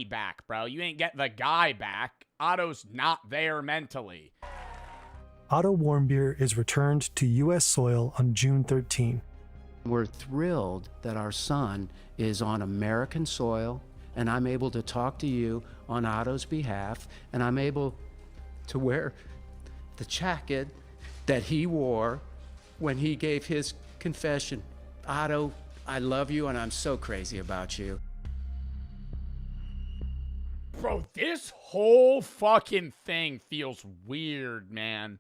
back, bro. You ain't get the guy back. Otto's not there mentally. Otto Warmbier is returned to U.S. soil on June 13. We're thrilled that our son is on American soil, and I'm able to talk to you on Otto's behalf, and I'm able to wear the jacket that he wore when he gave his confession. Otto, I love you, and I'm so crazy about you. Bro, this whole fucking thing feels weird, man.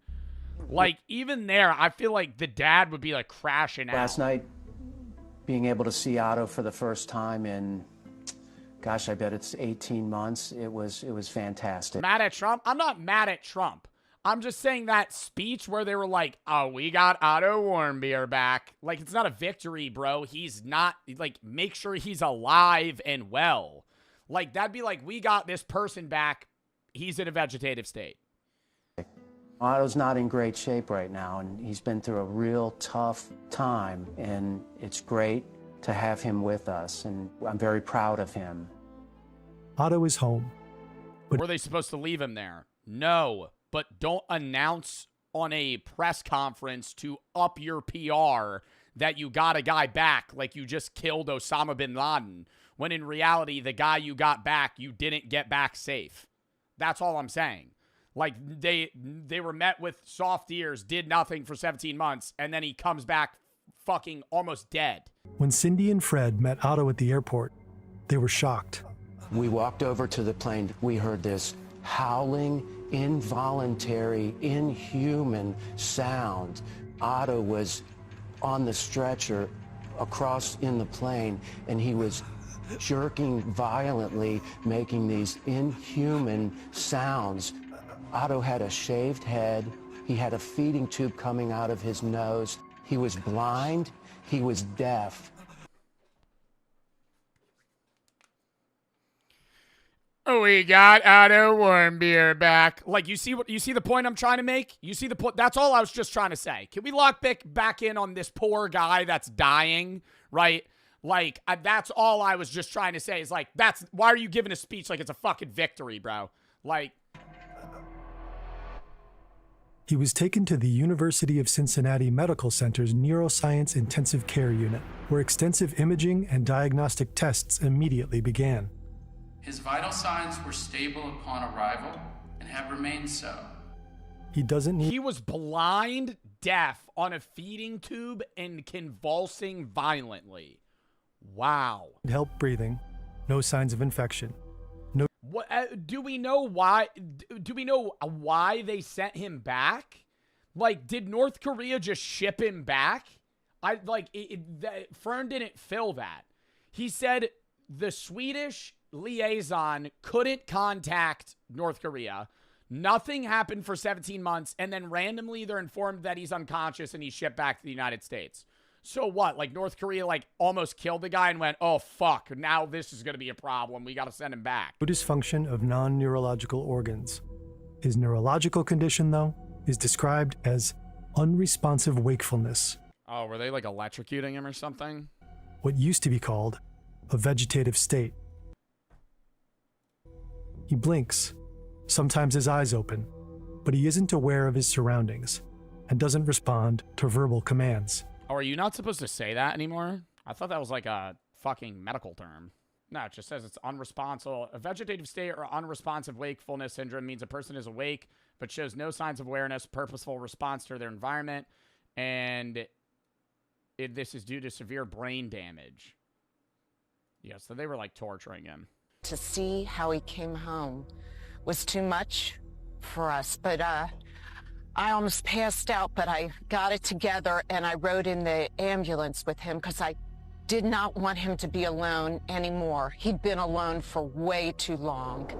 Like, even there, I feel like the dad would be, like, crashing out. Last night, being able to see Otto for the first time in, gosh, I bet it's 18 months, it was fantastic. Mad at Trump? I'm not mad at Trump. I'm just saying that speech where they were like, oh, we got Otto Warmbier back. Like, it's not a victory, bro. He's not, like, make sure he's alive and well. Like, that'd be like, we got this person back. He's in a vegetative state. Otto's not in great shape right now, and he's been through a real tough time, and it's great to have him with us, and I'm very proud of him. Otto is home. But were they supposed to leave him there? No, but don't announce on a press conference to up your PR that you got a guy back like you just killed Osama bin Laden, when in reality, the guy you got back, you didn't get back safe. That's all I'm saying. Like, they were met with soft ears, did nothing for 17 months, and then he comes back fucking almost dead. When Cindy and Fred met Otto at the airport, they were shocked. We walked over to the plane. We heard this howling, involuntary, inhuman sound. Otto was on the stretcher across in the plane, and he was jerking violently, making these inhuman sounds. Otto had a shaved head. He had a feeding tube coming out of his nose. He was blind. He was deaf. We got Otto Warmbier back. Like, you see the point I'm trying to make? You see the point? That's all I was just trying to say. Can we lock back in on this poor guy that's dying, right? Like, that's all I was just trying to say is, like, why are you giving a speech like it's a fucking victory, bro? Like, he was taken to the University of Cincinnati Medical Center's Neuroscience Intensive Care Unit, where extensive imaging and diagnostic tests immediately began. His vital signs were stable upon arrival and have remained so. He doesn't need... He was blind, deaf, on a feeding tube, and convulsing violently. Wow. Help breathing. No signs of infection. What, do we know why? Do we know why they sent him back? Like, did North Korea just ship him back? Fern didn't fill that. He said the Swedish liaison couldn't contact North Korea. Nothing happened for 17 months, and then randomly they're informed that he's unconscious and he's shipped back to the United States. So what? Like, North Korea, like, almost killed the guy and went, oh, fuck, now this is going to be a problem. We got to send him back. Dysfunction of non-neurological organs. His neurological condition, though, is described as unresponsive wakefulness. Oh, were they, like, electrocuting him or something? What used to be called a vegetative state. He blinks. Sometimes his eyes open, but he isn't aware of his surroundings and doesn't respond to verbal commands. Oh, are you not supposed to say that anymore? I thought that was like a fucking medical term. No, it just says it's unresponsive. A vegetative state or unresponsive wakefulness syndrome means a person is awake but shows no signs of awareness, purposeful response to their environment, and this is due to severe brain damage. Yeah, so they were like torturing him. To see how he came home was too much for us, but I almost passed out, but I got it together and I rode in the ambulance with him because I did not want him to be alone anymore. He'd been alone for way too long.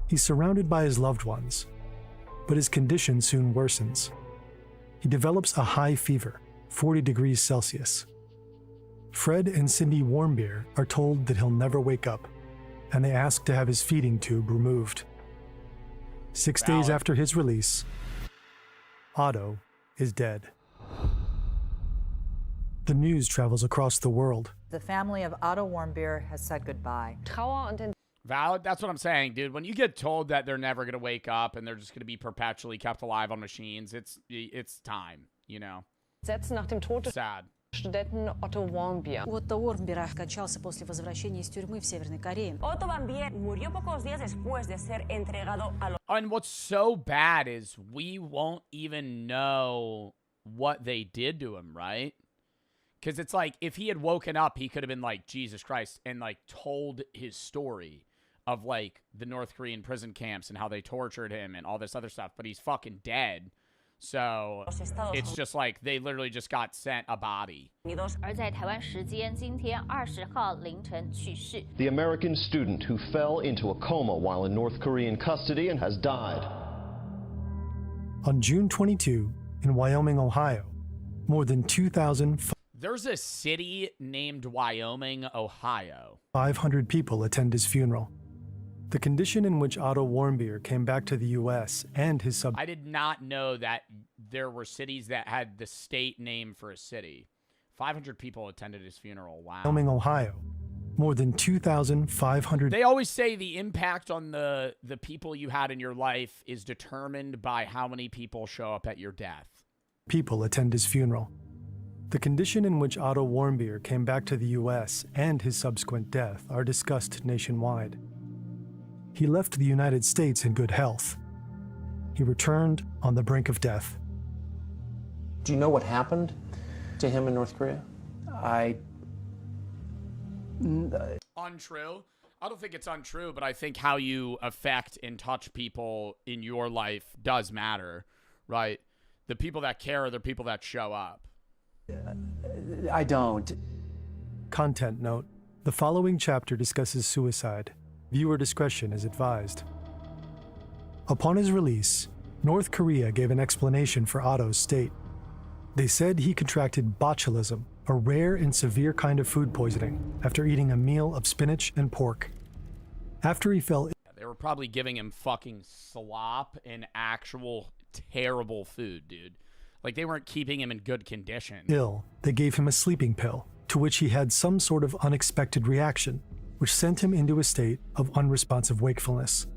He's surrounded by his loved ones, but his condition soon worsens. He develops a high fever, 40 degrees Celsius. Fred and Cindy Warmbier are told that he'll never wake up, and they ask to have his feeding tube removed. 6 days after his release, Otto is dead. The news travels across the world The family of Otto Warmbier has said goodbye. Valid. That's what I'm saying, dude. When you get told that they're never going to wake up and they're just going to be perpetually kept alive on machines, it's time, you know? Nach dem Tod des Sad. Studenten Otto Warmbier. Otto Warmbier скончался после возвращения из тюрьмы в Северной Корее. Otto Warmbier murió pocos días después de ser entregado a los... And what's so bad is we won't even know what they did to him, right? Because it's like, if he had woken up, he could have been like, Jesus Christ, and like told his story of like the North Korean prison camps and how they tortured him and all this other stuff, but he's fucking dead. So it's just like they literally just got sent a body. 而在台湾时间今天20号凌晨去世。 The American student who fell into a coma while in North Korean custody and has died. On June 22, in Wyoming, Ohio, more than 2,500 There's a city named Wyoming, Ohio. people attend his funeral. The condition in which Otto Warmbier came back to the U.S. and his I did not know that there were cities that had the state name for a city. 500 people attended his funeral. Wow. Wyoming, Ohio, more than 2,500 They always say the impact on the people you had in your life is determined by how many people show up at your death. people attend his funeral. The condition in which Otto Warmbier came back to the U.S. and his subsequent death are discussed nationwide. He left the United States in good health. He returned on the brink of death. Do you know what happened to him in North Korea? Untrue. I don't think it's untrue, but I think how you affect and touch people in your life does matter, right? The people that care are the people that show up. I don't. Content note: the following chapter discusses suicide. Viewer discretion is advised. Upon his release, North Korea gave an explanation for Otto's state. They said he contracted botulism, a rare and severe kind of food poisoning, after eating a meal of spinach and pork. After he fell They were probably giving him fucking slop and actual terrible food, dude. Like, they weren't keeping him in good condition. ill, they gave him a sleeping pill, to which he had some sort of unexpected reaction, which sent him into a state of unresponsive wakefulness.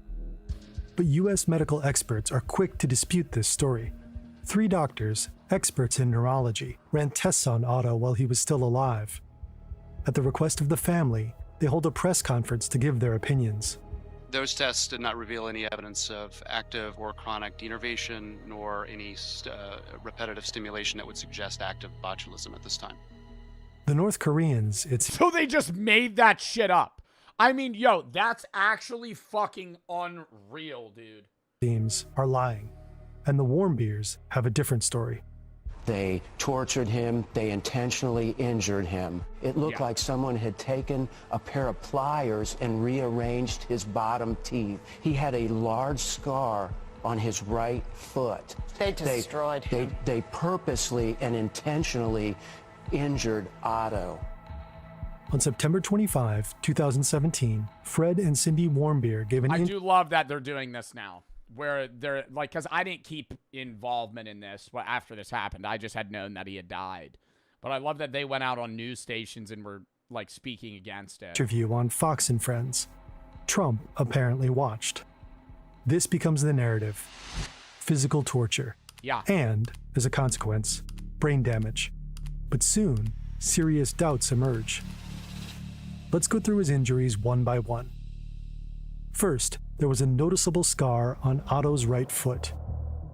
But U.S. medical experts are quick to dispute this story. 3 doctors, experts in neurology, ran tests on Otto while he was still alive. At the request of the family, they hold a press conference to give their opinions. Those tests did not reveal any evidence of active or chronic denervation, nor any repetitive stimulation that would suggest active botulism at this time. The North Koreans, So they just made that shit up. I mean, yo, that's actually fucking unreal, dude. seems, are lying, and the Warmbiers have a different story. They tortured him. They intentionally injured him. It looked like someone had taken a pair of pliers and rearranged his bottom teeth. He had a large scar on his right foot. They destroyed him. They purposely and intentionally injured Otto. On September 25, 2017, Fred and Cindy Warmbier gave an I do love that they're doing this now. Where they're like, because I didn't keep involvement in this after this happened. I just had known that he had died. But I love that they went out on news stations and were like speaking against it. interview on Fox and Friends. Trump apparently watched. This becomes the narrative: physical torture. Yeah. And, as a consequence, brain damage. But soon, serious doubts emerge. Let's go through his injuries one by one. First, there was a noticeable scar on Otto's right foot.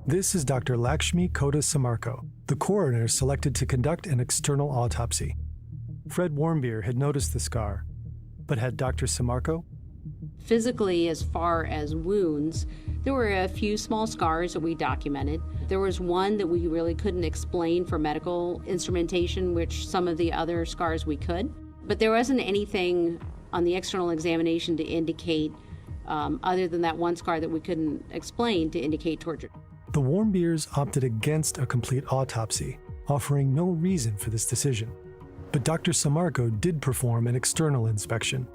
This is Dr. Lakshmi Kota Samarko, the coroner selected to conduct an external autopsy. Fred Warmbier had noticed the scar, but had Dr. Samarko? Physically, as far as wounds, there were a few small scars that we documented. There was one that we really couldn't explain for medical instrumentation, which some of the other scars we could. But there wasn't anything on the external examination to indicate, other than that one scar that we couldn't explain, to indicate torture. The Warmbiers opted against a complete autopsy, offering no reason for this decision. But Dr. Samarko did perform an external inspection.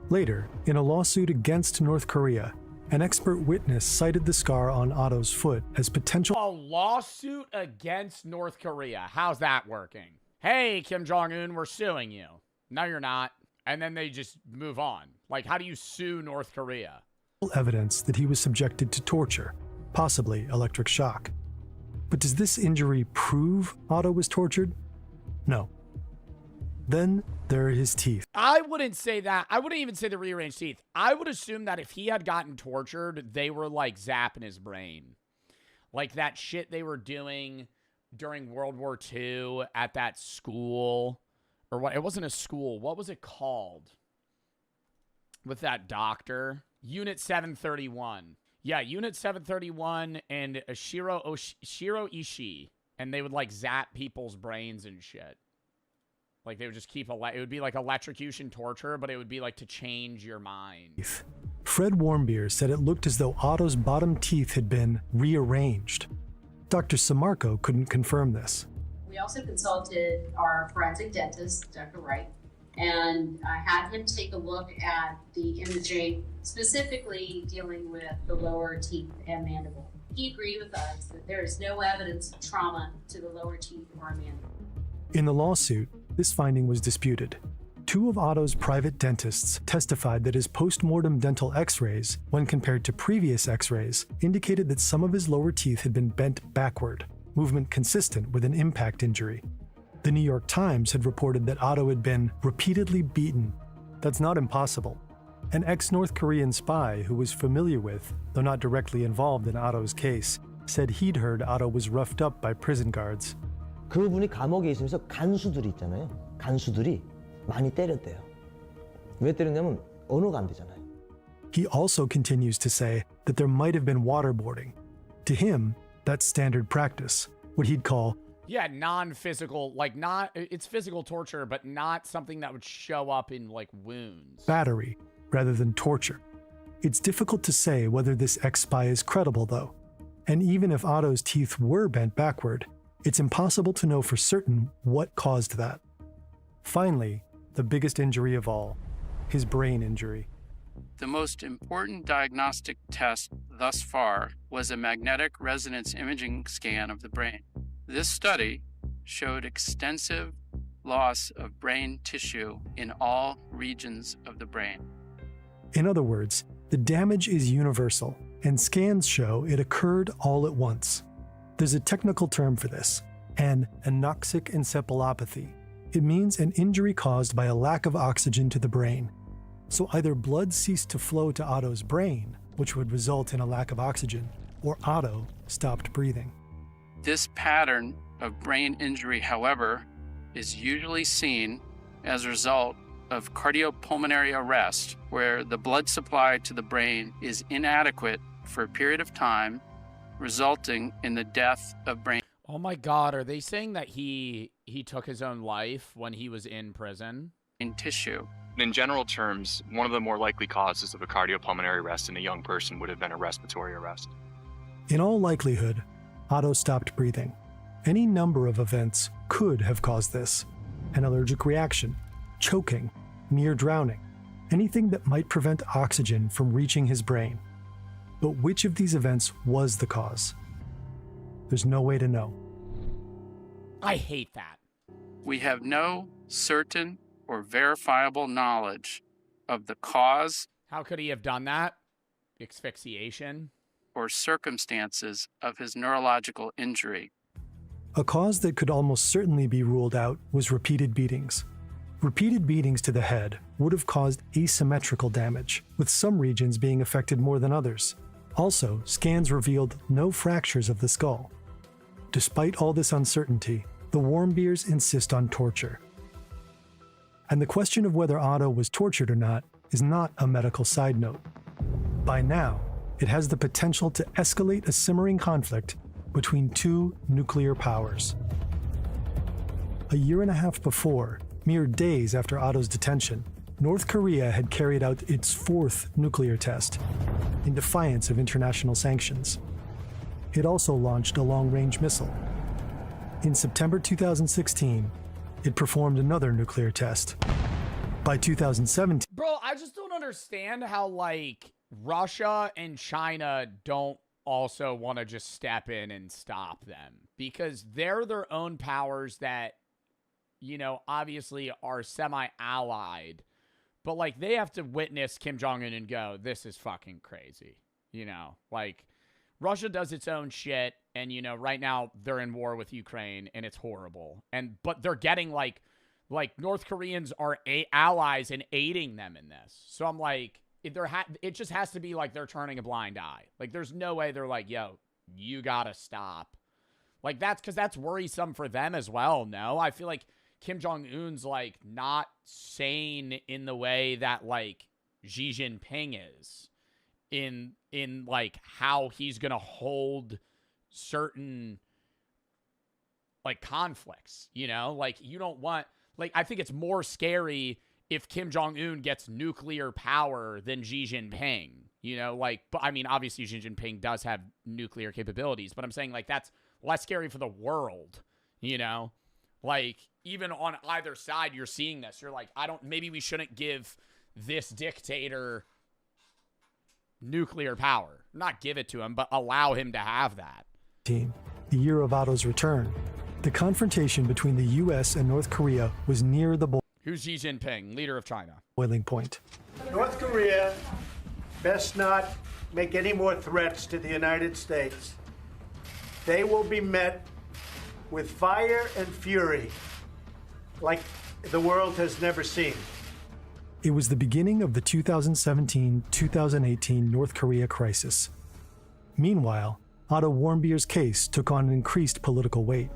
Later, in a lawsuit against North Korea, an expert witness cited the scar on Otto's foot as potential. A lawsuit against North Korea. How's that working? Hey, Kim Jong-un, we're suing you. No, you're not. And then they just move on. Like, how do you sue North Korea? Evidence that he was subjected to torture, possibly electric shock. But does this injury prove Otto was tortured? No. Then there are his teeth. I wouldn't say that. I wouldn't even say the rearranged teeth. I would assume that if he had gotten tortured, they were like zapping his brain. Like that shit they were doing during World War II at that school. Or what? It wasn't a school. What was it called? With that doctor? Unit 731. Yeah, Unit 731 and Shiro Ishii. And they would like zap people's brains and shit. Like they would just keep, it would be like electrocution torture, but it would be like to change your mind. Fred Warmbier said it looked as though Otto's bottom teeth had been rearranged. Dr. Samarco couldn't confirm this. We also consulted our forensic dentist, Dr. Wright, and I had him take a look at the imaging, specifically dealing with the lower teeth and mandible. He agreed with us that there is no evidence of trauma to the lower teeth or mandible. In the lawsuit, this finding was disputed. Two of Otto's private dentists testified that his post-mortem dental x-rays, when compared to previous x-rays, indicated that some of his lower teeth had been bent backward, movement consistent with an impact injury. The New York Times had reported that Otto had been repeatedly beaten. That's not impossible. An ex-North Korean spy who was familiar with, though not directly involved in Otto's case, said he'd heard Otto was roughed up by prison guards. 그분이 감옥에 있으면서 간수들이 있잖아요. 간수들이 많이 때렸대요. 왜 때렸냐면 언어가 안 되잖아요. He also continues to say that there might have been waterboarding. To him, that's standard practice, what he'd call non-physical, like it's physical torture, but not something that would show up in like wounds. Battery, rather than torture. It's difficult to say whether this ex-spy is credible, though. And even if Otto's teeth were bent backward, it's impossible to know for certain what caused that. Finally, the biggest injury of all, his brain injury. The most important diagnostic test thus far was a magnetic resonance imaging scan of the brain. This study showed extensive loss of brain tissue in all regions of the brain. In other words, the damage is universal, and scans show it occurred all at once. There's a technical term for this, an anoxic encephalopathy. It means an injury caused by a lack of oxygen to the brain. So either blood ceased to flow to Otto's brain, which would result in a lack of oxygen, or Otto stopped breathing. This pattern of brain injury, however, is usually seen as a result of cardiopulmonary arrest, where the blood supply to the brain is inadequate for a period of time, resulting in the death of brain. Oh my God, are they saying that he took his own life when he was in prison? In tissue. In general terms, one of the more likely causes of a cardiopulmonary arrest in a young person would have been a respiratory arrest. In all likelihood, Otto stopped breathing. Any number of events could have caused this. An allergic reaction, choking, near drowning, anything that might prevent oxygen from reaching his brain. But which of these events was the cause? There's no way to know. I hate that. We have no certain or verifiable knowledge of the cause. How could he have done that? Asphyxiation? Or circumstances of his neurological injury. A cause that could almost certainly be ruled out was repeated beatings. Repeated beatings to the head would have caused asymmetrical damage, with some regions being affected more than others. Also, scans revealed no fractures of the skull. Despite all this uncertainty, the Warmbiers insist on torture. And the question of whether Otto was tortured or not is not a medical side note. By now, it has the potential to escalate a simmering conflict between two nuclear powers. A year and a half before, mere days after Otto's detention, North Korea had carried out its fourth nuclear test in defiance of international sanctions. It also launched a long-range missile. In September 2016, it performed another nuclear test. By 2017... Bro, I just don't understand how, like, Russia and China don't also want to just step in and stop them. Because they're their own powers that obviously are semi-allied, but like they have to witness Kim Jong-un and go, this is fucking crazy. Like Russia does its own shit, and right now they're in war with Ukraine and it's horrible. But they're getting like North Koreans are allies and aiding them in this. So I'm like, it just has to be like they're turning a blind eye. Like there's no way they're like, yo, you gotta stop. Like that's because that's worrisome for them as well. No, I feel like Kim Jong-un's like not sane in the way that like Xi Jinping is in like how he's gonna hold certain like conflicts. Like you don't want, like I think it's more scary if Kim Jong-un gets nuclear power than Xi Jinping, but I mean, obviously Xi Jinping does have nuclear capabilities, but I'm saying like that's less scary for the world, like even on either side, you're seeing this. You're like, maybe we shouldn't give this dictator nuclear power, not give it to him, but allow him to have that. The year of Otto's return, the confrontation between the U.S. and North Korea was near the Who's Xi Jinping, leader of China? Boiling point. North Korea best not make any more threats to the United States. They will be met with fire and fury like the world has never seen. It was the beginning of the 2017-2018 North Korea crisis. Meanwhile, Otto Warmbier's case took on an increased political weight.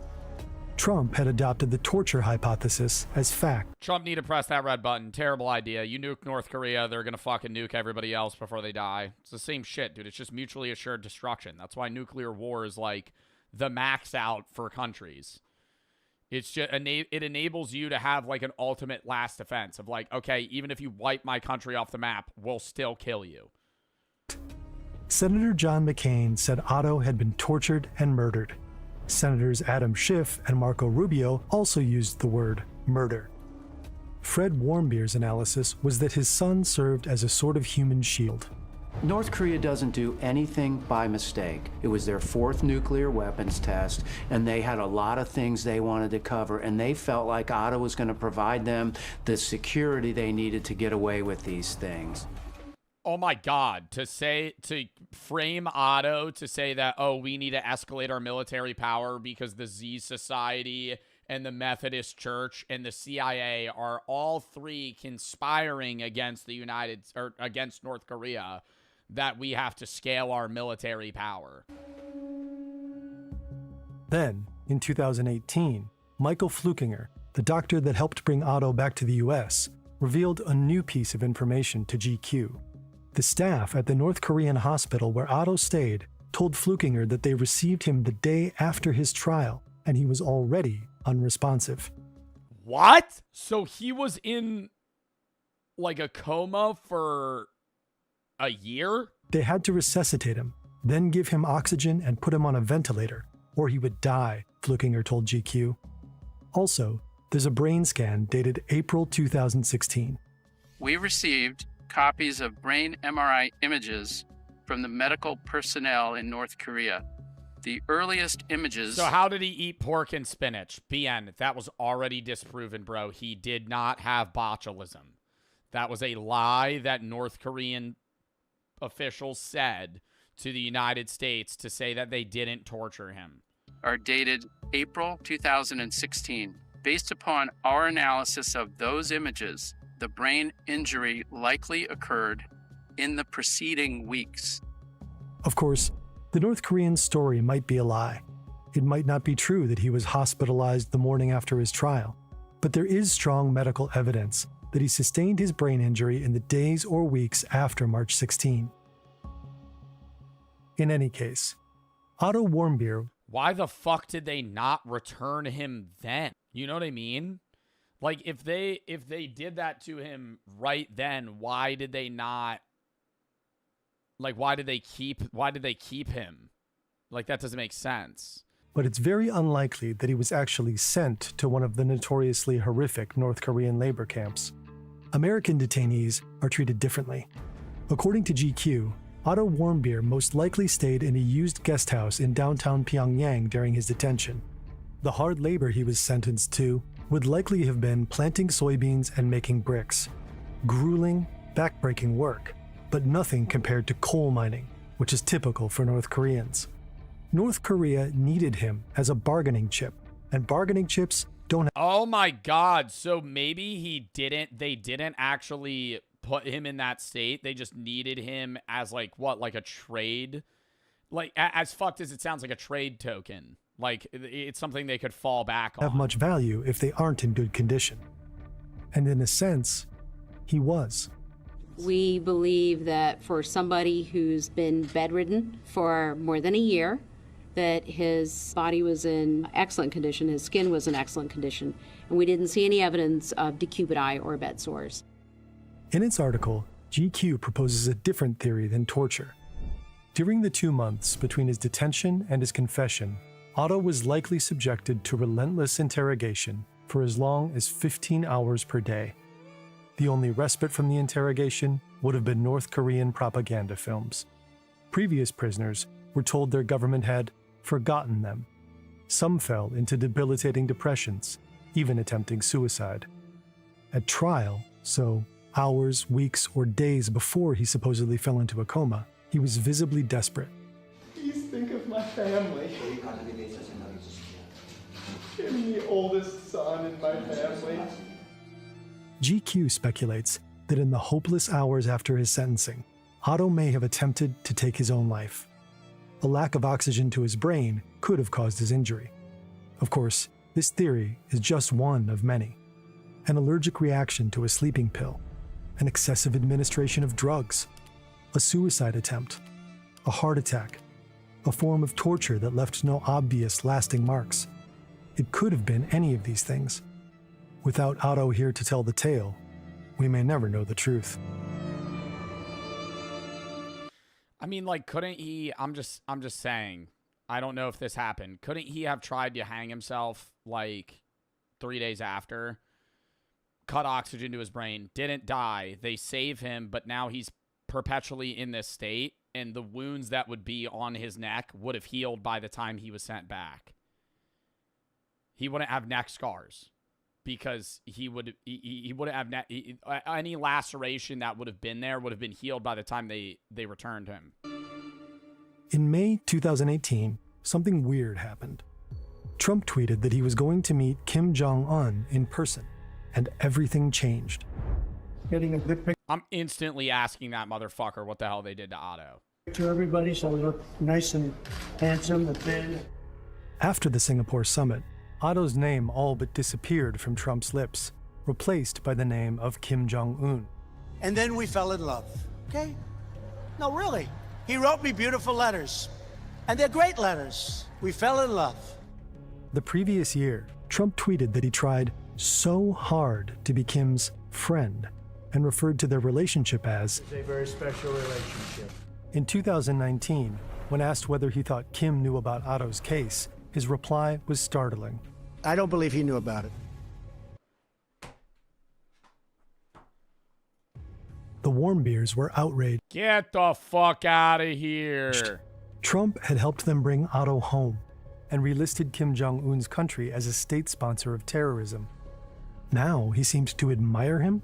Trump had adopted the torture hypothesis as fact. Trump need to press that red button. Terrible idea. You nuke North Korea, they're going to fucking nuke everybody else before they die. It's the same shit, dude. It's just mutually assured destruction. That's why nuclear war is like the max out for countries. It's just it enables you to have like an ultimate last defense of like, okay, even if you wipe my country off the map, we'll still kill you. Senator John McCain said Otto had been tortured and murdered. Senators Adam Schiff and Marco Rubio also used the word murder. Fred Warmbier's analysis was that his son served as a sort of human shield. North Korea doesn't do anything by mistake. It was their fourth nuclear weapons test, and they had a lot of things they wanted to cover, and they felt like Otto was going to provide them the security they needed to get away with these things. Oh my God, to frame Otto to say that, oh, we need to escalate our military power because the Z Society and the Methodist Church and the CIA are all three conspiring against against North Korea, that we have to scale our military power. Then, in 2018, Michael Flukinger, the doctor that helped bring Otto back to the US, revealed a new piece of information to GQ. The staff at the North Korean hospital where Otto stayed told Flukinger that they received him the day after his trial, and he was already unresponsive. What? So he was in like a coma for a year? They had to resuscitate him, then give him oxygen and put him on a ventilator, or he would die, Flukinger told GQ. Also, there's a brain scan dated April 2016. We received copies of brain MRI images from the medical personnel in North Korea. The earliest images... So how did he eat pork and spinach? BN, that was already disproven, bro. He did not have botulism. That was a lie that North Korean officials said to the United States to say that they didn't torture him. Are dated April 2016. Based upon our analysis of those images, the brain injury likely occurred in the preceding weeks. Of course, the North Korean story might be a lie. It might not be true that he was hospitalized the morning after his trial, but there is strong medical evidence that he sustained his brain injury in the days or weeks after March 16. In any case, Otto Warmbier... Why the fuck did they not return him then? You know what I mean? Like, if they did that to him right then, why did they not... Like, why did they keep him? Like, that doesn't make sense. But it's very unlikely that he was actually sent to one of the notoriously horrific North Korean labor camps. American detainees are treated differently. According to GQ, Otto Warmbier most likely stayed in a used guest house in downtown Pyongyang during his detention. The hard labor he was sentenced to would likely have been planting soybeans and making bricks. Grueling, backbreaking work, but nothing compared to coal mining, which is typical for North Koreans. North Korea needed him as a bargaining chip, and bargaining chips don't have— Oh my God. So maybe they didn't actually put him in that state. They just needed him as like a trade? Like as fucked as it sounds, like a trade token. Like it's something they could fall back on. have much value if they aren't in good condition. And in a sense, he was. We believe that for somebody who's been bedridden for more than a year, that his body was in excellent condition, his skin was in excellent condition, and we didn't see any evidence of decubiti or bed sores. In its article, GQ proposes a different theory than torture. During the 2 months between his detention and his confession, Otto was likely subjected to relentless interrogation for as long as 15 hours per day. The only respite from the interrogation would have been North Korean propaganda films. Previous prisoners were told their government had forgotten them. Some fell into debilitating depressions, even attempting suicide. At trial, so hours, weeks, or days before he supposedly fell into a coma, he was visibly desperate. Please think of my family. I'm the oldest son in my family. GQ speculates that in the hopeless hours after his sentencing, Otto may have attempted to take his own life. A lack of oxygen to his brain could have caused his injury. Of course, this theory is just one of many. An allergic reaction to a sleeping pill, an excessive administration of drugs, a suicide attempt, a heart attack, a form of torture that left no obvious lasting marks. It could have been any of these things. Without Otto here to tell the tale, we may never know the truth. I mean, like, couldn't he, I'm just saying, I don't know if this happened. Couldn't he have tried to hang himself, like, 3 days after? Cut oxygen to his brain, didn't die. They save him, but now he's perpetually in this state, and the wounds that would be on his neck would have healed by the time he was sent back. He wouldn't have neck scars because he wouldn't have any laceration that would have been there would have been healed by the time they returned him. In May 2018, something weird happened. Trump tweeted that he was going to meet Kim Jong-un in person, and everything changed. Getting a good picture. I'm instantly asking that motherfucker what the hell they did to Otto. To everybody, so we look nice and handsome and thin. After the Singapore summit, Otto's name all but disappeared from Trump's lips, replaced by the name of Kim Jong-un. And then we fell in love, okay? No, really. He wrote me beautiful letters, and they're great letters. We fell in love. The previous year, Trump tweeted that he tried so hard to be Kim's friend and referred to their relationship as It's a very special relationship. In 2019, when asked whether he thought Kim knew about Otto's case, his reply was startling. I don't believe he knew about it. The Warmbiers were outraged. Get the fuck out of here. Trump had helped them bring Otto home and relisted Kim Jong-un's country as a state sponsor of terrorism. Now he seemed to admire him.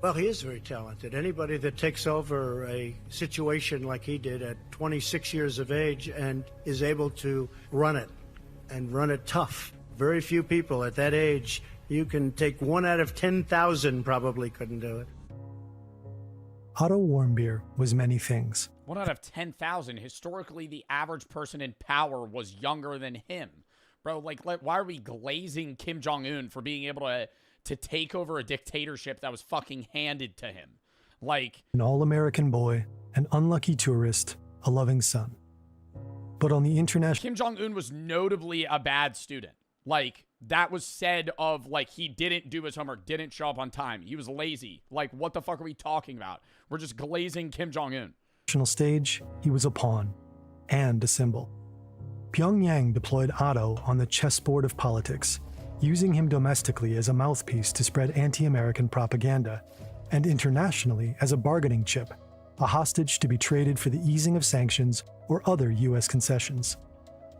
Well, he is very talented. Anybody that takes over a situation like he did at 26 years of age and is able to run it, and run it tough. Very few people at that age, you can take 1 out of 10,000 probably couldn't do it. Otto Warmbier was many things. 1 out of 10,000. Historically, the average person in power was younger than him. Bro, like, why are we glazing Kim Jong-un for being able to take over a dictatorship that was fucking handed to him? Like, an all-American boy, an unlucky tourist, a loving son. But on the international... Kim Jong-un was notably a bad student. Like, that was said of, like, he didn't do his homework, didn't show up on time. He was lazy. Like, what the fuck are we talking about? We're just glazing Kim Jong-un. National stage, he was a pawn and a symbol. Pyongyang deployed Otto on the chessboard of politics, using him domestically as a mouthpiece to spread anti-American propaganda, and internationally as a bargaining chip, a hostage to be traded for the easing of sanctions or other U.S. concessions.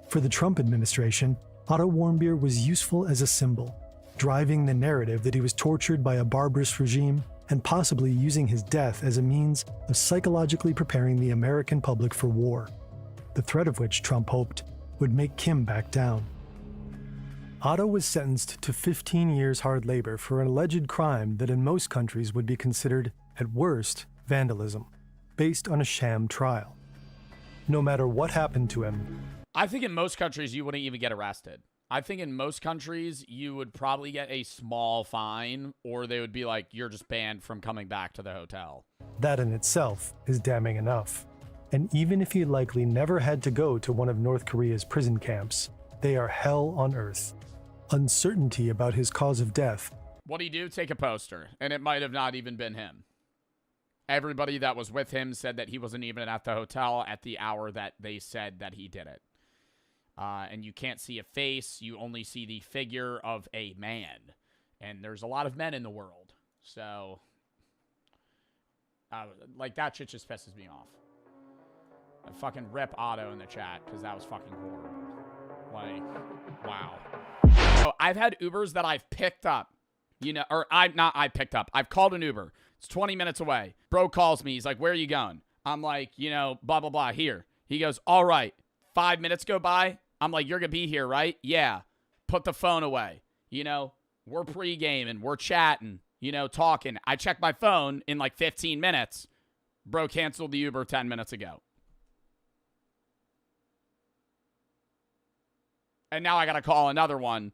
For the Trump administration, Otto Warmbier was useful as a symbol, driving the narrative that he was tortured by a barbarous regime and possibly using his death as a means of psychologically preparing the American public for war, the threat of which Trump hoped would make Kim back down. Otto was sentenced to 15 years hard labor for an alleged crime that in most countries would be considered, at worst, vandalism, based on a sham trial. No matter what happened to him, I think in most countries you wouldn't even get arrested. I think in most countries you would probably get a small fine, or they would be like, you're just banned from coming back to the hotel. that in itself is damning enough. And even if he likely never had to go to one of North Korea's prison camps, they are hell on earth. Uncertainty about his cause of death. What'd he do? Take a poster. And it might have not even been him. Everybody that was with him said that he wasn't even at the hotel at the hour that they said that he did it. And you can't see a face. You only see the figure of a man. And there's a lot of men in the world. So, like, that shit just pisses me off. I fucking rip Otto in the chat because that was fucking horrible. Like, wow. So I've had Ubers that I've picked up. You know, or I picked up. I've called an Uber. It's 20 minutes away. Bro calls me. He's like, where are you going? I'm like, you know, blah, blah, blah. Here. He goes, all right. 5 minutes go by. I'm like, you're going to be here, right? Yeah. Put the phone away. You know, we're pre-gaming. We're chatting. You know, talking. I check my phone in like 15 minutes. Bro canceled the Uber 10 minutes ago. And now I got to call another one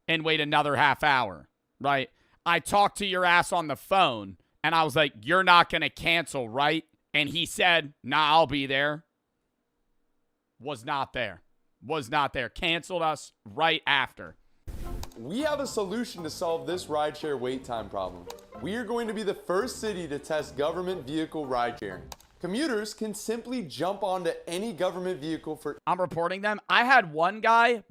and wait another half hour, right? I talked to your ass on the phone, and I was like, you're not going to cancel, right? And he said, nah, I'll be there. Was not there. Was not there. Canceled us right after. We have a solution to solve this rideshare wait time problem. We are going to be the first city to test government vehicle ride sharing. Commuters can simply jump onto any government vehicle for... I'm reporting them. I had one guy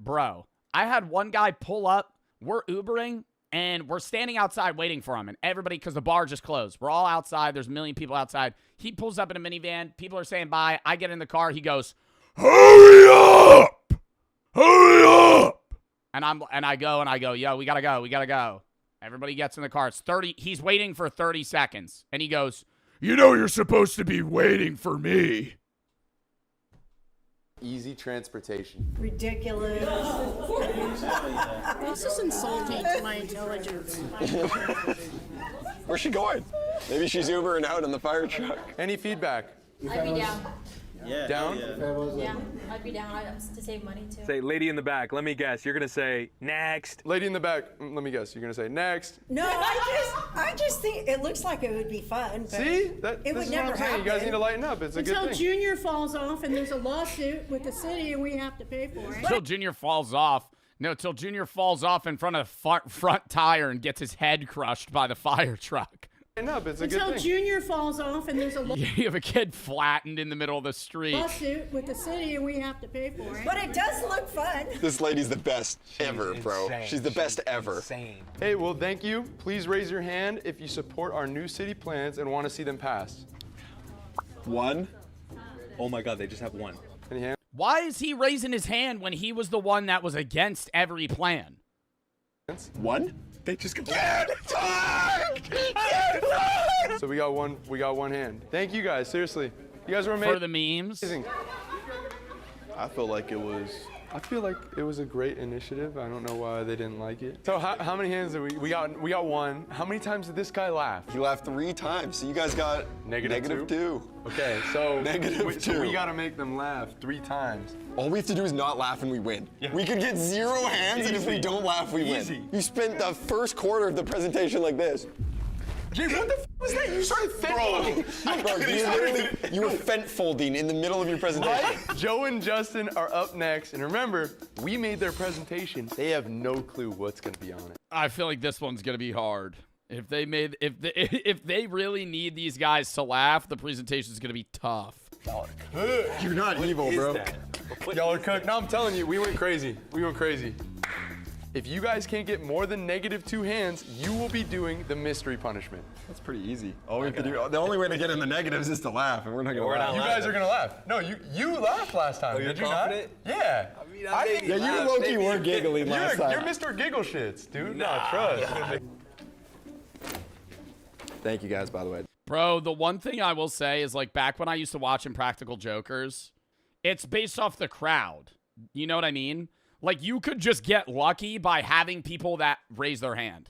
pull up. We're Ubering, and we're standing outside waiting for him. And everybody, because the bar just closed. We're all outside. There's a million people outside. He pulls up in a minivan. People are saying bye. I get in the car. He goes, hurry up! Hurry up! And I go, yo, we gotta go. Everybody gets in the car. It's 30. He's waiting for 30 seconds. And he goes, you know you're supposed to be waiting for me. easy transportation. Ridiculous. This is insulting to my intelligence. Where's she going? Maybe she's Ubering out in the fire truck. Any feedback? I'd be down. Yeah. Down? Yeah, I'd be down to save money too. Say, lady in the back, let me guess. You're going to say, next. Lady in the back, let me guess. You're going to say, next. No, I just think it looks like it would be fun. But see? It would never happen. You guys need to lighten up. It's a good thing. Until Junior falls off and there's a lawsuit with the city and we have to pay for it. Until Junior falls off. No, till Junior falls off in front of the front tire and gets his head crushed by the fire truck. It's a Until good thing. Junior falls off and there's a You have a kid flattened in the middle of the street. lawsuit with the city and we have to pay for it. But it does look fun. This lady's the best ever, bro. She's the best ever. Hey, well, thank you. Please raise your hand if you support our new city plans and want to see them passed. One? Oh my God, they just have one. Any hands? Why is he raising his hand when he was the one that was against every plan? One? They just go. So we got one hand. Thank you guys, seriously. You guys were amazing. For the memes. I feel like it was a great initiative. I don't know why they didn't like it. So how many hands did we got one. How many times did this guy laugh? He laughed 3 times. So you guys got negative two. Okay, so -2. So we gotta make them laugh 3 times. All we have to do is not laugh and we win. Yeah. We could get 0 hands, and if we don't laugh, we win. You spent the first quarter of the presentation like this. Jay, what the f was that? You started Bro, you were fent folding in the middle of your presentation. Right? Joe and Justin are up next, and remember, we made their presentation. They have no clue what's gonna be on it. I feel like this one's gonna be hard. If they really need these guys to laugh, the presentation's gonna be tough. You're not evil, bro. Y'all are cooked. No, I'm telling you, we went crazy. If you guys can't get more than -2 hands, you will be doing the mystery punishment. That's pretty easy. All we have to do, the only way to get in the negatives is to laugh, and we're not gonna laugh. You guys are gonna laugh. No, you laughed last time. Did you confident? not? Yeah. I think you low-key were giggling last time. You're Mr. Giggle Shits, dude. No, trust. Thank you guys, by the way. Bro, the one thing I will say is, like, back when I used to watch Impractical Jokers, it's based off the crowd. You know what I mean? Like, you could just get lucky by having people that raise their hand.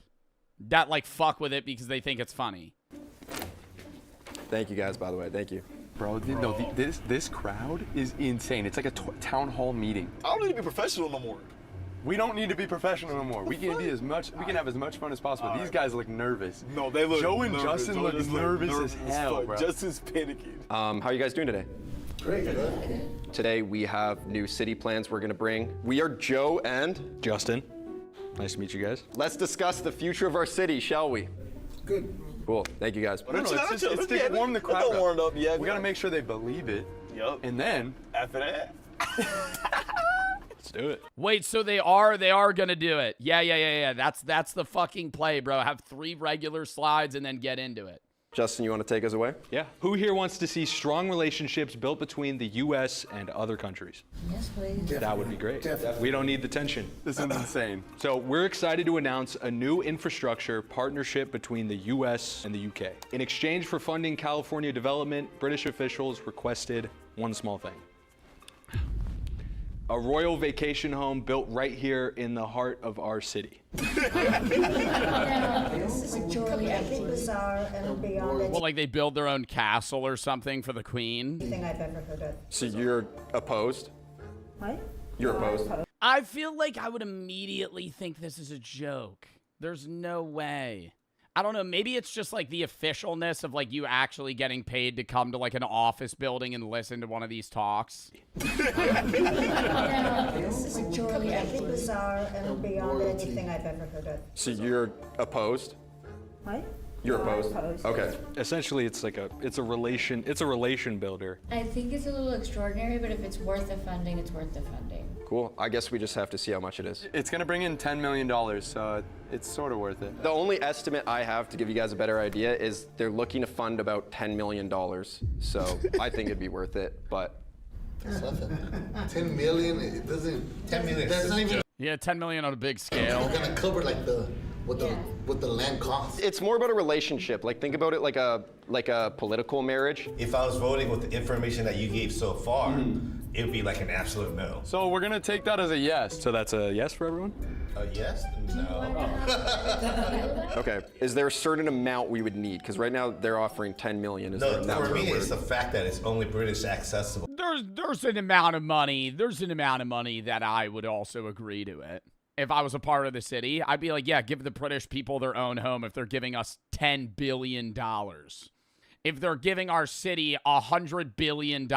That, like, fuck with it because they think it's funny. Thank you guys, by the way. Thank you. Bro, this crowd is insane. It's like a town hall meeting. I don't need to be professional no more. We don't need to be professional no more. We can be we can have as much fun as possible. These guys look nervous. No, they look Joe and nervous. Justin look nervous as hell, bro. Justin's panicking. How are you guys doing today? Great. Today we have new city plans we're gonna bring. We are Joe and Justin. Nice to meet you guys. Let's discuss the future of our city, shall we? Good. Cool. Thank you guys. It's to warm the crowd up. We gotta make sure they believe it. Yup. And then after that, let's do it. Wait, so they are gonna do it. Yeah. That's the fucking play, bro. Have 3 regular slides and then get into it. Justin, you want to take us away? Yeah. Who here wants to see strong relationships built between the U.S. and other countries? Yes, please. That would be great. Definitely. We don't need the tension. This is insane. So we're excited to announce a new infrastructure partnership between the U.S. and the U.K. In exchange for funding California development, British officials requested one small thing. A royal vacation home built right here in the heart of our city. This is completely bizarre and beyond Well, like they build their own castle or something for the queen. anything I've ever heard of. So you're opposed? What? You're opposed? I feel like I would immediately think this is a joke. There's no way. I don't know. Maybe it's just like the officialness of like you actually getting paid to come to like an office building and listen to one of these talks. This is completely bizarre and beyond anything I've ever heard of. So you're opposed? What? You're opposed? Okay. Essentially, it's a relation builder. I think it's a little extraordinary, but if it's worth the funding, it's worth the funding. Cool. I guess we just have to see how much it is. It's gonna bring in $10 million, so it's sort of worth it. The only estimate I have to give you guys a better idea is they're looking to fund about $10 million. So I think it'd be worth it, but. It's nothing. 10 million, it doesn't, 10 million, that's not even. Yeah, 10 million on a big scale. We're gonna cover like what the land costs. It's more about a relationship. Like think about it like a political marriage. If I was voting with the information that you gave so far, it would be like an absolute no. So we're gonna take that as a yes. So that's a yes for everyone? A yes? No. Okay. Is there a certain amount we would need? Because right now they're offering 10 million. No, for me, it's the fact that it's only British accessible. There's an amount of money. There's an amount of money that I would also agree to it. If I was a part of the city, I'd be like, yeah, give the British people their own home if they're giving us $10 billion. If they're giving our city $100 billion,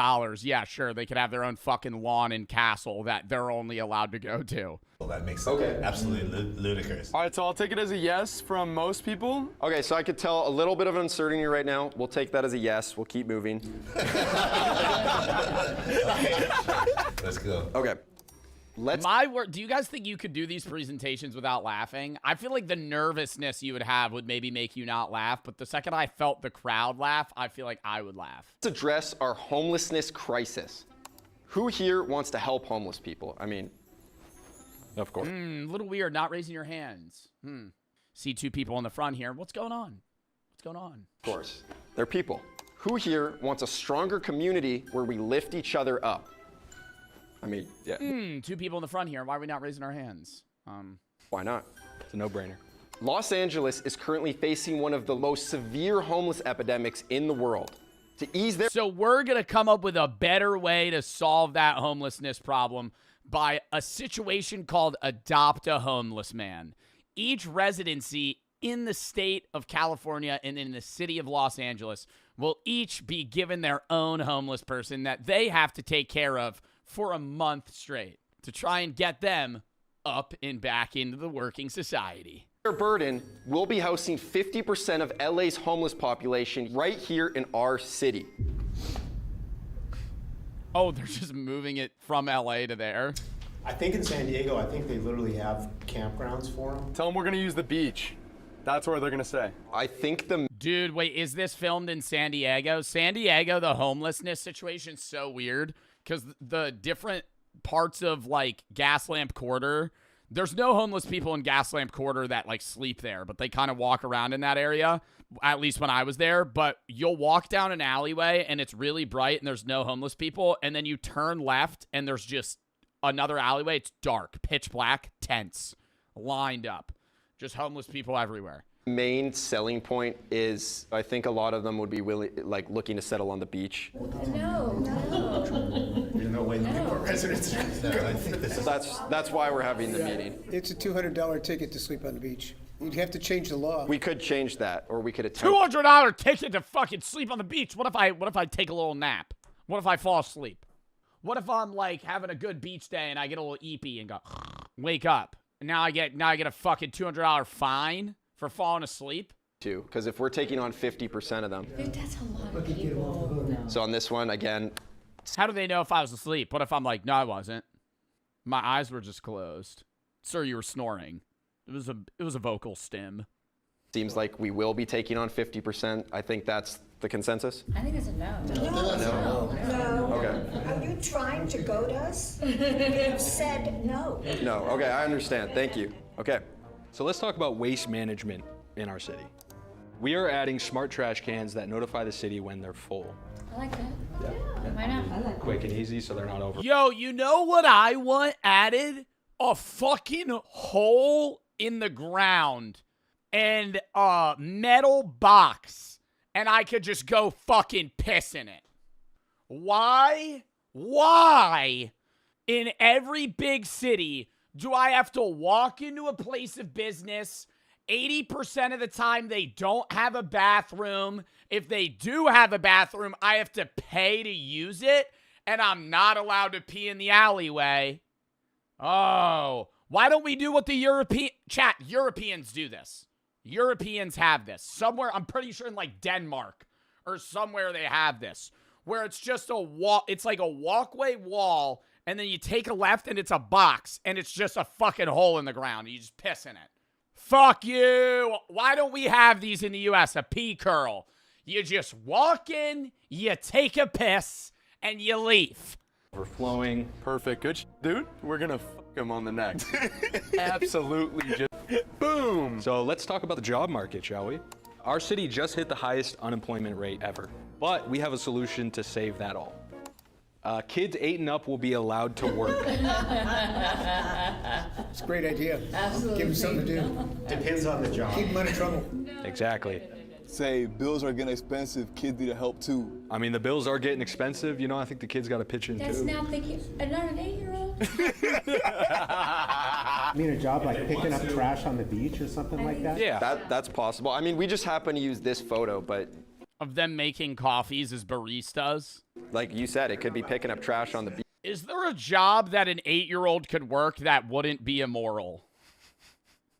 yeah, sure, they could have their own fucking lawn and castle that they're only allowed to go to. Well, that makes it absolutely ludicrous. All right, so I'll take it as a yes from most people. Okay, so I could tell a little bit of uncertainty right now. We'll take that as a yes. We'll keep moving. Let's go. Okay. My word, do you guys think you could do these presentations without laughing? I feel like the nervousness you would have would maybe make you not laugh, but the second I felt the crowd laugh, I feel like I would laugh. Let's address our homelessness crisis. Who here wants to help homeless people? I mean, of course. A little weird, not raising your hands. See 2 people in the front here. What's going on? What's going on? Of course. They're people. Who here wants a stronger community where we lift each other up? I mean, yeah. 2 people in the front here. Why are we not raising our hands? Why not? It's a no-brainer. Los Angeles is currently facing one of the most severe homeless epidemics in the world. To ease their— So we're going to come up with a better way to solve that homelessness problem by a situation called Adopt a Homeless Man. Each residency in the state of California and in the city of Los Angeles will each be given their own homeless person that they have to take care of for a month straight to try and get them up and back into the working society. Their burden will be housing 50% of LA's homeless population right here in our city. Oh, they're just moving it from LA to there. I think in San Diego, I think they literally have campgrounds for them. Tell them we're gonna use the beach. That's where they're gonna stay. I think the Dude, wait, is this filmed in San Diego? San Diego, the homelessness situation's so weird because the different parts of like Gaslamp Quarter, there's no homeless people in Gaslamp Quarter that like sleep there, but they kind of walk around in that area, at least when I was there. But you'll walk down an alleyway and it's really bright and there's no homeless people, and then you turn left and there's just another alleyway. It's dark, pitch black, tents lined up, just homeless people everywhere. main selling point is I think a lot of them would be looking to settle on the beach. No. There's no way Newport residents are going to. I think this is. That's why we're having the meeting. It's a $200 ticket to sleep on the beach. You'd have to change the law. We could change that, or we could attempt. $200 ticket to fucking sleep on the beach. What if I take a little nap? What if I fall asleep? What if I'm like having a good beach day and I get a little eepy and go wake up? And now I get a fucking $200 fine for falling asleep? Too, because if we're taking on 50% of them. Dude, that's a lot of people. So on this one, again. How do they know if I was asleep? What if I'm like, no, I wasn't. My eyes were just closed. Sir, you were snoring. It was a vocal stim. Seems like we will be taking on 50%. I think that's the consensus. I think it's a no. No. Okay. Are you trying to goad us? You've said no. No. Okay, I understand. Thank you. Okay. So let's talk about waste management in our city. We are adding smart trash cans that notify the city when they're full. I like that. Yeah. Why not? Quick and easy so they're not over. Yo, you know what I want added? A fucking hole in the ground and a metal box, and I could just go fucking piss in it. Why in every big city do I have to walk into a place of business? 80% of the time they don't have a bathroom. If they do have a bathroom, I have to pay to use it, and I'm not allowed to pee in the alleyway. Oh, why don't we do what the Europeans do this? Europeans have this. Somewhere, I'm pretty sure in like Denmark or somewhere they have this, where it's just a wall. It's like a walkway wall, and then you take a left and it's a box, and it's just a fucking hole in the ground. And you just piss in it. Fuck you. Why don't we have these in the U.S.? A pee curl. You just walk in, you take a piss, and you leave. Overflowing. Perfect. Good dude. We're going to fuck him on the neck. Absolutely just boom. So let's talk about the job market, shall we? Our city just hit the highest unemployment rate ever, but we have a solution to save that all. Kids 8 and up will be allowed to work. It's a great idea. Absolutely. Give them something to do. Depends on the job. Keep them out of trouble. Exactly. Say bills are getting expensive, kids need help too. I mean, the bills are getting expensive. You know, I think the kids got to pitch in That's too. not the kid. Not an 8-year-old. I mean, a job like picking up trash on the beach or something like that? Yeah. That's possible. I mean, we just happen to use this photo, but. Of them making coffees as baristas? Like you said, it could be picking up trash on the beach. Is there a job that an 8-year-old could work that wouldn't be immoral?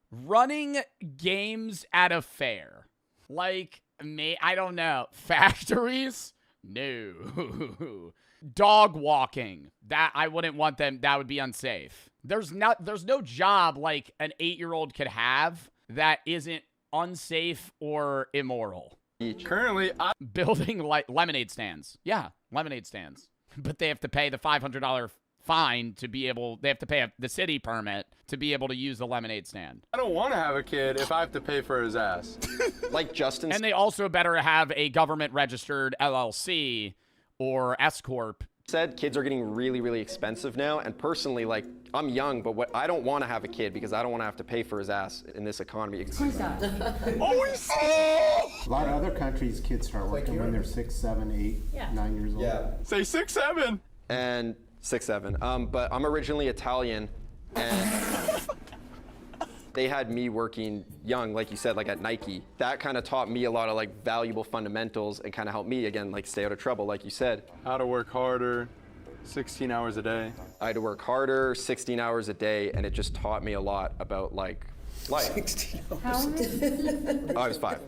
Running games at a fair. Like, I don't know. Factories? No. Dog walking. That I wouldn't want them. That would be unsafe. There's no job like an 8-year-old could have that isn't unsafe or immoral. Currently, building lemonade stands. Yeah, lemonade stands. But they have to pay the $500 fine to be able, they have to pay the city permit to be able to use the lemonade stand. I don't want to have a kid if I have to pay for his ass. Like Justin. And they also better have a government registered LLC or S Corp. Said kids are getting really, really expensive now. And personally, like, I'm young, but I don't want to have a kid because I don't want to have to pay for his ass in this economy. Of course not. A lot of other countries, kids start working when they're 6, 7, 8, 9 years old. Yeah. Say 6, 7. And 6, 7. But I'm originally Italian, and they had me working young, like you said, like at Nike. That kind of taught me a lot of like valuable fundamentals and kind of helped me, again, like stay out of trouble, like you said. How to work harder, 16 hours a day. I had to work harder, 16 hours a day, and it just taught me a lot about like life. 16 hours. How old? I was 5.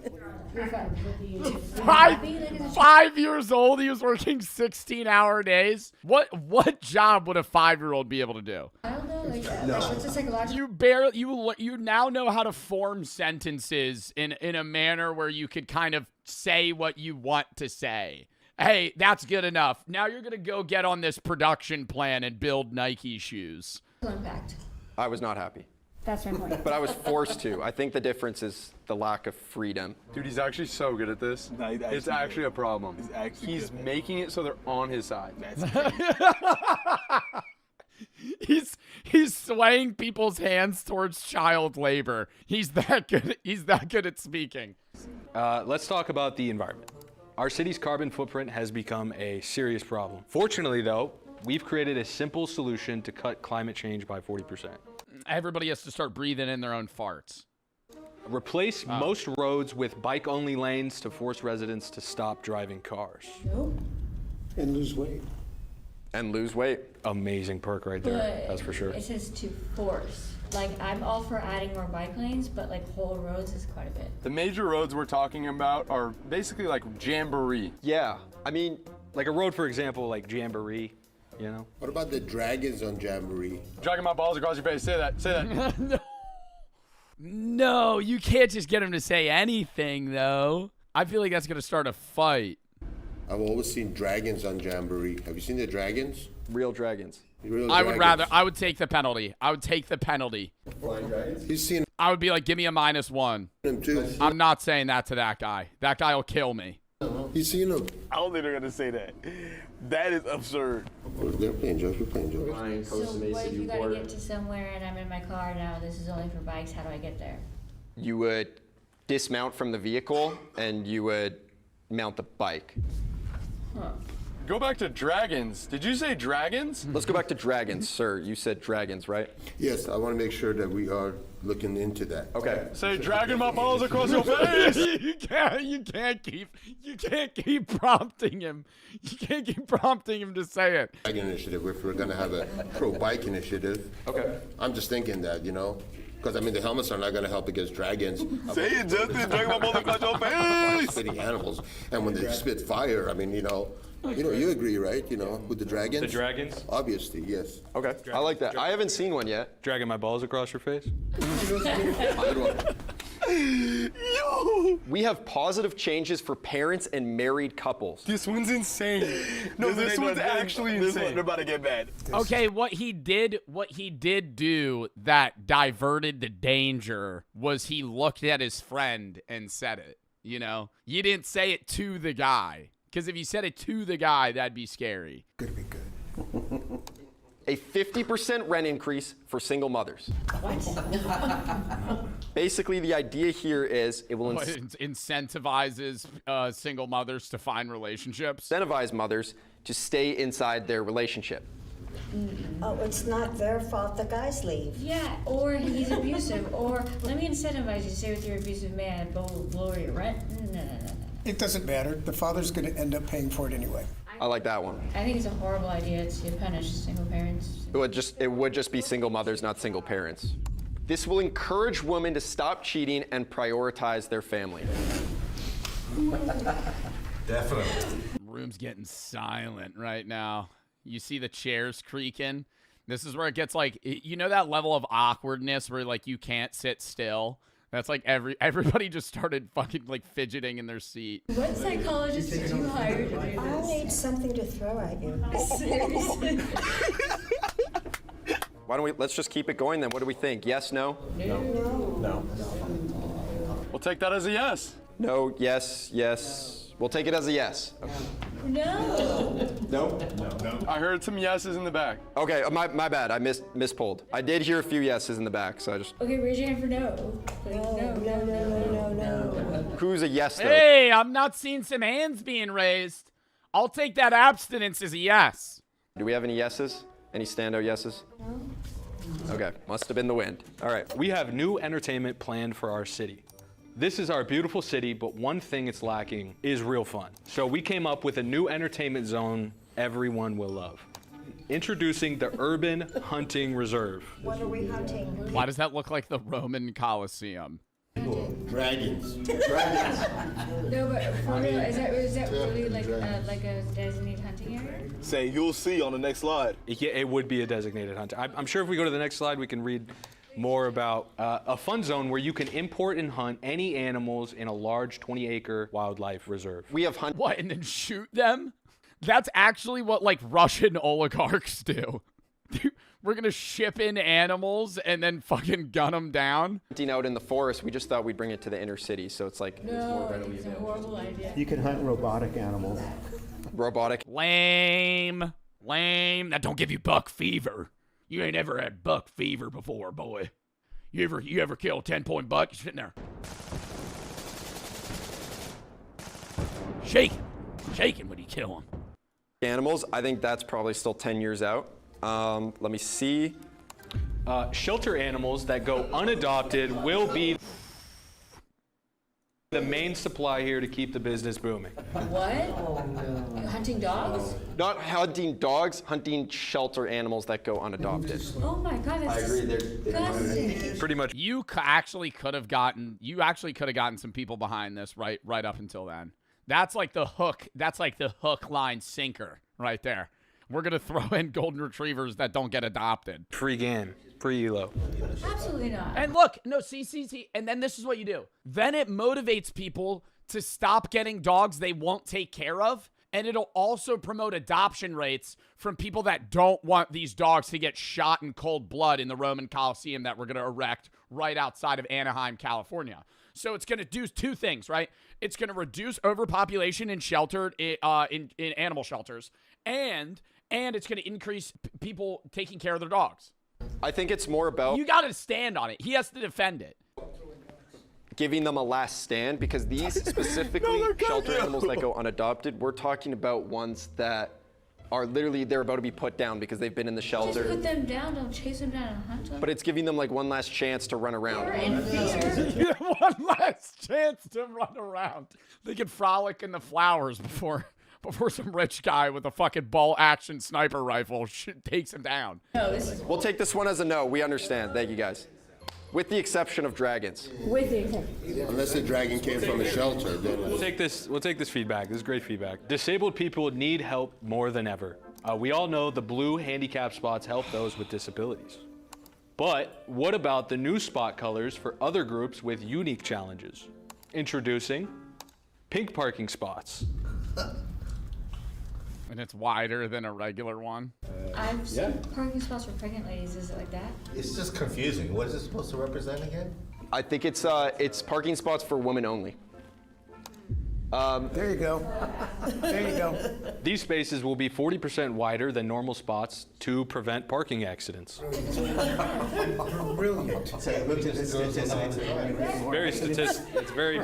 Five years old, he was working 16-hour days. What job would a 5-year-old be able to do? I don't know. Like, what's the psychological? You now know how to form sentences in a manner where you could kind of say what you want to say. Hey, that's good enough. Now you're going to go get on this production plan and build Nike shoes. Impact. I was not happy. That's my point. But I was forced to. I think the difference is the lack of freedom. Dude, he's actually so good at this. No, it's actually a problem. He's making it so they're on his side. He's swaying people's hands towards child labor. He's that good. He's that good at speaking. Let's talk about the environment. Our city's carbon footprint has become a serious problem. Fortunately, though, we've created a simple solution to cut climate change by 40%. Everybody has to start breathing in their own farts. Replace most roads with bike-only lanes to force residents to stop driving cars. Nope. And lose weight. And lose weight. Amazing perk right there, But that's for sure. It says to force. Like, I'm all for adding more bike lanes, but like whole roads is quite a bit. The major roads we're talking about are basically like Jamboree. Yeah, I mean, like a road, for example, like Jamboree, you know? What about the dragons on Jamboree? Dragging my balls across your face. Say that. Say that. No, you can't just get him to say anything, though. I feel like that's going to start a fight. I've always seen dragons on Jamboree. Have you seen the dragons? Real dragons. I would take the penalty. I would take the penalty. Flying dragons? He's seen I would be like, give me a -1. them too. I'm not saying that to that guy. That guy will kill me. He's seen them. I don't think they're gonna say that. That is absurd. They're playing jokes. We're playing jokes. So what if you gotta get to somewhere and I'm in my car now, this is only for bikes, how do I get there? You would dismount from the vehicle and you would mount the bike. Huh. Go back to dragons. Did you say dragons? Let's go back to dragons, sir. You said dragons, right? Yes, I want to make sure that we are looking into that. Okay. Say dragging my balls across your face. You can't keep prompting him. You can't keep prompting him to say it. Bike initiative. If we're gonna have a pro-bike initiative, okay. I'm just thinking that, you know, because I mean the helmets are not gonna help against dragons. Say it, Justin. Drag my balls across your face. City animals, and when they spit fire, I mean, you know, you agree, right? You know, with the dragons. The dragons? Obviously, yes. Okay, I like that. I haven't seen one yet. Dragging my balls across your face? We have positive changes for parents and married couples. This one's insane. No, this one's actually insane. They're about to get mad. Okay, what he did do that diverted the danger was he looked at his friend and said it. You know, you didn't say it to the guy. Because if you said it to the guy, that'd be scary. Could be good. A 50% rent increase for single mothers. What? Basically, the idea here is it will Incentivizes single mothers to find relationships. incentivize mothers to stay inside their relationship. Oh, it's not their fault the guys leave. Yeah, or he's abusive, or let me incentivize you to stay with your abusive man, but we'll lower your rent. No. It doesn't matter. The father's going to end up paying for it anyway. I like that one. I think it's a horrible idea to punish single parents. It would just be single mothers, not single parents. This will encourage women to stop cheating and prioritize their family. Definitely. Room's getting silent right now. You see the chairs creaking. This is where it gets like, you know, that level of awkwardness where like you can't sit still. That's like everybody just started fucking like fidgeting in their seat. What psychologist did you hire to do this? I'll need something to throw at you. Seriously? Why don't let's just keep it going then. What do we think? Yes, no? No. We'll take that as a yes. No, yes, yes. We'll take it as a yes. Okay. No. No? I heard some yeses in the back. Okay, my bad. I mispulled. I did hear a few yeses in the back, so I just... Okay, raise your hand for no. No. Who's a yes, though? Hey, I'm not seeing some hands being raised. I'll take that abstinence as a yes. Do we have any yeses? Any standout yeses? No. Okay, must have been the wind. All right. We have new entertainment planned for our city. This is our beautiful city, but one thing it's lacking is real fun. So we came up with a new entertainment zone everyone will love. Introducing the Urban Hunting Reserve. What are we hunting? Why does that look like the Roman Colosseum? Dragons. No, but for real, is that really like a designated hunting area? Say, you'll see on the next slide. Yeah, it would be a designated hunter. I'm sure if we go to the next slide, we can read more about a fun zone where you can import and hunt any animals in a large 20-acre wildlife reserve. We have What, and then shoot them? That's actually what, like, Russian oligarchs do. We're going to ship in animals and then fucking gun them down? hunting out in the forest. We just thought we'd bring it to the inner city, so it's like it's more No, readily it's a available. horrible idea. You can hunt robotic animals. Robotic. Lame. That don't give you buck fever. You ain't ever had buck fever before, boy. You ever kill a 10-point buck? You're sitting there. Shaking when you kill him. Animals, I think that's probably still 10 years out. Let me see. Shelter animals that go unadopted will be the main supply here to keep the business booming. What? Hunting dogs? Not hunting dogs, hunting shelter animals that go unadopted. Oh my God, that's disgusting. Pretty much. You actually could have gotten some people behind this right up until then. That's like the hook. That's like the hook, line, sinker right there. We're going to throw in golden retrievers that don't get adopted. Pre-game, pre-ELO. Absolutely not. And look, no, see. And then this is what you do. Then it motivates people to stop getting dogs they won't take care of. And it'll also promote adoption rates from people that don't want these dogs to get shot in cold blood in the Roman Coliseum that we're going to erect right outside of Anaheim, California. So it's going to do two things, right? It's going to reduce overpopulation in sheltered in animal shelters, and it's going to increase people taking care of their dogs. I think it's more about You got to stand on it. He has to defend it. giving them a last stand, because these specifically shelter animals that go unadopted, we're talking about ones that are literally, they're about to be put down because they've been in the shelter. Just put them down, don't chase them down and hunt them. But it's giving them like one last chance to run around. One last chance to run around. They can frolic in the flowers before some rich guy with a fucking ball-action sniper rifle takes him down. No, this is... We'll take this one as a no. We understand. Thank you, guys. With the exception of dragons. With the exception. Unless the dragon came from a shelter, then We'll take this feedback. This is great feedback. Disabled people need help more than ever. We all know the blue handicap spots help those with disabilities. But what about the new spot colors for other groups with unique challenges? Introducing pink parking spots. And it's wider than a regular one. I've seen parking spots for pregnant ladies. Is it like that? It's just confusing. What is it supposed to represent again? I think it's parking spots for women only. There you go. There you go. These spaces will be 40% wider than normal spots to prevent parking accidents. Brilliant. It's very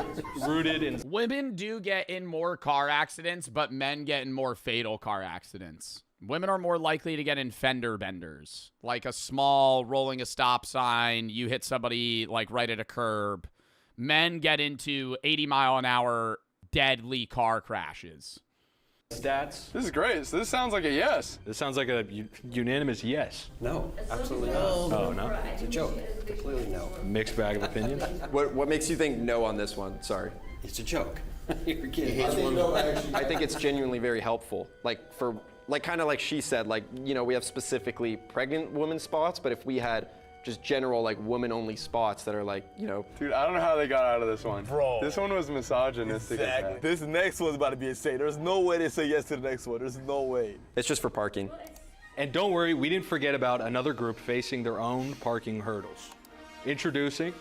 rooted in. Women do get in more car accidents, but men get in more fatal car accidents. Women are more likely to get in fender benders, like a small rolling a stop sign, you hit somebody like right at a curb. Men get into 80-mile-an-hour deadly car crashes. Stats. This is great. So this sounds like a yes. This sounds like a unanimous yes. No, absolutely not. Oh, no? It's a joke. Completely no. Mixed bag of opinions. What makes you think no on this one? Sorry. It's a joke. You're kidding. I think it's genuinely very helpful. Kind of like she said, we have specifically pregnant women spots, but if we had just general woman-only spots that are Dude, I don't know how they got out of this one. Bro. This one was misogynistic. Exactly. This next one's about to be insane. There's no way they say yes to the next one. There's no way. It's just for parking. And don't worry, we didn't forget about another group facing their own parking hurdles. Introducing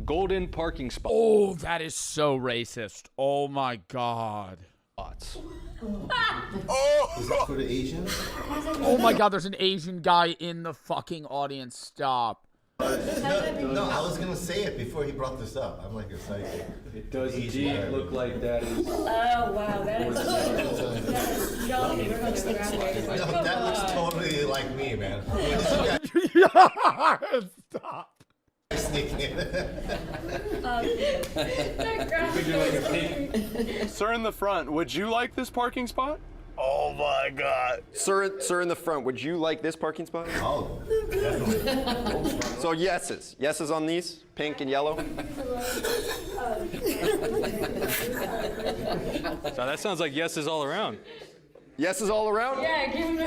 golden parking spots. Oh, that is so racist. Oh my God. Is that for the Asians? Oh my God, there's an Asian guy in the fucking audience. Stop. No, I was gonna say it before he brought this up. I'm like excited. It does indeed look like that is. Oh wow, that is shocking. We're gonna grab it. No, that looks totally like me, man. Stop. Sneaking in. Sir in the front, would you like this parking spot? Oh my God. Sir in the front, would you like this parking spot? Oh, definitely. So yeses. Yeses on these, pink and yellow. So that sounds like yeses all around. Yeses all around? Yeah, give him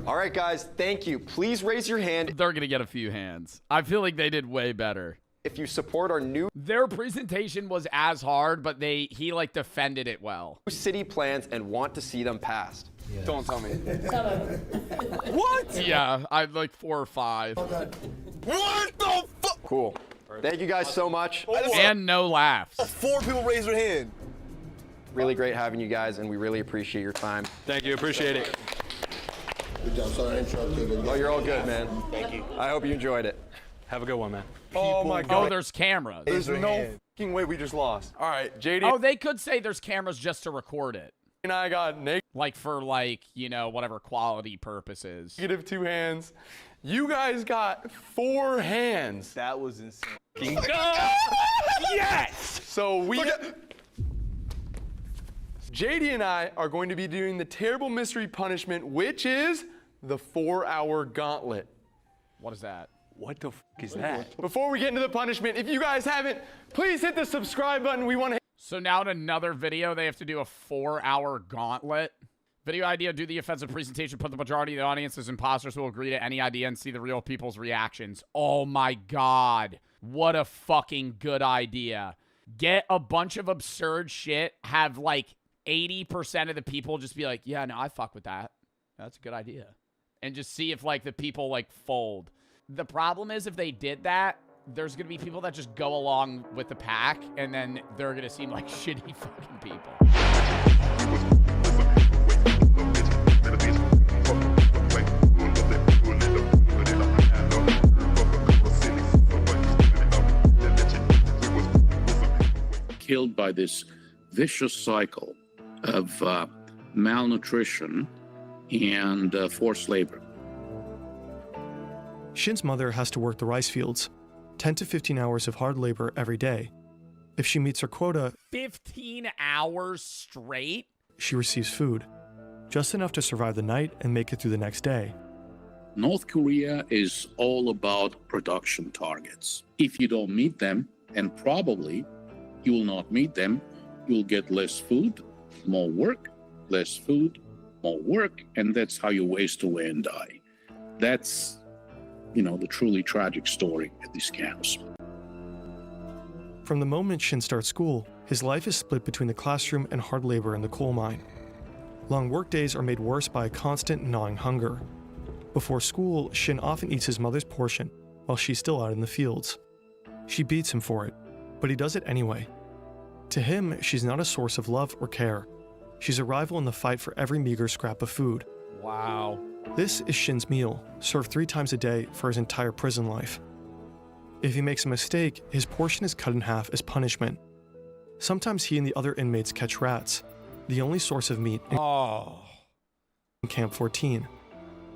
All right, guys, thank you. Please raise your hand. They're going to get a few hands. I feel like they did way better. If you support our new Their presentation was as hard, but he like defended it well. city plans and want to see them passed. Yeah. Don't tell me. What? Yeah, I'd like 4 or 5. What the fuck? Cool. Thank you guys so much. And no laughs. 4 people raise their hand. Really great having you guys, and we really appreciate your time. Thank you. Appreciate it. Good job. Sorry I interrupted you. Oh, you're all good, man. Thank you. I hope you enjoyed it. Have a good one, man. Oh my God. Oh, there's cameras. There's no fucking way we just lost. All right, JD. Oh, they could say there's cameras just to record it. And I got like for whatever quality purposes. negative 2 hands. You guys got 4 hands. That was insane. Yes! So JD and I are going to be doing the terrible mystery punishment, which is the 4-hour gauntlet. What is that? What the is that? Before we get into the punishment, if you guys haven't, please hit the subscribe button. We want to. So now in another video, they have to do a 4-hour gauntlet. Video idea, do the offensive presentation, put the majority of the audience as imposters who will agree to any idea and see the real people's reactions. Oh my God. What a fucking good idea. Get a bunch of absurd shit, have like 80% of the people just be like, yeah, no, I fuck with that. That's a good idea. And just see if like the people like fold. The problem is if they did that, there's going to be people that just go along with the pack and then they're going to seem like shitty fucking people. Killed by this vicious cycle of malnutrition and forced labor. Shin's mother has to work the rice fields, 10 to 15 hours of hard labor every day. If she meets her quota, 15 hours straight? She receives food, just enough to survive the night and make it through the next day. North Korea is all about production targets. If you don't meet them, and probably you will not meet them, you'll get less food, more work, less food, more work, and that's how you waste away and die. That's the truly tragic story at these camps. From the moment Shin starts school, his life is split between the classroom and hard labor in the coal mine. Long work days are made worse by a constant gnawing hunger. Before school, Shin often eats his mother's portion while she's still out in the fields. She beats him for it, but he does it anyway. To him, she's not a source of love or care. She's a rival in the fight for every meager scrap of food. Wow. This is Shin's meal, served 3 times a day for his entire prison life. If he makes a mistake, his portion is cut in half as punishment. Sometimes he and the other inmates catch rats, the only source of meat in Camp 14.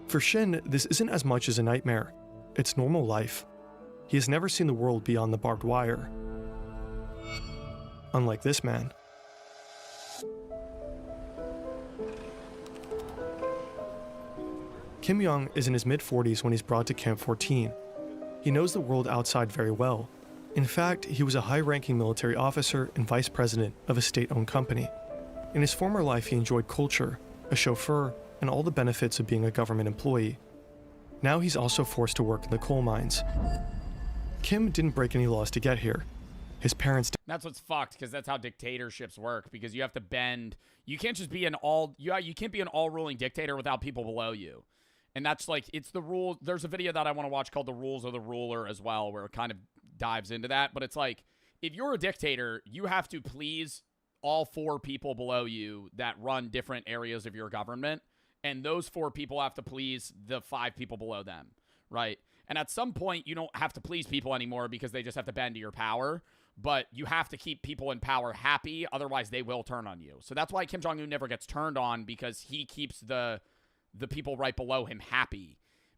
For Shin, this isn't as much as a nightmare. It's normal life. He has never seen the world beyond the barbed wire. Unlike this man. Kim Young is in his mid-40s when he's brought to Camp 14. He knows the world outside very well. In fact, he was a high-ranking military officer and vice president of a state-owned company. In his former life, he enjoyed culture, a chauffeur, and all the benefits of being a government employee. Now he's also forced to work in the coal mines. Kim didn't break any laws to get here. His parents... That's what's fucked, because that's how dictatorships work, because you have to bend... You can't just be an all... You can't be an all-ruling dictator without people below you. And that's like, it's the rule. There's a video that I want to watch called The Rules of the Ruler as well, where it kind of dives into that. But it's like, if you're a dictator, you have to please all 4 people below you that run different areas of your government. And those 4 people have to please the 5 people below them, right? And at some point, you don't have to please people anymore because they just have to bend to your power. But you have to keep people in power happy, otherwise they will turn on you. So that's why Kim Jong-un never gets turned on, because he keeps the people right below him happy,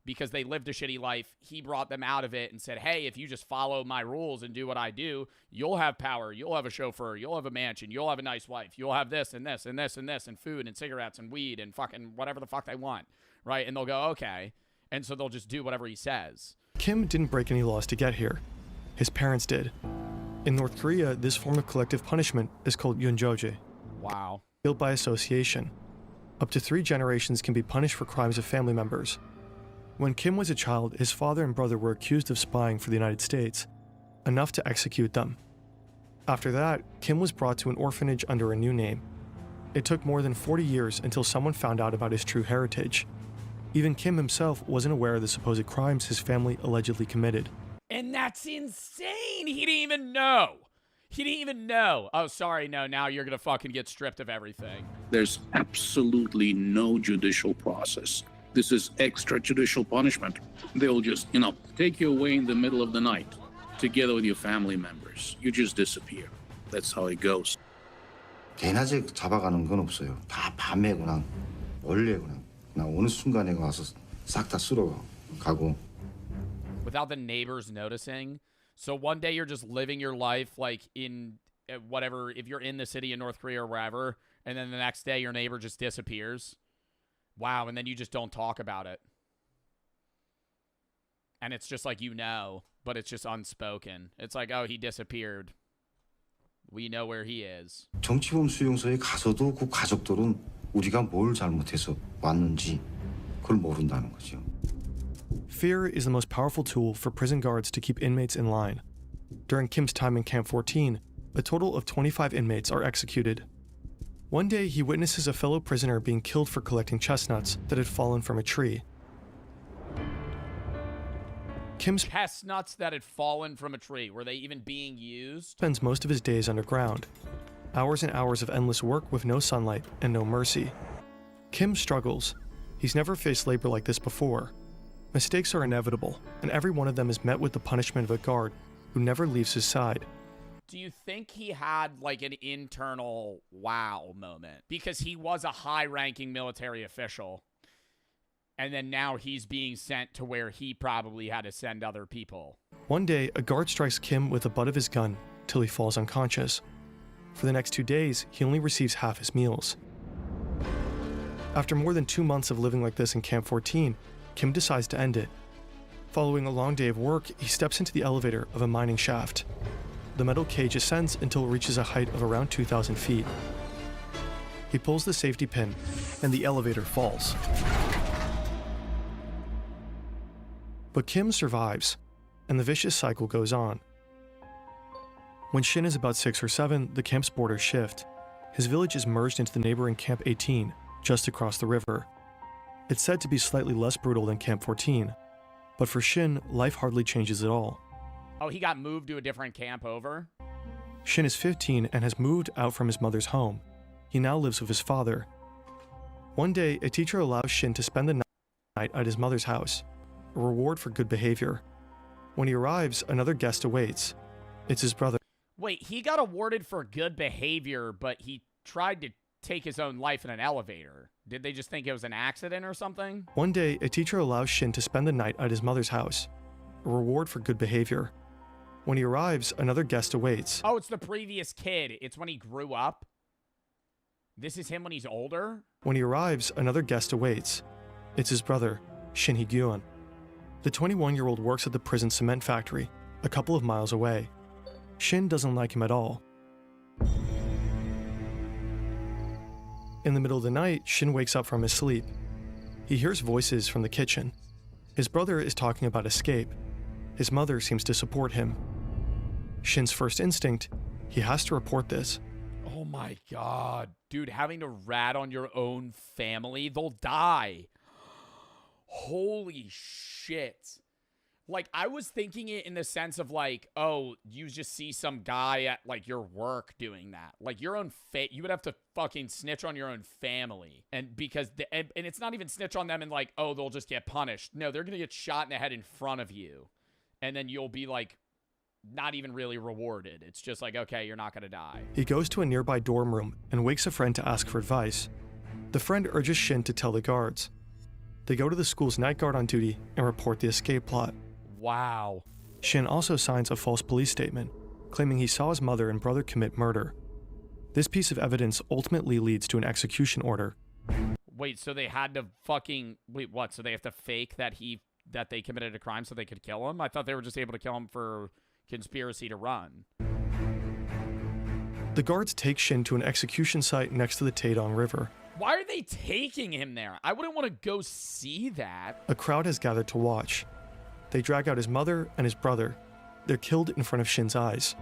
because they lived a shitty life. He brought them out of it and said, hey, if you just follow my rules and do what I do, you'll have power. You'll have a chauffeur. You'll have a mansion. You'll have a nice wife. You'll have this and this and this and this and food and cigarettes and weed and fucking whatever the fuck they want, right? And they'll go, okay. And so they'll just do whatever he says. Kim didn't break any laws to get here. His parents did. In North Korea, this form of collective punishment is called yunjoje. Wow. Guilt by association. Up to 3 generations can be punished for crimes of family members. When Kim was a child, his father and brother were accused of spying for the United States, enough to execute them. After that, Kim was brought to an orphanage under a new name. It took more than 40 years until someone found out about his true heritage. Even Kim himself wasn't aware of the supposed crimes his family allegedly committed. And that's insane. He didn't even know. He didn't even know. Oh, sorry, no, now you're going to fucking get stripped of everything. There's absolutely no judicial process. This is extrajudicial punishment. They'll just, take you away in the middle of the night, together with your family members. You just disappear. That's how it goes. 대낮에 잡아가는 건 없어요. 다 밤에 그냥 원래 그냥 어느 순간에 와서 싹 다 쓸어 가고. Without the neighbors noticing. So one day you're just living your life like in whatever, if you're in the city in North Korea or wherever, and then the next day your neighbor just disappears. Wow, and then you just don't talk about it. And it's just like, but it's just unspoken. It's like, oh, he disappeared. We know where he is. 정치범 수용소에 가서도 그 가족들은 우리가 뭘 잘못해서 왔는지 그걸 모른다는 거죠. Fear is the most powerful tool for prison guards to keep inmates in line. During Kim's time in Camp 14, a total of 25 inmates are executed. One day, he witnesses a fellow prisoner being killed for collecting chestnuts that had fallen from a tree. Kim's chestnuts that had fallen from a tree. Were they even being used? Spends most of his days underground. Hours and hours of endless work with no sunlight and no mercy. Kim struggles. He's never faced labor like this before. Mistakes are inevitable, and every one of them is met with the punishment of a guard who never leaves his side. Do you think he had like an internal wow moment? Because he was a high-ranking military official, and then now he's being sent to where he probably had to send other people. One day, a guard strikes Kim with the butt of his gun till he falls unconscious. For the next 2 days, he only receives half his meals. After more than 2 months of living like this in Camp 14, Kim decides to end it. Following a long day of work, he steps into the elevator of a mining shaft. The metal cage ascends until it reaches a height of around 2,000 feet. He pulls the safety pin, and the elevator falls. But Kim survives, and the vicious cycle goes on. When Shin is about 6 or 7, the camp's borders shift. His village is merged into the neighboring Camp 18, just across the river. It's said to be slightly less brutal than Camp 14, but for Shin, life hardly changes at all. Oh, he got moved to a different camp over? Shin is 15 and has moved out from his mother's home. He now lives with his father. One day, a teacher allows Shin to spend the night at his mother's house, a reward for good behavior. When he arrives, another guest awaits. It's his brother. Wait, he got awarded for good behavior, but he tried to take his own life in an elevator. Did they just think it was an accident or something? One day, a teacher allows Shin to spend the night at his mother's house, a reward for good behavior. When he arrives, another guest awaits. Oh, it's the previous kid. It's when he grew up? This is him when he's older? When he arrives, another guest awaits. It's his brother, Shin Hee-gyun. The 21-year-old works at the prison cement factory, a couple of miles away. Shin doesn't like him at all. In the middle of the night, Shin wakes up from his sleep. He hears voices from the kitchen. His brother is talking about escape. His mother seems to support him. Shin's first instinct, he has to report this. Oh my god. Dude, having to rat on your own family, they'll die. Holy shit. Like, I was thinking it in the sense of like, oh, you just see some guy at like your work doing that. Like your own you would have to fucking snitch on your own family. And because, and it's not even snitch on them and like, oh, they'll just get punished. No, they're going to get shot in the head in front of you. And then you'll be like, not even really rewarded. It's just like, okay, you're not going to die. He goes to a nearby dorm room and wakes a friend to ask for advice. The friend urges Shin to tell the guards. They go to the school's night guard on duty and report the escape plot. Wow. Shin also signs a false police statement, claiming he saw his mother and brother commit murder. This piece of evidence ultimately leads to an execution order. Wait, so they had to fucking... Wait, what? So they have to fake that they committed a crime so they could kill him? I thought they were just able to kill him for conspiracy to run. The guards take Shin to an execution site next to the Taedong River. Why are they taking him there? I wouldn't want to go see that. A crowd has gathered to watch. They drag out his mother and his brother. They're killed in front of Shin's eyes.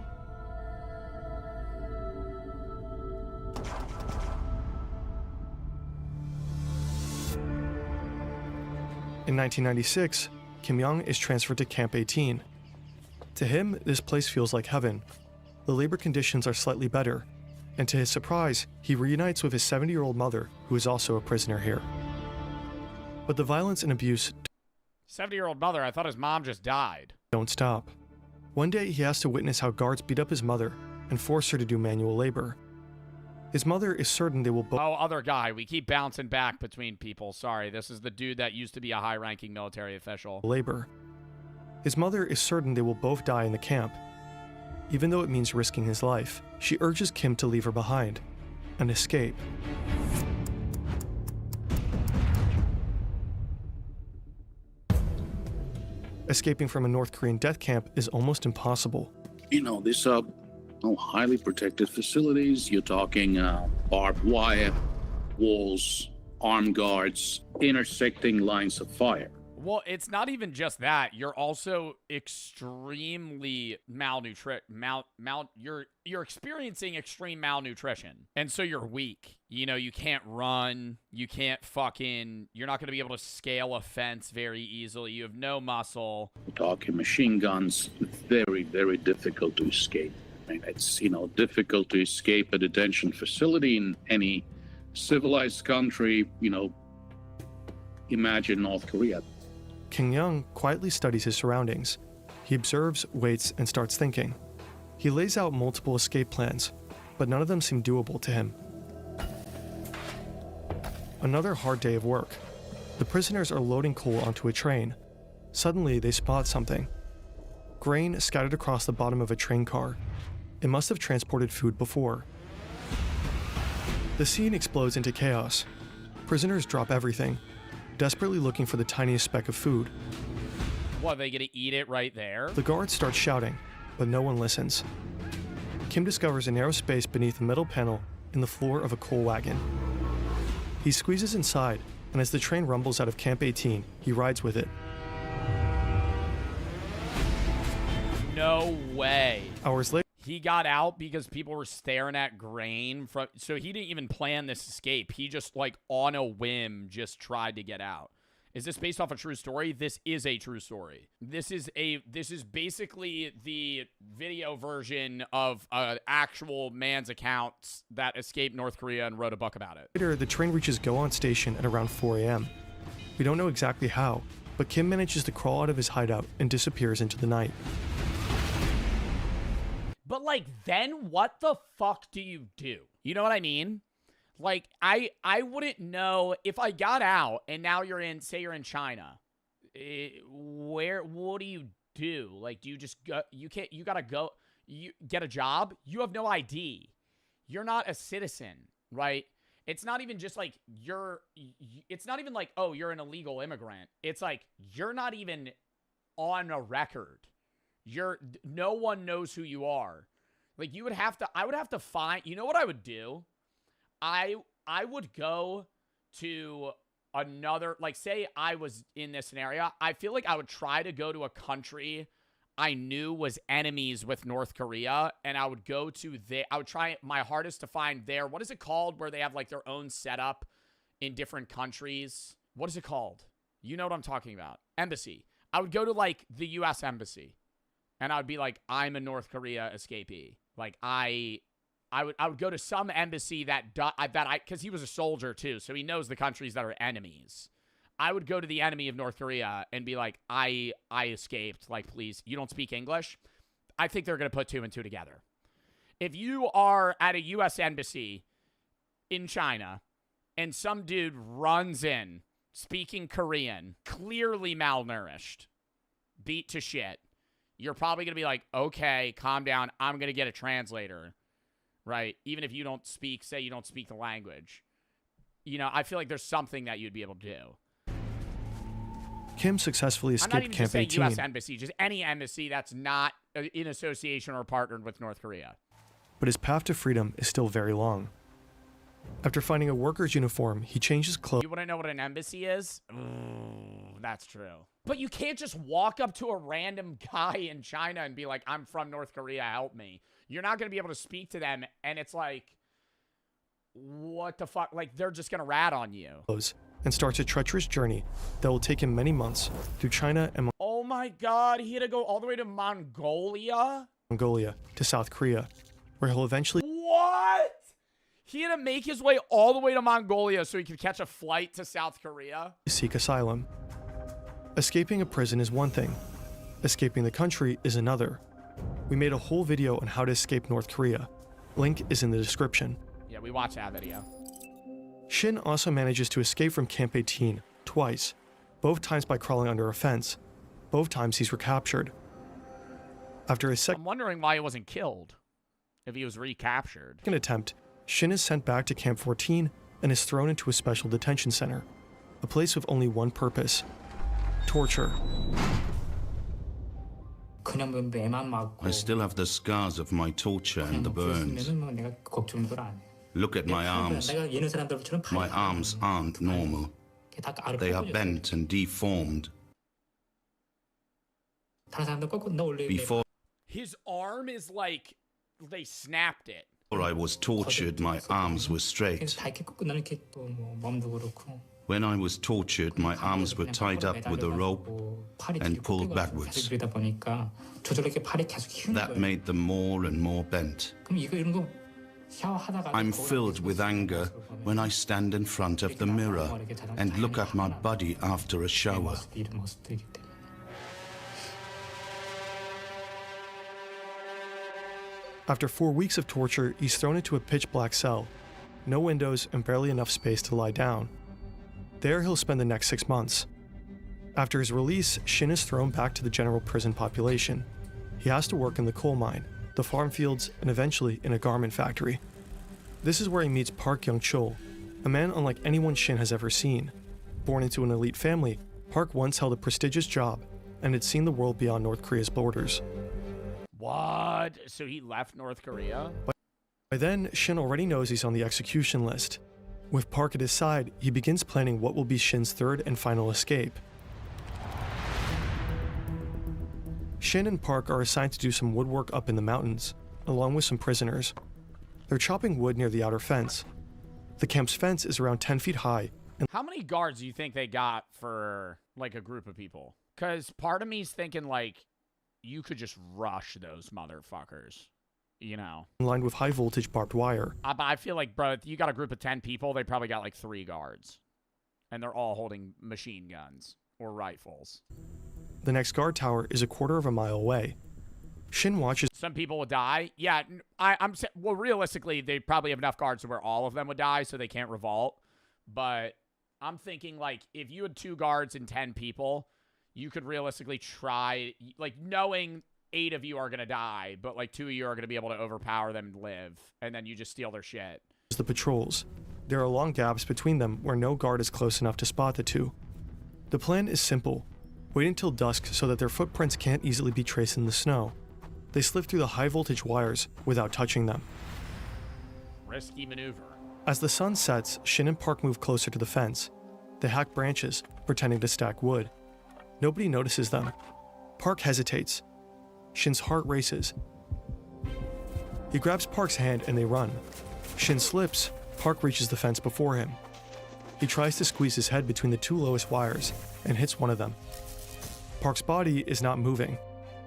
In 1996, Kim Young is transferred to Camp 18. To him, this place feels like heaven. The labor conditions are slightly better, and to his surprise, he reunites with his 70-year-old mother, who is also a prisoner here. But the violence and abuse 70-year-old mother, I thought his mom just died. don't stop. One day, he has to witness how guards beat up his mother and force her to do manual labor. His mother is certain they will both... Oh, other guy. We keep bouncing back between people. Sorry, this is the dude that used to be a high-ranking military official. labor. His mother is certain they will both die in the camp. Even though it means risking his life, she urges Kim to leave her behind and escape. Escaping from a North Korean death camp is almost impossible. You know, these are highly protected facilities. You're talking barbed wire, walls, armed guards, intersecting lines of fire. Well, it's not even just that. You're also extremely you're experiencing extreme malnutrition. And so you're weak. You know, you can't run. You can't you're not going to be able to scale a fence very easily. You have no muscle. We're talking machine guns. Very, very difficult to escape. I mean, it's, difficult to escape a detention facility in any civilized country. Imagine North Korea. Kim Young quietly studies his surroundings. He observes, waits, and starts thinking. He lays out multiple escape plans, but none of them seem doable to him. Another hard day of work. The prisoners are loading coal onto a train. Suddenly, they spot something. Grain scattered across the bottom of a train car. It must have transported food before. The scene explodes into chaos. Prisoners drop everything, desperately looking for the tiniest speck of food. What, are they going to eat it right there? The guards start shouting, but no one listens. Kim discovers a narrow space beneath a metal panel in the floor of a coal wagon. He squeezes inside, and as the train rumbles out of Camp 18, he rides with it. No way. Hours later, He got out because people were staring at grain. So he didn't even plan this escape. He just, on a whim, just tried to get out. Is this based off a true story? This is a true story. This is basically the video version of an actual man's account that escaped North Korea and wrote a book about it. the train reaches Go-On Station at around 4 a.m. We don't know exactly how, but Kim manages to crawl out of his hideout and disappears into the night. But, then what the fuck do you do? You know what I mean? I wouldn't know if I got out and now you're in China. What do you do? Do you just go? You gotta go, you get a job? You have no ID. You're not a citizen, right? It's not even just it's not even oh, you're an illegal immigrant. It's you're not even on a record. No one knows who you are. I would have to find, you know what I would do? I would go to another, say I was in this scenario, I feel like I would try to go to a country I knew was enemies with North Korea, and I would go to I would try my hardest to find what is it called, where they have their own setup in different countries? What is it called? You know what I'm talking about. Embassy. I would go to the U.S. Embassy. And I would be I'm a North Korea escapee. I would go to some embassy because he was a soldier too, so he knows the countries that are enemies. I would go to the enemy of North Korea and be I escaped. Please, you don't speak English? I think they're going to put two and two together. If you are at a U.S. embassy in China and some dude runs in speaking Korean, clearly malnourished, beat to shit, you're probably going to be like, okay, calm down. I'm going to get a translator, right? Even if you don't speak, say you don't speak the language. You know, I feel like there's something that you'd be able to do. Kim successfully I'm not escaped even Camp just saying 18. U.S. embassy, just any embassy that's not in association or partnered with North Korea. But his path to freedom is still very long. After finding a worker's uniform, he changed his clothes. You want to know what an embassy is? Ooh, that's true. But you can't just walk up to a random guy in China and be like, I'm from North Korea, help me. You're not going to be able to speak to them, and it's like, what the fuck? Like, they're just going to rat on you. And starts a treacherous journey that will take him many months through China and Oh my god, he had to go all the way to Mongolia? Mongolia to South Korea, where he'll eventually What? He had to make his way all the way to Mongolia so he could catch a flight to South Korea? seek asylum. Escaping a prison is one thing. Escaping the country is another. We made a whole video on how to escape North Korea. Link is in the description. Yeah, we watched that video. Shin also manages to escape from Camp 18 twice, both times by crawling under a fence. Both times he's recaptured. After his I'm wondering why he wasn't killed if he was recaptured. second attempt, Shin is sent back to Camp 14 and is thrown into a special detention center, a place with only one purpose: torture. I still have the scars of my torture and the burns. Look at my arms. My arms aren't normal. They are bent and deformed. Before His arm is like they snapped it. I was tortured, my arms were straight. When I was tortured, my arms were tied up with a rope and pulled backwards. That made them more and more bent. I'm filled with anger when I stand in front of the mirror and look at my body after a shower. After 4 weeks of torture, he's thrown into a pitch-black cell. No windows and barely enough space to lie down. There he'll spend the next 6 months. After his release, Shin is thrown back to the general prison population. He has to work in the coal mine, the farm fields, and eventually in a garment factory. This is where he meets Park Young-chul, a man unlike anyone Shin has ever seen. Born into an elite family, Park once held a prestigious job and had seen the world beyond North Korea's borders. What? So he left North Korea? By then, Shin already knows he's on the execution list. With Park at his side, he begins planning what will be Shin's third and final escape. Shin and Park are assigned to do some woodwork up in the mountains, along with some prisoners. They're chopping wood near the outer fence. The camp's fence is around 10 feet high. And how many guards do you think they got for, like, a group of people? Because part of me's thinking, like, you could just rush those motherfuckers, you know? lined with high-voltage barbed wire. But I feel like, bro, if you got a group of 10 people, they probably got, like, 3 guards. And they're all holding machine guns or rifles. The next guard tower is a quarter of a mile away. Shin watches. Some people would die. Yeah, well, realistically, they probably have enough guards to where all of them would die, so they can't revolt. But I'm thinking, like, if you had 2 guards and 10 people, you could realistically try, like, knowing 8 of you are going to die, but, like, 2 of you are going to be able to overpower them and live, and then you just steal their shit. The patrols. There are long gaps between them where no guard is close enough to spot the 2. The plan is simple. Wait until dusk so that their footprints can't easily be traced in the snow. They slip through the high-voltage wires without touching them. Risky maneuver. As the sun sets, Shin and Park move closer to the fence. They hack branches, pretending to stack wood. Nobody notices them. Park hesitates. Shin's heart races. He grabs Park's hand and they run. Shin slips. Park reaches the fence before him. He tries to squeeze his head between the 2 lowest wires and hits one of them. Park's body is not moving.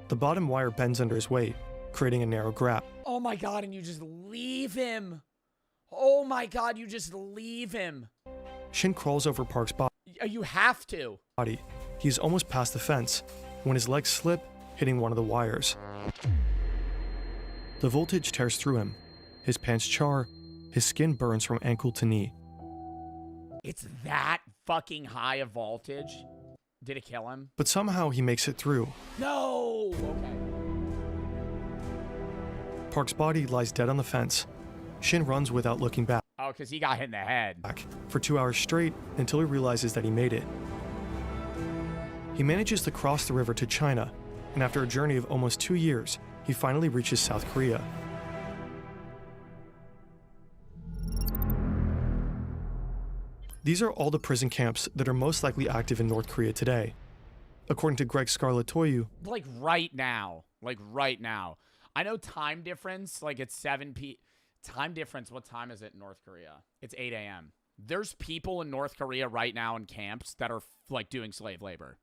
The bottom wire bends under his weight, creating a narrow gap. Oh my god, and you just leave him. Oh my god, you just leave him. Shin crawls over Park's body. You have to. He's almost past the fence when his legs slip, hitting one of the wires. The voltage tears through him. His pants char. His skin burns from ankle to knee. It's that fucking high a voltage. Did it kill him? But somehow he makes it through. No! Okay. Park's body lies dead on the fence. Shin runs without looking back. Oh, because he got hit in the head. For 2 hours straight until he realizes that he made it. He manages to cross the river to China, and after a journey of almost 2 years, he finally reaches South Korea. These are all the prison camps that are most likely active in North Korea today. According to Greg Scarlatoiu, Like right now. Like right now. I know time difference, like it's 7 p. Time difference, what time is it in North Korea? It's 8 a.m. There's people in North Korea right now in camps that are like doing slave labor.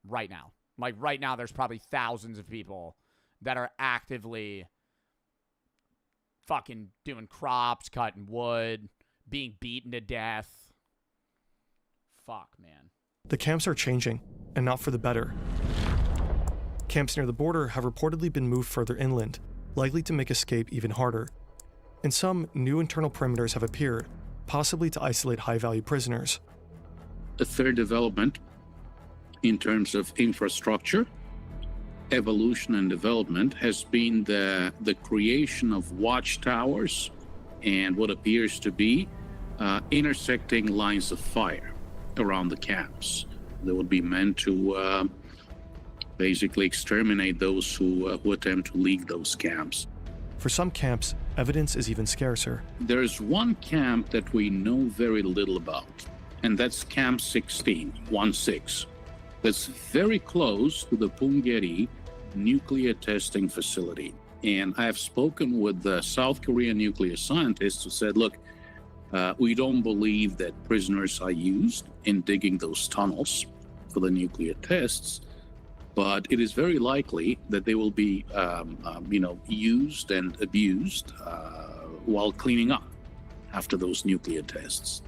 Right now. Like right now, there's probably thousands of people that are actively fucking doing crops, cutting wood, being beaten to death. Fuck, man. the camps are changing, and not for the better. Camps near the border have reportedly been moved further inland, likely to make escape even harder. And some new internal perimeters have appeared, possibly to isolate high-value prisoners. A third development in terms of infrastructure, evolution and development has been the creation of watchtowers and what appears to be intersecting lines of fire around the camps that would be meant to basically exterminate those who attempt to leave those camps. For some camps, evidence is even scarcer. There's one camp that we know very little about, and that's Camp 16, 1-6. That's very close to the Punggye-ri nuclear testing facility. And I have spoken with the South Korean nuclear scientists who said, look, we don't believe that prisoners are used in digging those tunnels for the nuclear tests, but it is very likely that they will be, used and abused while cleaning up after those nuclear tests.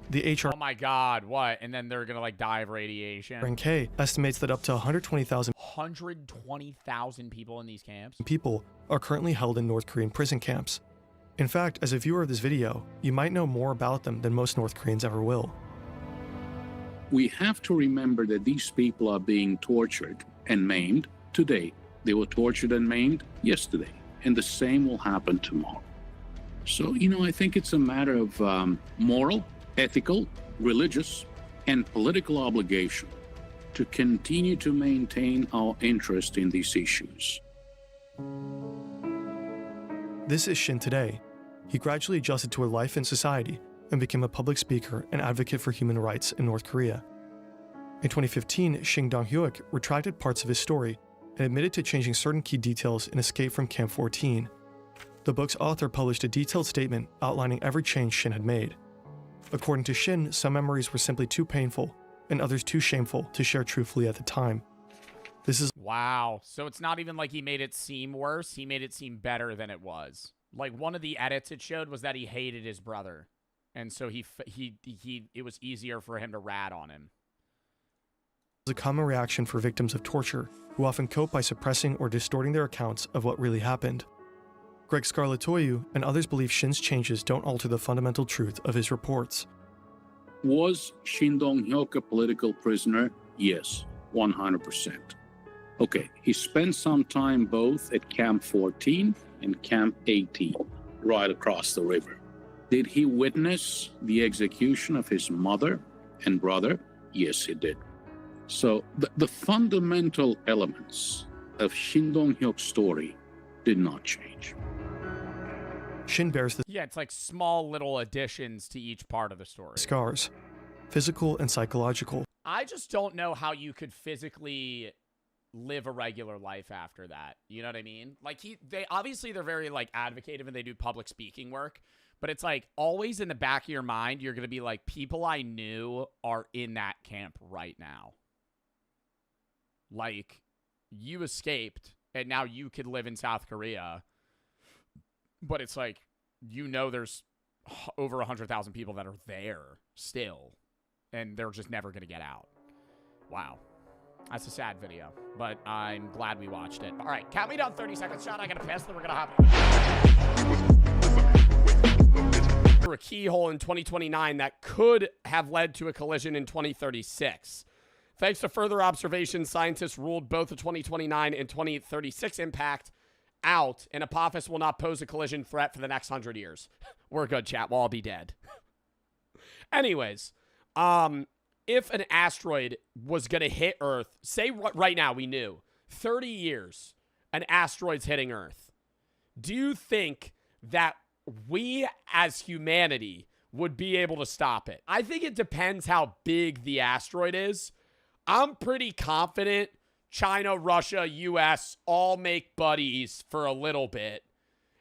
The HR Oh my God, what? And then thee gonna like die of radiation. NK estimates that up to 120,000 people in these camps. people are currently held in North Korean prison camps. In fact, as a viewer of this video, you might know more about them than most North Koreans ever will. We have to remember that these people are being tortured and maimed today. They were tortured and maimed yesterday, and the same will happen tomorrow. So, I think it's a matter of moral, ethical, religious, and political obligation to continue to maintain our interest in these issues. This is Shin today. He gradually adjusted to a life in society and became a public speaker and advocate for human rights in North Korea. In 2015, Shin Dong-hyuk retracted parts of his story and admitted to changing certain key details in Escape from Camp 14. The book's author published a detailed statement outlining every change Shin had made. According to Shin, some memories were simply too painful and others too shameful to share truthfully at the time. This is Wow. So it's not even like he made it seem worse. He made it seem better than it was. Like one of the edits it showed was that he hated his brother. And so it was easier for him to rat on him. a common reaction for victims of torture, who often cope by suppressing or distorting their accounts of what really happened. Greg Scarlatoiu and others believe Shin's changes don't alter the fundamental truth of his reports. Was Shin Dong-hyuk a political prisoner? Yes, 100%. Okay, he spent some time both at Camp 14 and Camp 18, right across the river. Did he witness the execution of his mother and brother? Yes, he did. So the fundamental elements of Shin Dong-hyuk's story did not change. Shin bears the Yeah, it's like small little additions to each part of the story. scars, physical and psychological. I just don't know how you could physically live a regular life after that. You know what I mean? Like they're very like advocative and they do public speaking work, but it's like always in the back of your mind, you're going to be like, people I knew are in that camp right now. Like you escaped and now you could live in South Korea, but it's like, there's over 100,000 people that are there still, and they're just never going to get out. Wow. That's a sad video, but I'm glad we watched it. All right, count me down 30 seconds, Sean. I got to piss, then we're going to hop through a keyhole in 2029 that could have led to a collision in 2036. Thanks to further observations, scientists ruled both the 2029 and 2036 impact out, and Apophis will not pose a collision threat for the next 100 years. We're good, chat. We'll all be dead. Anyways, if an asteroid was going to hit Earth, say right now we knew, 30 years, an asteroid's hitting Earth. Do you think that we as humanity would be able to stop it? I think it depends how big the asteroid is. I'm pretty confident China, Russia, US all make buddies for a little bit,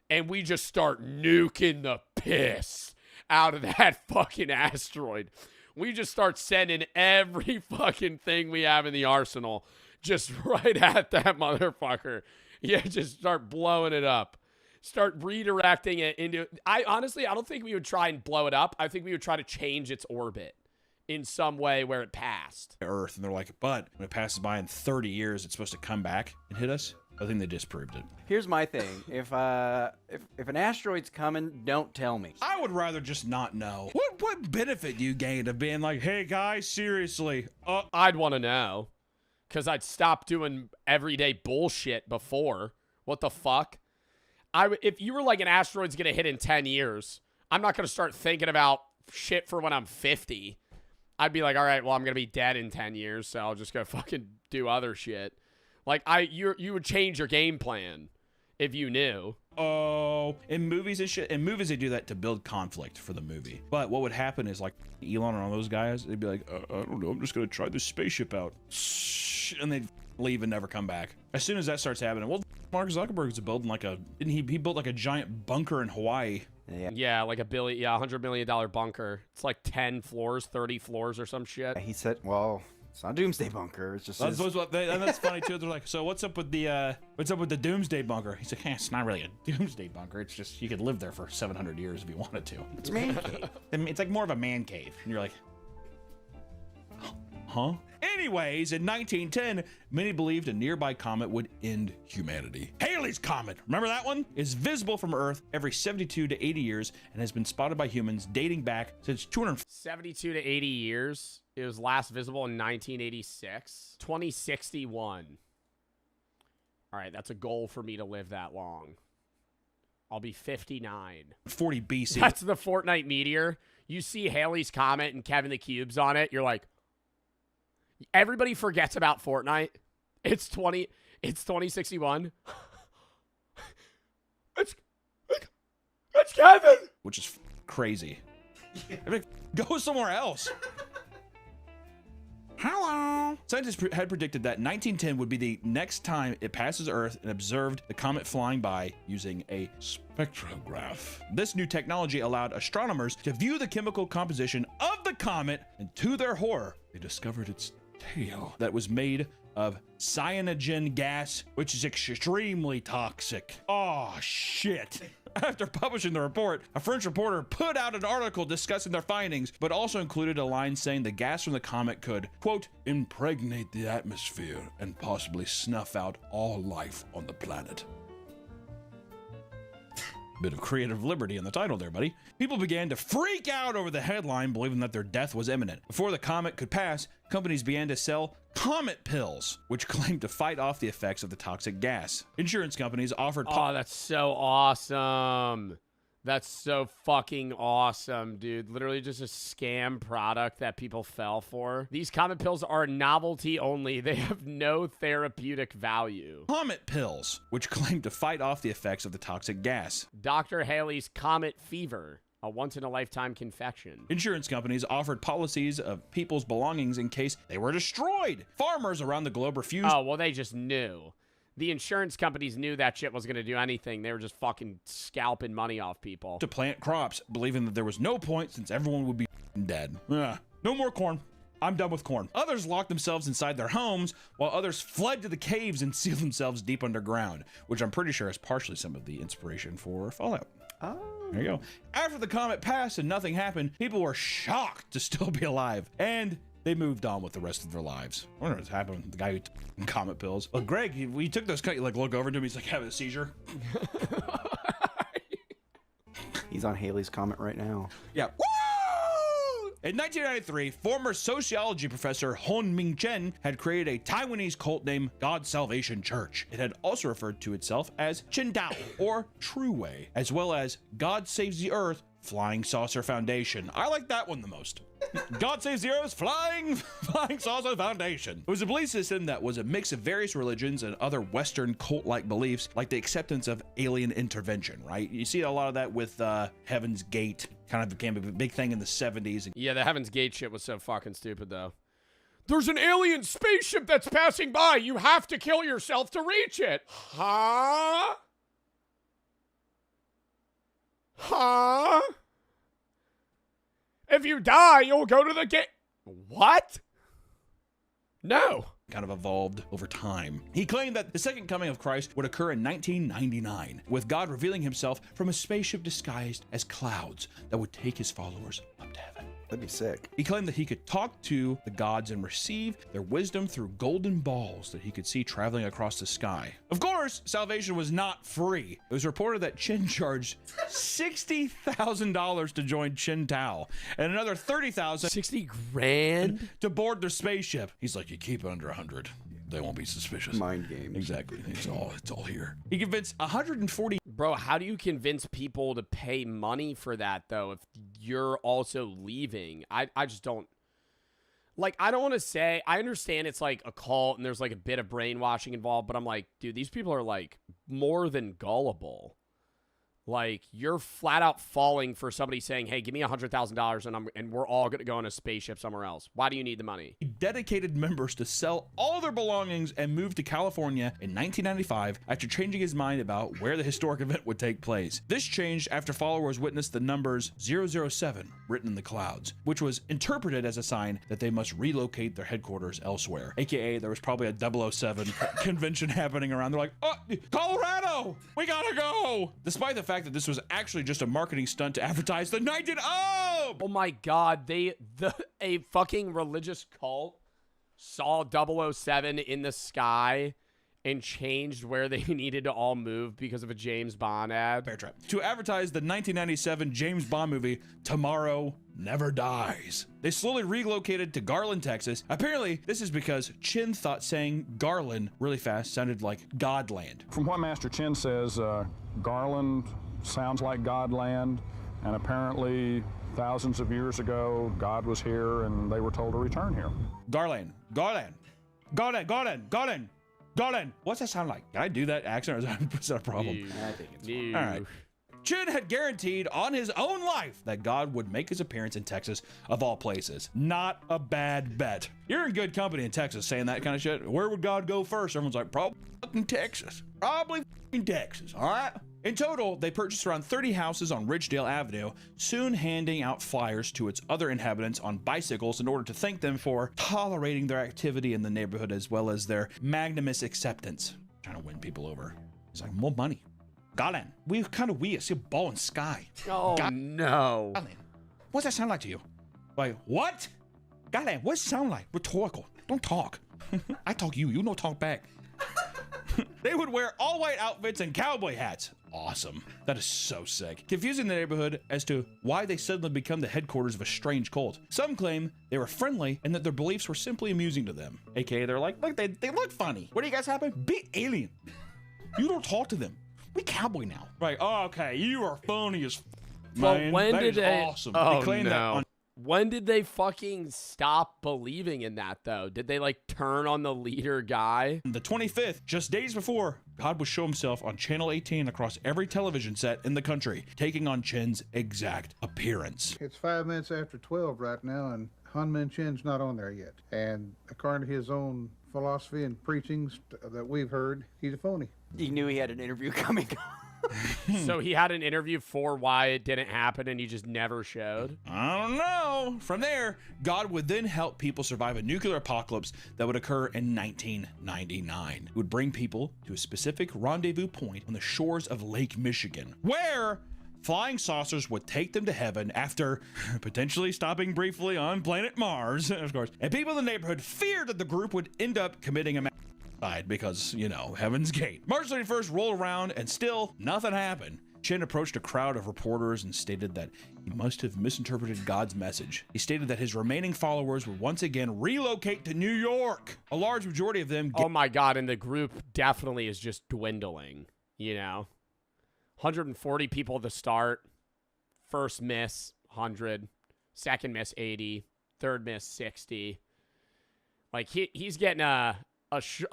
and we just start nuking the piss out of that fucking asteroid. We just start sending every fucking thing we have in the arsenal just right at that motherfucker. Yeah, just start blowing it up. Start redirecting it into... I don't think we would try and blow it up. I think we would try to change its orbit in some way where it passed. Earth, and they're like, but when it passes by in 30 years, it's supposed to come back and hit us. I think they disproved it. Here's my thing. If an asteroid's coming, don't tell me. I would rather just not know. What benefit do you gain of being like, hey guys, seriously? I'd want to know, because I'd stop doing everyday bullshit before. What the fuck? If you were like, an asteroid's gonna hit in 10 years, I'm not gonna start thinking about shit for when I'm 50. I'd be like, all right, well, I'm gonna be dead in 10 years, so I'll just go fucking do other shit. Like, you would change your game plan if you knew. Oh, in movies and shit. In movies, they do that to build conflict for the movie. But what would happen is, like, Elon and all those guys, they'd be like, I don't know, I'm just gonna try this spaceship out. And they'd leave and never come back. As soon as that starts happening, well, Mark Zuckerberg's building like he built like a giant bunker in Hawaii. Yeah, like $100 million bunker. It's like 10 floors, 30 floors or some shit. He said, well, it's not a doomsday bunker. It's just... And that's funny too. They're like, so what's up with the doomsday bunker? He's like, it's not really a doomsday bunker. It's just, you could live there for 700 years if you wanted to. It's a man cave. It's like more of a man cave. And you're like, huh? Anyways, in 1910, many believed a nearby comet would end humanity. Halley's Comet, remember that one? Is visible from Earth every 72 to 80 years and has been spotted by humans dating back since 72 to 80 years. It was last visible in 1986. 2061. All right, that's a goal for me to live that long. I'll be 59. 40 BC. That's the Fortnite meteor. You see Halley's Comet and Kevin the Cubes on it, you're like, everybody forgets about Fortnite. It's 2061. It's Kevin. Which is crazy. I mean, go somewhere else. Hello. Scientists had predicted that 1910 would be the next time it passes Earth and observed the comet flying by using a spectrograph. This new technology allowed astronomers to view the chemical composition of the comet, and to their horror, they discovered its tail that was made of cyanogen gas, which is extremely toxic. Oh, shit. After publishing the report, a French reporter put out an article discussing their findings, but also included a line saying the gas from the comet could, quote, impregnate the atmosphere and possibly snuff out all life on the planet. Bit of creative liberty in the title there, buddy. People began to freak out over the headline, believing that their death was imminent. Before the comet could pass, companies began to sell comet pills, which claimed to fight off the effects of the toxic gas. Insurance companies offered... Oh, that's so awesome. That's so fucking awesome, dude. Literally just a scam product that people fell for. These comet pills are novelty only. They have no therapeutic value. Comet pills, which claim to fight off the effects of the toxic gas. Dr. Haley's Comet Fever, a once-in-a-lifetime confection. Insurance companies offered policies of people's belongings in case they were destroyed. Farmers around the globe refused... Oh, well, they just knew. The insurance companies knew that shit wasn't going to do anything. They were just fucking scalping money off people. ...to plant crops, believing that there was no point since everyone would be dead. No more corn. I'm done with corn. Others locked themselves inside their homes, while others fled to the caves and sealed themselves deep underground, which I'm pretty sure is partially some of the inspiration for Fallout. Oh. There you go. After the comet passed and nothing happened, people were shocked to still be alive, and they moved on with the rest of their lives. I wonder what's happened with the guy who took comet pills. Well, Greg, we took those, like, look over to him, he's like having a seizure. He's on Halley's Comet right now. Yeah. Woo! In 1993, former sociology professor Hon Ming Chen had created a Taiwanese cult named God Salvation Church. It had also referred to itself as Chen Dao, or True Way, as well as God Saves the Earth Flying Saucer Foundation. I like that one the most. God Saves the Earth Flying Saucer Foundation. It was a belief system that was a mix of various religions and other Western cult-like beliefs, like the acceptance of alien intervention, right? You see a lot of that with Heaven's Gate. Kind of became a big thing in the 70s. Yeah, the Heaven's Gate shit was so fucking stupid, though. There's an alien spaceship that's passing by. You have to kill yourself to reach it. Huh? Huh? If you die, you'll go to the gate. What? No. Kind of evolved over time. He claimed that the second coming of Christ would occur in 1999, with God revealing himself from a spaceship disguised as clouds that would take his followers up to heaven. That'd be sick. He claimed that he could talk to the gods and receive their wisdom through golden balls that he could see traveling across the sky. Of course, salvation was not free. It was reported that Chen charged $60,000 to join Chen Tao and another $30,000 $60 grand to board their spaceship. He's like, you keep it under 100. They won't be suspicious. Mind games. Exactly. It's all here. He convinced 140. Bro, how do you convince people to pay money for that, though, if you're also leaving? I just don't. Like, I don't want to say. I understand it's like a cult and there's like a bit of brainwashing involved, but I'm like, dude, these people are like more than gullible. Like, you're flat out falling for somebody saying, hey, give me $100,000 and we're all going to go on a spaceship somewhere else. Why do you need the money? He dedicated members to sell all their belongings and move to California in 1995 after changing his mind about where the historic event would take place. This changed after followers witnessed the numbers 007 written in the clouds, which was interpreted as a sign that they must relocate their headquarters elsewhere. AKA, there was probably a 007 convention happening around. They're like, oh, Colorado, we gotta go. Despite the fact that this was actually just a marketing stunt to advertise the night it up. Oh my God, a fucking religious cult saw 007 in the sky and changed where they needed to all move because of a James Bond ad. Bear trap. To advertise the 1997 James Bond movie Tomorrow Never Dies. They slowly relocated to Garland, Texas. Apparently, this is because Chin thought saying Garland really fast sounded like Godland. From what Master Chin says, Garland sounds like Godland, and apparently thousands of years ago, God was here and they were told to return here. Garland. What's that sound like? Can I do that accent, or is that a problem? I think it's All right. Chin had guaranteed on his own life that God would make his appearance in Texas, of all places. Not a bad bet. You're in good company in Texas saying that kind of shit. Where would God go first? Everyone's like, probably fucking Texas. Probably fucking Texas, all right? In total, they purchased around 30 houses on Ridgedale Avenue, soon handing out flyers to its other inhabitants on bicycles in order to thank them for tolerating their activity in the neighborhood as well as their magnanimous acceptance. Trying to win people over. It's like, more money. Garland, we kind of weird. See a ball in sky. Oh, no. Garland, what's that sound like to you? Like, what? Garland, what's it sound like? Rhetorical. Don't talk. I talk you don't talk back. They would wear all white outfits and cowboy hats. Awesome. That is so sick. Confusing the neighborhood as to why they suddenly become the headquarters of a strange cult. Some claim they were friendly and that their beliefs were simply amusing to them. AKA, they're like, look, they look funny. What do you guys happen? Be alien. You don't talk to them. We cowboy now. Right, oh, okay, you are funny as man. But when that did is they? awesome. Oh, They claim no. that on When did they fucking stop believing in that, though? Did they, like, turn on the leader guy? the 25th, just days before, God would show himself on Channel 18 across every television set in the country, taking on Chen's exact appearance. It's 5 minutes after 12 right now, and Han Min Chen's not on there yet. And according to his own philosophy and preachings that we've heard, he's a phony. He knew he had an interview coming. So he had an interview for why it didn't happen and he just never showed? I don't know. From there, God would then help people survive a nuclear apocalypse that would occur in 1999. It would bring people to a specific rendezvous point on the shores of Lake Michigan, where flying saucers would take them to heaven after potentially stopping briefly on planet Mars, of course. And people in the neighborhood feared that the group would end up committing a because, you know, Heaven's Gate. March 31st rolled around and still nothing happened. Chin approached a crowd of reporters and stated that he must have misinterpreted God's message. He stated that his remaining followers would once again relocate to New York. A large majority of them... Oh my God, and the group definitely is just dwindling, you know? 140 people to start. First miss, 100. Second miss, 80. Third miss, 60. Like, he's getting a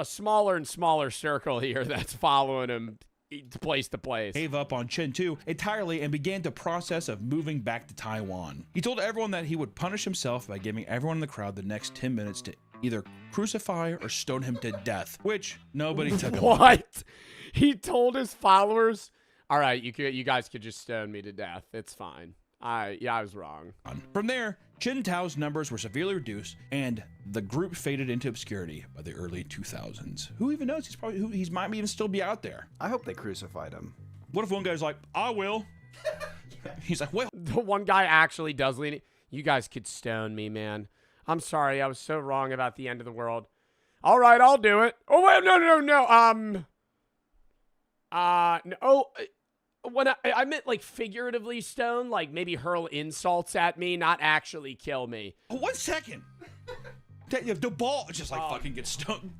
smaller and smaller circle here that's following him place to place. Gave up on Chen Tu entirely and began the process of moving back to Taiwan. He told everyone that he would punish himself by giving everyone in the crowd the next 10 minutes to either crucify or stone him to death, which nobody took him on. What? He told his followers, all right, you guys could just stone me to death. It's fine. I was wrong. From there, Chen Tao's numbers were severely reduced, and the group faded into obscurity by the early 2000s. Who even knows? He might even still be out there. I hope they crucified him. What if one guy's like, I will? He's like, well. The one guy actually does lean it. You guys could stone me, man. I'm sorry. I was so wrong about the end of the world. All right, I'll do it. Oh, wait, no. No. When I meant like figuratively stone, like maybe hurl insults at me, not actually kill me. Oh, 1 second. The ball just like fucking gets stoned.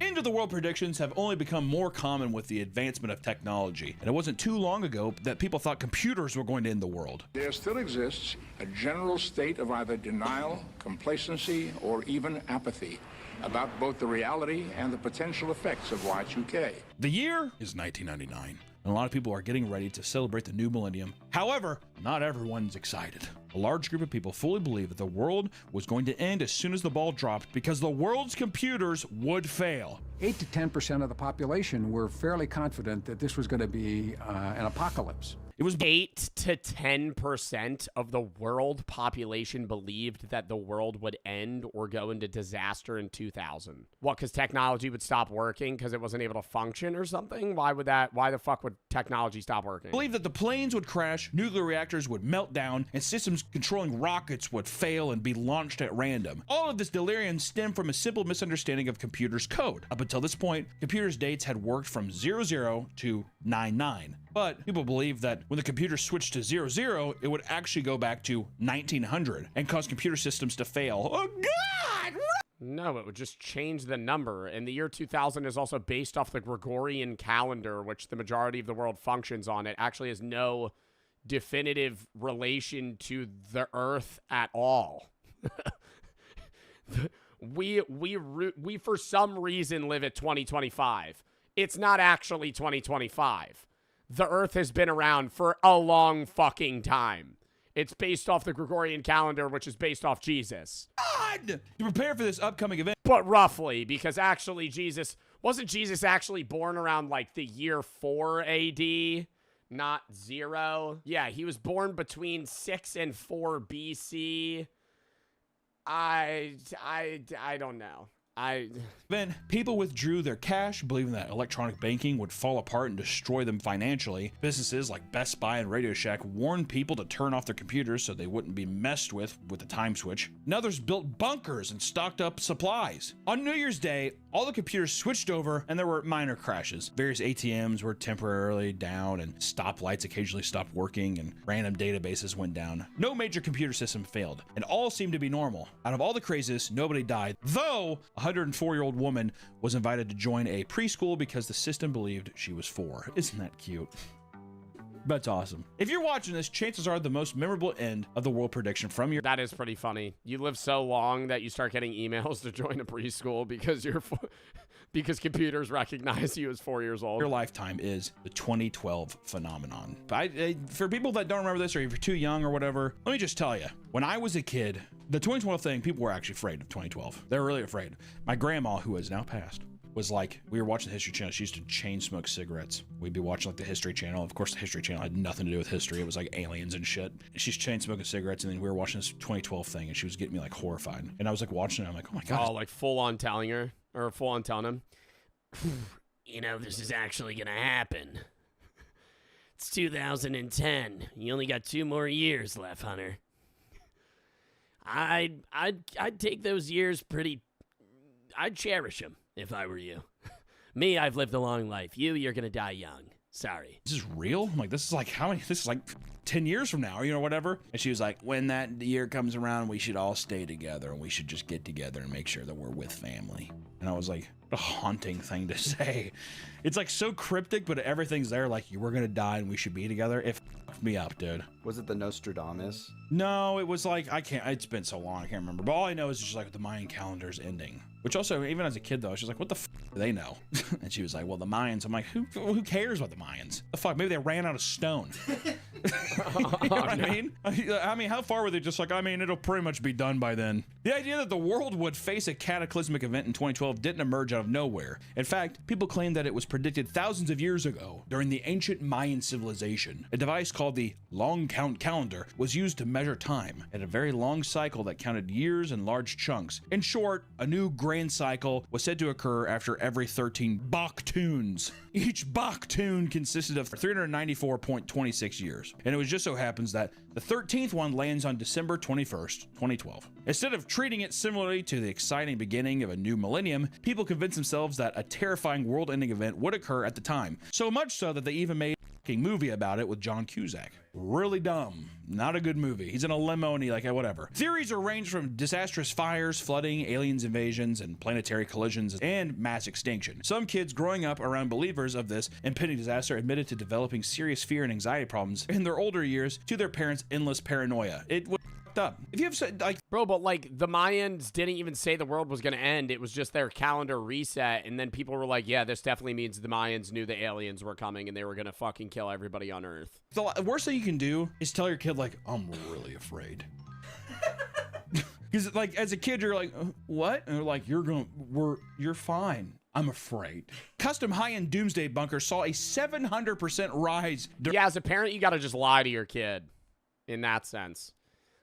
End of the world predictions have only become more common with the advancement of technology. And it wasn't too long ago that people thought computers were going to end the world. There still exists a general state of either denial, complacency, or even apathy about both the reality and the potential effects of Y2K. The year is 1999. And a lot of people are getting ready to celebrate the new millennium. However, not everyone's excited. A large group of people fully believe that the world was going to end as soon as the ball dropped because the world's computers would fail. 8 to 10% of the population were fairly confident that this was going to be an apocalypse. It was 8 to 10% of the world population believed that the world would end or go into disaster in 2000. What, because technology would stop working because it wasn't able to function or something? Why the fuck would technology stop working? Believe that the planes would crash, nuclear reactors would melt down, and systems controlling rockets would fail and be launched at random. All of this delirium stemmed from a simple misunderstanding of computers' code. Up until this point, computers' dates had worked from 00 to 99. But people believe that when the computer switched to 00, it would actually go back to 1900 and cause computer systems to fail. Oh, God! No, it would just change the number. And the year 2000 is also based off the Gregorian calendar, which the majority of the world functions on. It actually has no definitive relation to the Earth at all. We for some reason live at 2025. It's not actually 2025. The Earth has been around for a long fucking time. It's based off the Gregorian calendar, which is based off Jesus. God! To prepare for this upcoming event. But roughly, because actually wasn't Jesus actually born around like the year 4 AD, not 0? Yeah, he was born between 6 and 4 BC. I don't know. Then people withdrew their cash, believing that electronic banking would fall apart and destroy them financially. Businesses like Best Buy and Radio Shack warned people to turn off their computers so they wouldn't be messed with the time switch. And others built bunkers and stocked up supplies. On New Year's Day, all the computers switched over and there were minor crashes. Various ATMs were temporarily down and stoplights occasionally stopped working and random databases went down. No major computer system failed and all seemed to be normal. Out of all the craziness, nobody died, though a 104-year-old woman was invited to join a preschool because the system believed she was 4. Isn't that cute? That's awesome. If you're watching this, chances are the most memorable end of the world prediction from your... That is pretty funny. You live so long that you start getting emails to join a preschool because because computers recognize you as 4 years old. Your lifetime is the 2012 phenomenon. For people that don't remember this, or if you're too young or whatever, let me just tell you, when I was a kid, the 2012 thing, people were actually afraid of 2012. They were really afraid. My grandma, who has now passed, was like, we were watching the History Channel. She used to chain smoke cigarettes. We'd be watching like the History Channel. Of course, the History Channel had nothing to do with history. It was like aliens and shit. And she's chain smoking cigarettes, and then we were watching this 2012 thing, and she was getting me like horrified. And I was like watching it. I'm like, oh my God. Oh, like full on telling her, or full on telling him, you know, this is actually gonna happen. It's 2010. You only got 2 more years left, Hunter. I'd take those years I'd cherish them if I were you. Me, I've lived a long life. You're gonna die young. Sorry. This is real? I'm like, this is like how many? This is like 10 years from now, whatever. And she was like, when that year comes around, we should all stay together and we should just get together and make sure that we're with family. And I was like, what a haunting thing to say. It's like so cryptic, but everything's there. Like, you were gonna die and we should be together. It fucked me up, dude. Was it the Nostradamus? No, it was like, it's been so long, I can't remember. But all I know is just like the Mayan calendar's ending. Which also, even as a kid though, she was like, what the do they know? And she was like, well, the Mayans. I'm like, who cares about the Mayans? The fuck, maybe they ran out of stone. You know what I mean? I mean, how far were they just like, I mean, it'll pretty much be done by then. The idea that the world would face a cataclysmic event in 2012 didn't emerge out of nowhere. In fact, people claim that it was predicted thousands of years ago during the ancient Mayan civilization. A device called the long count calendar was used to measure time at a very long cycle that counted years in large chunks. In short, a new grand cycle was said to occur after every 13 Baktuns. Each Baktun consisted of 394.26 years. And it was just so happens that the 13th one lands on December 21st, 2012. Instead of treating it similarly to the exciting beginning of a new millennium, people convinced themselves that a terrifying world-ending event would occur at the time. So much so that they even made a movie about it with John Cusack. Really dumb. Not a good movie. He's in a limo and he like, whatever. Theories are ranged from disastrous fires, flooding, aliens invasions, and planetary collisions, and mass extinction. Some kids growing up around believers of this impending disaster admitted to developing serious fear and anxiety problems in their older years to their parents' endless paranoia. It was up. If you have said like, bro, but like the Mayans didn't even say the world was going to end. It was just their calendar reset. And then people were like, yeah, this definitely means the Mayans knew the aliens were coming and they were going to fucking kill everybody on Earth. The worst thing you can do is tell your kid like, I'm really afraid. Because like as a kid, you're like, what? And they're like, you're fine. I'm afraid. Custom high-end doomsday bunkers saw a 700% rise. Yeah, as a parent, you got to just lie to your kid in that sense.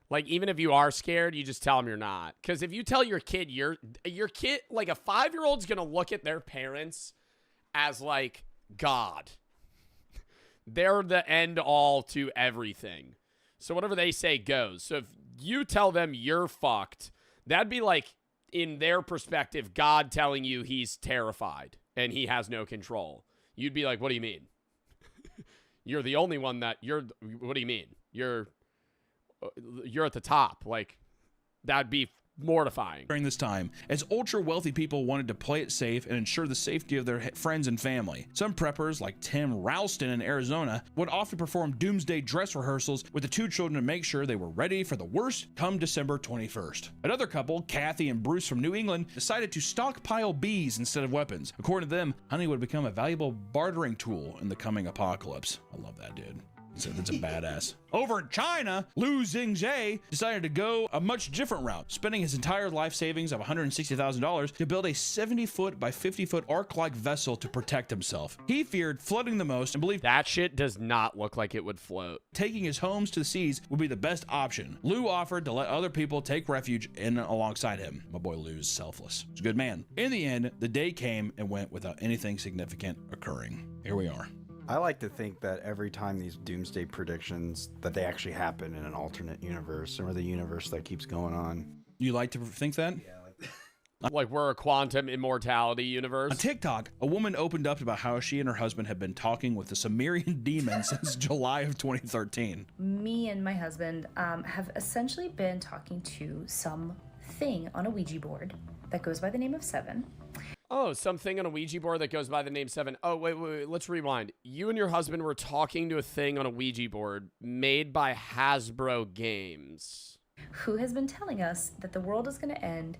Like, even if you are scared, you just tell them you're not. Because if you tell your kid, your kid, like a 5-year-old's going to look at their parents as like God. They're the end all to everything. So whatever they say goes. So if you tell them you're fucked, that'd be like, in their perspective, God telling you he's terrified and he has no control. You'd be like, what do you mean? You're the only one that what do you mean? You're at the top. Like, that'd be mortifying. During this time, as ultra-wealthy people wanted to play it safe and ensure the safety of their friends and family. Some preppers, like Tim Ralston in Arizona, would often perform doomsday dress rehearsals with the two children to make sure they were ready for the worst come December 21st. Another couple, Kathy and Bruce from New England, decided to stockpile bees instead of weapons. According to them, honey would become a valuable bartering tool in the coming apocalypse. I love that, dude. That's a badass. Over in China, Liu Xingzhe decided to go a much different route, spending his entire life savings of $160,000 to build a 70-foot by 50-foot ark-like vessel to protect himself. He feared flooding the most and believed that shit does not look like it would float. Taking his homes to the seas would be the best option. Liu offered to let other people take refuge in alongside him. My boy Liu is selfless. He's a good man. In the end, the day came and went without anything significant occurring. Here we are. I like to think that every time these doomsday predictions, that they actually happen in an alternate universe or the universe that keeps going on. You like to think that? Yeah, like we're a quantum immortality universe. On TikTok, a woman opened up about how she and her husband have been talking with the Sumerian demon since July of 2013. Me and my husband have essentially been talking to something on a Ouija board that goes by the name of 7. Oh, something on a Ouija board that goes by the name 7. Oh, wait, let's rewind. You and your husband were talking to a thing on a Ouija board made by Hasbro Games, who has been telling us that the world is going to end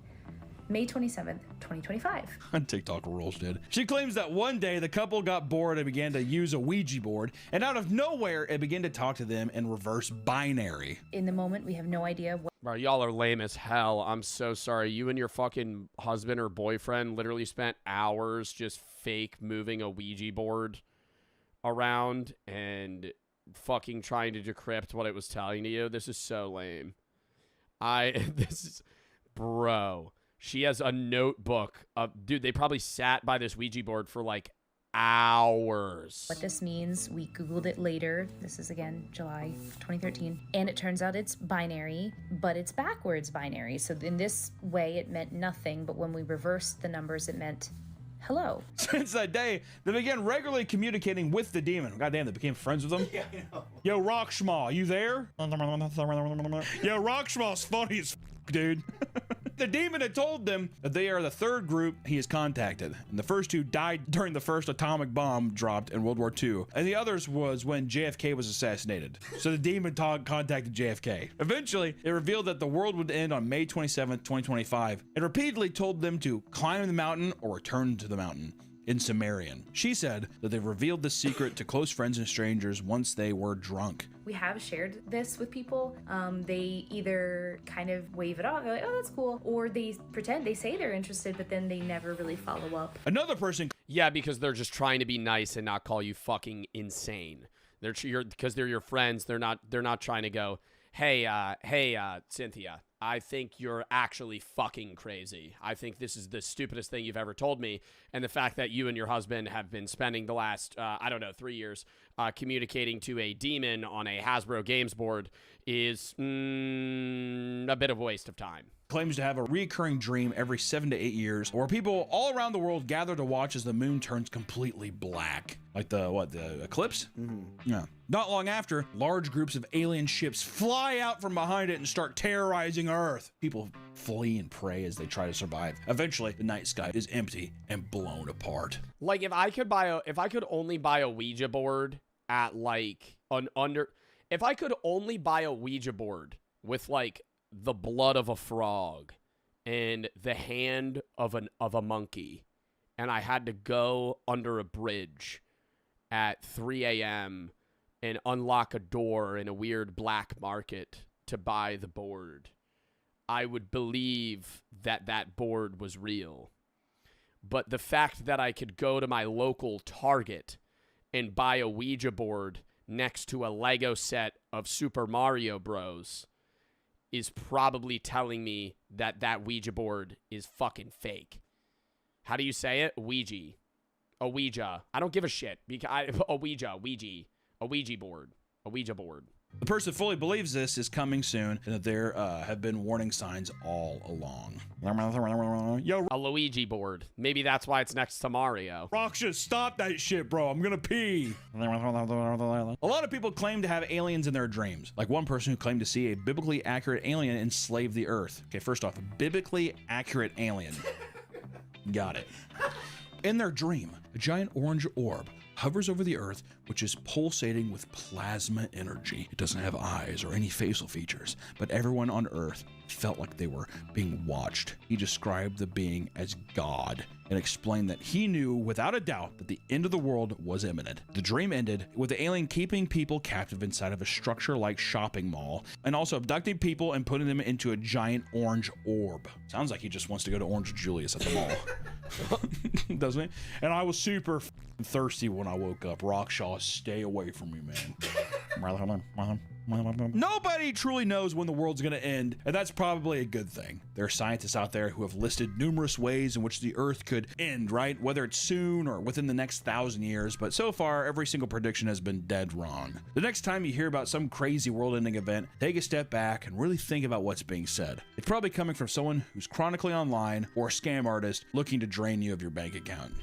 May 27th, 2025. TikTok rules, dude. She claims that one day the couple got bored and began to use a Ouija board, and out of nowhere, it began to talk to them in reverse binary. In the moment, we have no idea what. Bro, y'all are lame as hell. I'm so sorry. You and your fucking husband or boyfriend literally spent hours just fake moving a Ouija board around and fucking trying to decrypt what it was telling to you. This is so lame. Bro. She has a notebook of, dude, they probably sat by this Ouija board for like hours. What this means, we Googled it later. This is again, July 2013. And it turns out it's binary, but it's backwards binary. So in this way, it meant nothing. But when we reversed the numbers, it meant hello. Since that day, they began regularly communicating with the demon. Goddamn, they became friends with him. Yeah, I know. Yo, Rockschmaw, you there? Yo, Rockschmaw's funny as dude. The demon had told them that they are the third group he has contacted, and the first two died during the first atomic bomb dropped in World War II, and the others was when JFK was assassinated. So the demon contacted JFK. Eventually, it revealed that the world would end on May 27th, 2025, and repeatedly told them to climb the mountain or return to the mountain. In Sumerian. She said that they revealed the secret to close friends and strangers once they were drunk. We have shared this with people. They either kind of wave it off, they're like, oh, that's cool, or they pretend, they say they're interested, but then they never really follow up. Another person... Yeah, because they're just trying to be nice and not call you fucking insane. Because they're your friends, they're not trying to go, hey, Cynthia, I think you're actually fucking crazy. I think this is the stupidest thing you've ever told me. And the fact that you and your husband have been spending the last, 3 years communicating to a demon on a Hasbro Games board is a bit of a waste of time. Claims to have a recurring dream every 7 to 8 years where people all around the world gather to watch as the moon turns completely black. Like the eclipse? Mm-hmm. Yeah. Not long after, large groups of alien ships fly out from behind it and start terrorizing Earth. People flee and pray as they try to survive. Eventually, the night sky is empty and blown apart. Like if I could only buy a Ouija board at like if I could only buy a Ouija board with like the blood of a frog and the hand of a monkey, and I had to go under a bridge at 3 a.m. and unlock a door in a weird black market to buy the board, I would believe that that board was real. But the fact that I could go to my local Target and buy a Ouija board next to a Lego set of Super Mario Bros. Is probably telling me that that Ouija board is fucking fake. How do you say it? Ouija. A Ouija. I don't give a shit. A Ouija board. A Ouija board. The person fully believes this is coming soon and that there have been warning signs all along. Yo, a Luigi board. Maybe that's why it's next to Mario. Roxas, stop that shit, bro. I'm gonna pee. A lot of people claim to have aliens in their dreams. Like one person who claimed to see a biblically accurate alien enslave the earth. Okay, first off, a biblically accurate alien. Got it. In their dream, a giant orange orb hovers over the earth, which is pulsating with plasma energy. It doesn't have eyes or any facial features, but everyone on earth felt like they were being watched. He described the being as God and explained that he knew without a doubt that the end of the world was imminent. The dream ended with the alien keeping people captive inside of a structure-like shopping mall and also abducting people and putting them into a giant orange orb. Sounds like he just wants to go to Orange Julius at the mall. Doesn't it? And I was super thirsty when I woke up. Rockshaw, stay away from me, man. Nobody truly knows when the world's gonna end, and that's probably a good thing. There are scientists out there who have listed numerous ways in which the Earth could end, right? Whether it's soon or within the next 1,000 years, but so far, every single prediction has been dead wrong. The next time you hear about some crazy world-ending event, take a step back and really think about what's being said. It's probably coming from someone who's chronically online or a scam artist looking to drain you of your bank account.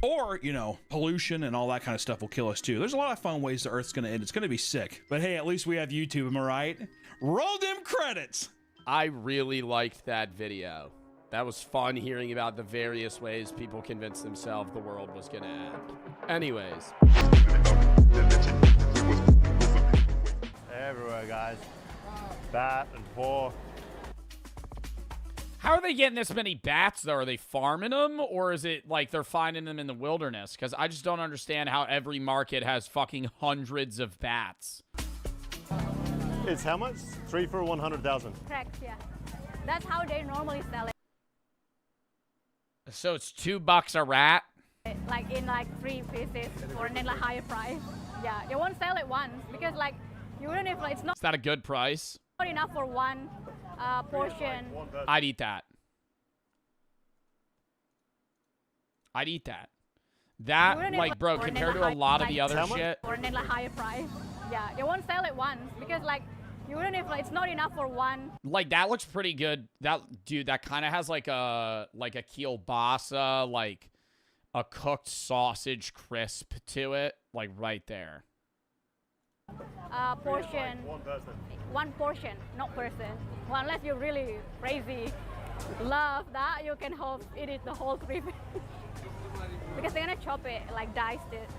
Or, you know, pollution and all that kind of stuff will kill us too. There's a lot of fun ways the Earth's gonna end. It's gonna be sick. But hey, at least we have YouTube, am I right? Roll them credits! I really liked that video. That was fun hearing about the various ways people convinced themselves the world was gonna end. Anyways. Everywhere, guys. Bat and fork. How are they getting this many bats, though? Are they farming them, or is it like they're finding them in the wilderness? Because I just don't understand how every market has fucking hundreds of bats. It's how much? 3 for 100,000. Correct, yeah. That's how they normally sell it. So it's $2 a rat? Like in like 3 pieces for a higher price. Yeah, they won't sell it once because like you wouldn't if it's not. Is that a good price? Not enough for one portion. I'd eat that. I'd eat that. That, like, bro, compared to a lot of the other shit. Or a higher price. Yeah, they won't sell it once because, like, you wouldn't if it's not enough for one. Like, that looks pretty good. That, dude, that kind of has, like a kielbasa, like, a cooked sausage crisp to it, like right there. Portion. One portion, not person. Well, unless you're really crazy, love that, you can eat it the whole 3 fish. Because they're gonna chop it, like diced it.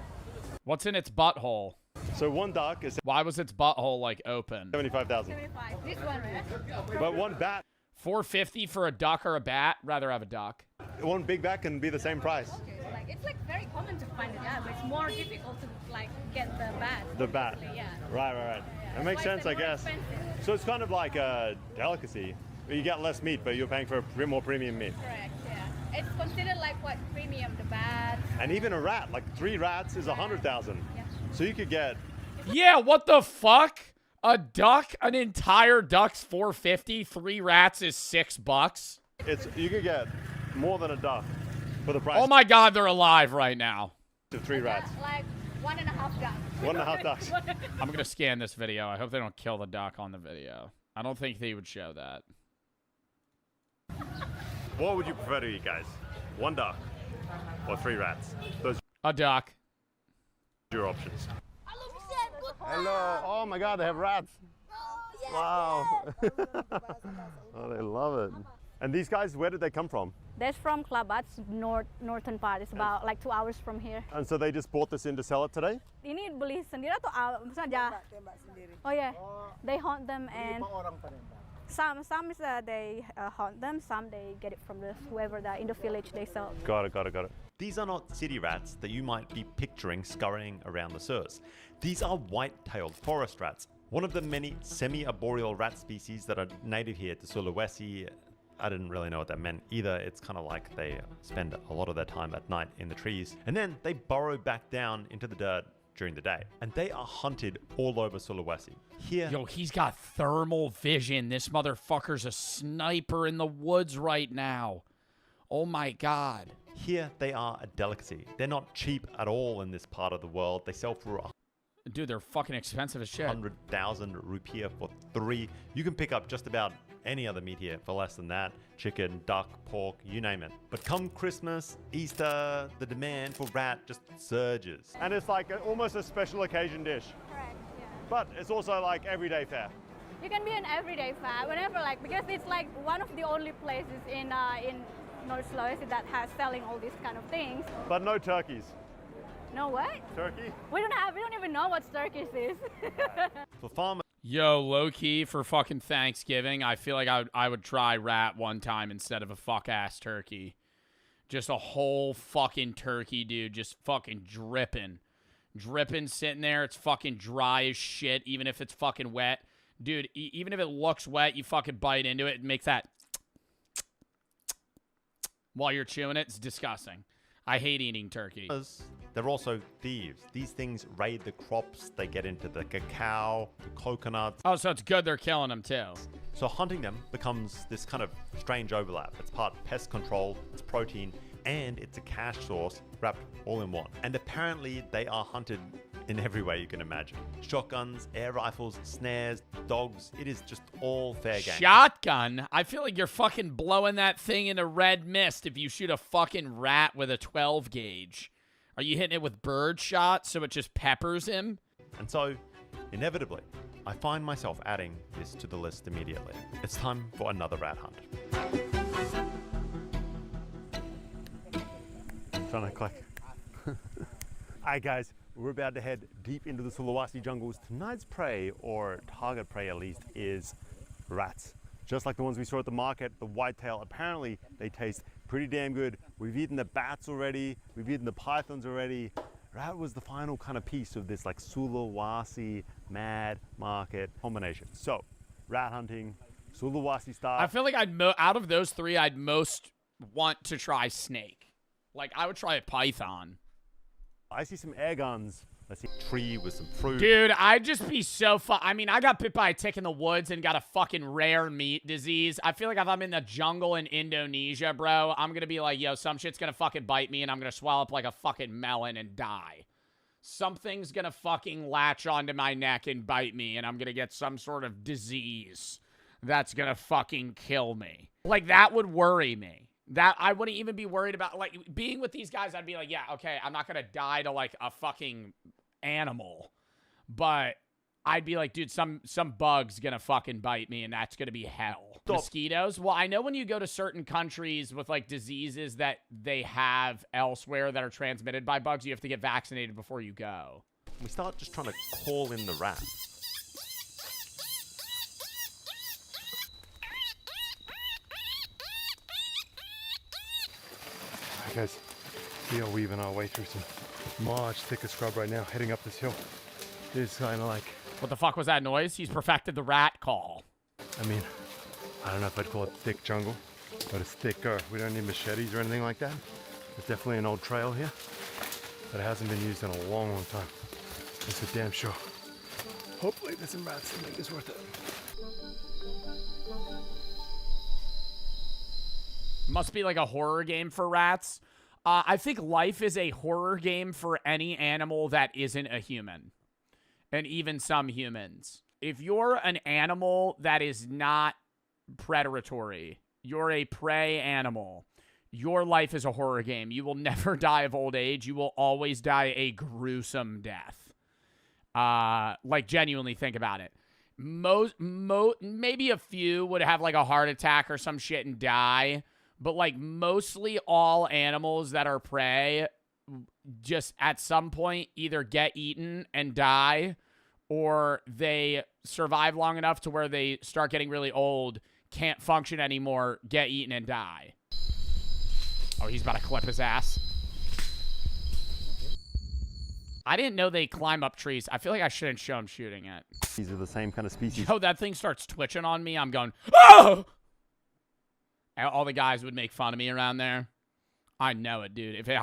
What's in its butthole? So one duck is... Why was its butthole like open? 75,000. 75. This one, right? But one bat... 450 for a duck or a bat? Rather have a duck. One big bat can be the same price. Okay, so like, it's like very common to find a bat, but it's more difficult to like get the bat. The bat. Yeah. Right. Yeah. That makes Why is sense, it I more guess. expensive? So it's kind of like a delicacy. You get less meat, but you're paying for a more premium meat. Correct, yeah. It's considered like what premium, the bat. And even a rat, like 3 rats is 100,000. Yeah. So you could get... Yeah, what the fuck? A duck, an entire duck's 450, 3 rats is $6. You could get more than a duck for the price. Oh my god, they're alive right now. Of 3 rats. Like 1.5 ducks. 1.5 ducks. I'm gonna scan this video. I hope they don't kill the duck on the video. I don't think they would show that. What would you prefer to eat, guys? 1 duck or 3 rats? Those A duck. are your options. Hello. Oh my god, they have rats. Wow. Oh, they love it. And these guys, where did they come from? That's from Klabats, northern part. It's about like 2 hours from here. And so they just bought this in to sell it today? Ini beli sendiri atau saja? Oh yeah, they hunt them and some is they hunt them, some they get it from whoever that in the village they sell. Got it. These are not city rats that you might be picturing scurrying around the sewers. These are white-tailed forest rats, one of the many semi-arboreal rat species that are native here to Sulawesi. I didn't really know what that meant either. It's kind of like they spend a lot of their time at night in the trees, and then they burrow back down into the dirt during the day. And they are hunted all over Sulawesi. Here... Yo, he's got thermal vision. This motherfucker's a sniper in the woods right now. Oh my god. Here, they are a delicacy. They're not cheap at all in this part of the world. They sell for Dude, they're fucking expensive as shit. 100,000 rupiah for 3. You can pick up just about any other meat here for less than that. Chicken, duck, pork, you name it. But come Christmas, Easter, the demand for rat just surges. And it's like almost a special occasion dish. Correct, yeah. But it's also like everyday fare. You can be an everyday fare whenever like, because it's like one of the only places in North Sulawesi that has selling all these kind of things. But no turkeys. No what? Turkey? We don't even know what Turkish is. For farmers. Yo, low-key, for fucking Thanksgiving, I feel like I would try rat one time instead of a fuck-ass turkey. Just a whole fucking turkey, dude. Just fucking dripping. Dripping, sitting there. It's fucking dry as shit, even if it's fucking wet. Dude, even if it looks wet, you fucking bite into it. It makes that... while you're chewing it. It's disgusting. I hate eating turkey. They're also thieves. These things raid the crops. They get into the cacao, the coconuts. Oh, so it's good they're killing them too. So hunting them becomes this kind of strange overlap. It's part pest control, it's protein, and it's a cash source wrapped all in one. And apparently they are hunted in every way you can imagine. Shotguns, air rifles, snares, dogs. It is just all fair game. Shotgun? I feel like you're fucking blowing that thing into red mist if you shoot a fucking rat with a 12 gauge. Are you hitting it with bird shot so it just peppers him? And so, inevitably, I find myself adding this to the list immediately. It's time for another rat hunt. Trying to click. Alright guys, we're about to head deep into the Sulawesi jungles. Tonight's prey, or target prey at least, is rats. Just like the ones we saw at the market, the whitetail, apparently they taste pretty damn good. We've eaten the bats already, we've eaten the pythons already. Rat was the final kind of piece of this like Sulawesi mad market combination. So, rat hunting, Sulawesi style. I feel like out of those three, I'd most want to try snake. Like, I would try a python. I see some air guns. Let's see a tree with some fruit. Dude, I'd just be so I mean, I got bit by a tick in the woods and got a fucking rare meat disease. I feel like if I'm in the jungle in Indonesia, bro, I'm gonna be like, yo, some shit's gonna fucking bite me and I'm gonna swallow up like a fucking melon and die. Something's gonna fucking latch onto my neck and bite me and I'm gonna get some sort of disease that's gonna fucking kill me. Like, that would worry me. That I wouldn't even be worried about. Like, being with these guys, I'd be like, yeah, okay, I'm not going to die to, like, a fucking animal. But I'd be like, dude, some bug's going to fucking bite me, and that's going to be hell. Mosquitoes? Well, I know when you go to certain countries with, like, diseases that they have elsewhere that are transmitted by bugs, you have to get vaccinated before you go. We start just trying to call in the rats. Alright guys, we are weaving our way through some much thicker scrub right now, heading up this hill. It is kind of like... What the fuck was that noise? He's perfected the rat call. I mean, I don't know if I'd call it thick jungle, but it's thicker. We don't need machetes or anything like that. There's definitely an old trail here, but it hasn't been used in a long, long time. That's for damn sure. Hopefully there's some rats to make this worth it. Must be like a horror game for rats. I think life is a horror game for any animal that isn't a human. And even some humans. If you're an animal that is not predatory, you're a prey animal, your life is a horror game. You will never die of old age. You will always die a gruesome death. Like, genuinely think about it. Maybe a few would have like a heart attack or some shit and die. But, like, mostly all animals that are prey just at some point either get eaten and die, or they survive long enough to where they start getting really old, can't function anymore, get eaten and die. Oh, he's about to clip his ass. I didn't know they climb up trees. I feel like I shouldn't show him shooting it. These are the same kind of species. Yo, that thing starts twitching on me. I'm going, oh! All the guys would make fun of me around there. I know it, dude. If it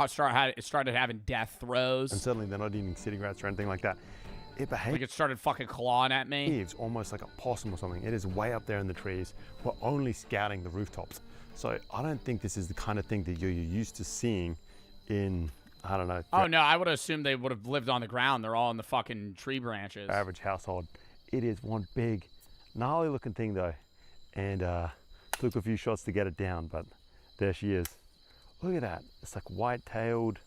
started having death throes. And certainly they're not eating city rats or anything like that. It behaves. Like it started fucking clawing at me. It behaves almost like a possum or something. It is way up there in the trees. We're only scouting the rooftops. So I don't think this is the kind of thing that you're used to seeing in, I don't know. Oh, no, I would assume they would have lived on the ground. They're all in the fucking tree branches. Average household. It is one big, gnarly looking thing though. And took a few shots to get it down, but there she is. Look at that. It's like white-tailed,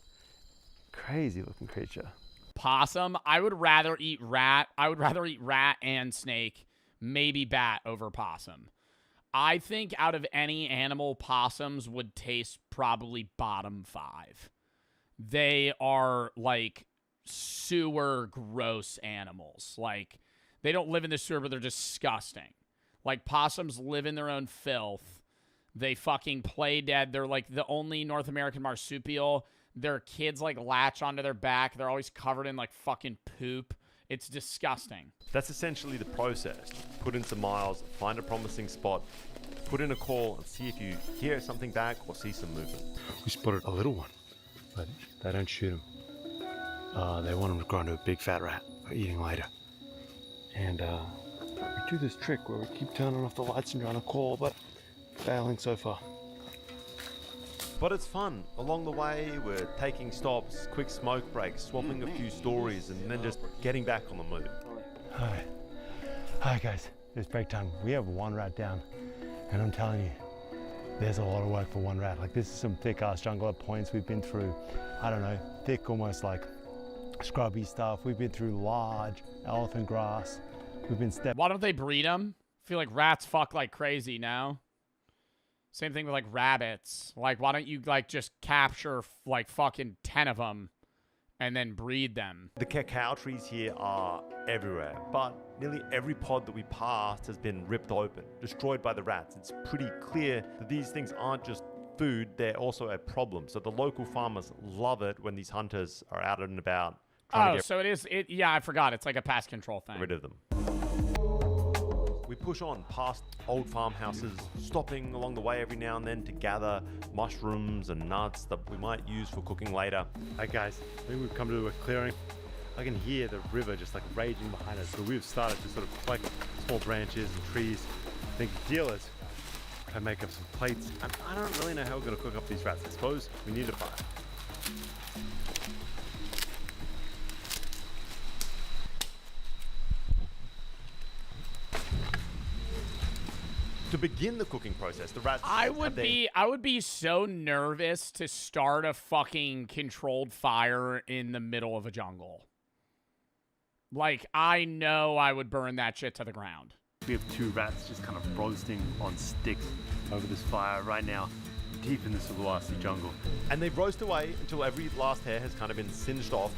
crazy looking creature. Possum? I would rather eat rat. I would rather eat rat and snake, maybe bat over possum. I think out of any animal, possums would taste probably bottom 5. They are like sewer gross animals. Like, they don't live in the sewer, but they're disgusting. Like, possums live in their own filth. They fucking play dead. They're like the only North American marsupial. Their kids like latch onto their back. They're always covered in like fucking poop. It's disgusting. That's essentially the process. Put in some miles, find a promising spot, put in a call, and see if you hear something back or see some movement. We spotted a little one, but they don't shoot him. They want him to grow into a big fat rat for eating later. And we do this trick where we keep turning off the lights and trying to call, but failing so far. But it's fun. Along the way, we're taking stops, quick smoke breaks, swapping a few stories, and then just getting back on the move. Hi guys, it's break time. We have one rat down, and I'm telling you, there's a lot of work for one rat. Like, this is some thick ass jungle at points. We've been through, I don't know, thick, almost like scrubby stuff. We've been through large elephant grass. We've been Why don't they breed them? I feel like rats fuck like crazy now. Same thing with like rabbits. Like, why don't you like just capture like fucking 10 of them and then breed them? The cacao trees here are everywhere, but nearly every pod that we passed has been ripped open, destroyed by the rats. It's pretty clear that these things aren't just food, they're also a problem. So the local farmers love it when these hunters are out and about trying to get so it is. Yeah, I forgot. It's like a pest control thing. rid of them. We push on past old farmhouses, stopping along the way every now and then to gather mushrooms and nuts that we might use for cooking later. Hey guys, I think we've come to a clearing. I can hear the river just like raging behind us. So we've started to sort of collect small branches and trees. I think the deal is I make up some plates. And I don't really know how we're going to cook up these rats. I suppose we need a fire. To begin the cooking process, the rats... I would be so nervous to start a fucking controlled fire in the middle of a jungle. Like, I know I would burn that shit to the ground. We have 2 rats just kind of roasting on sticks over this fire right now, deep in the Sulawesi jungle. And they roast away until every last hair has kind of been singed off.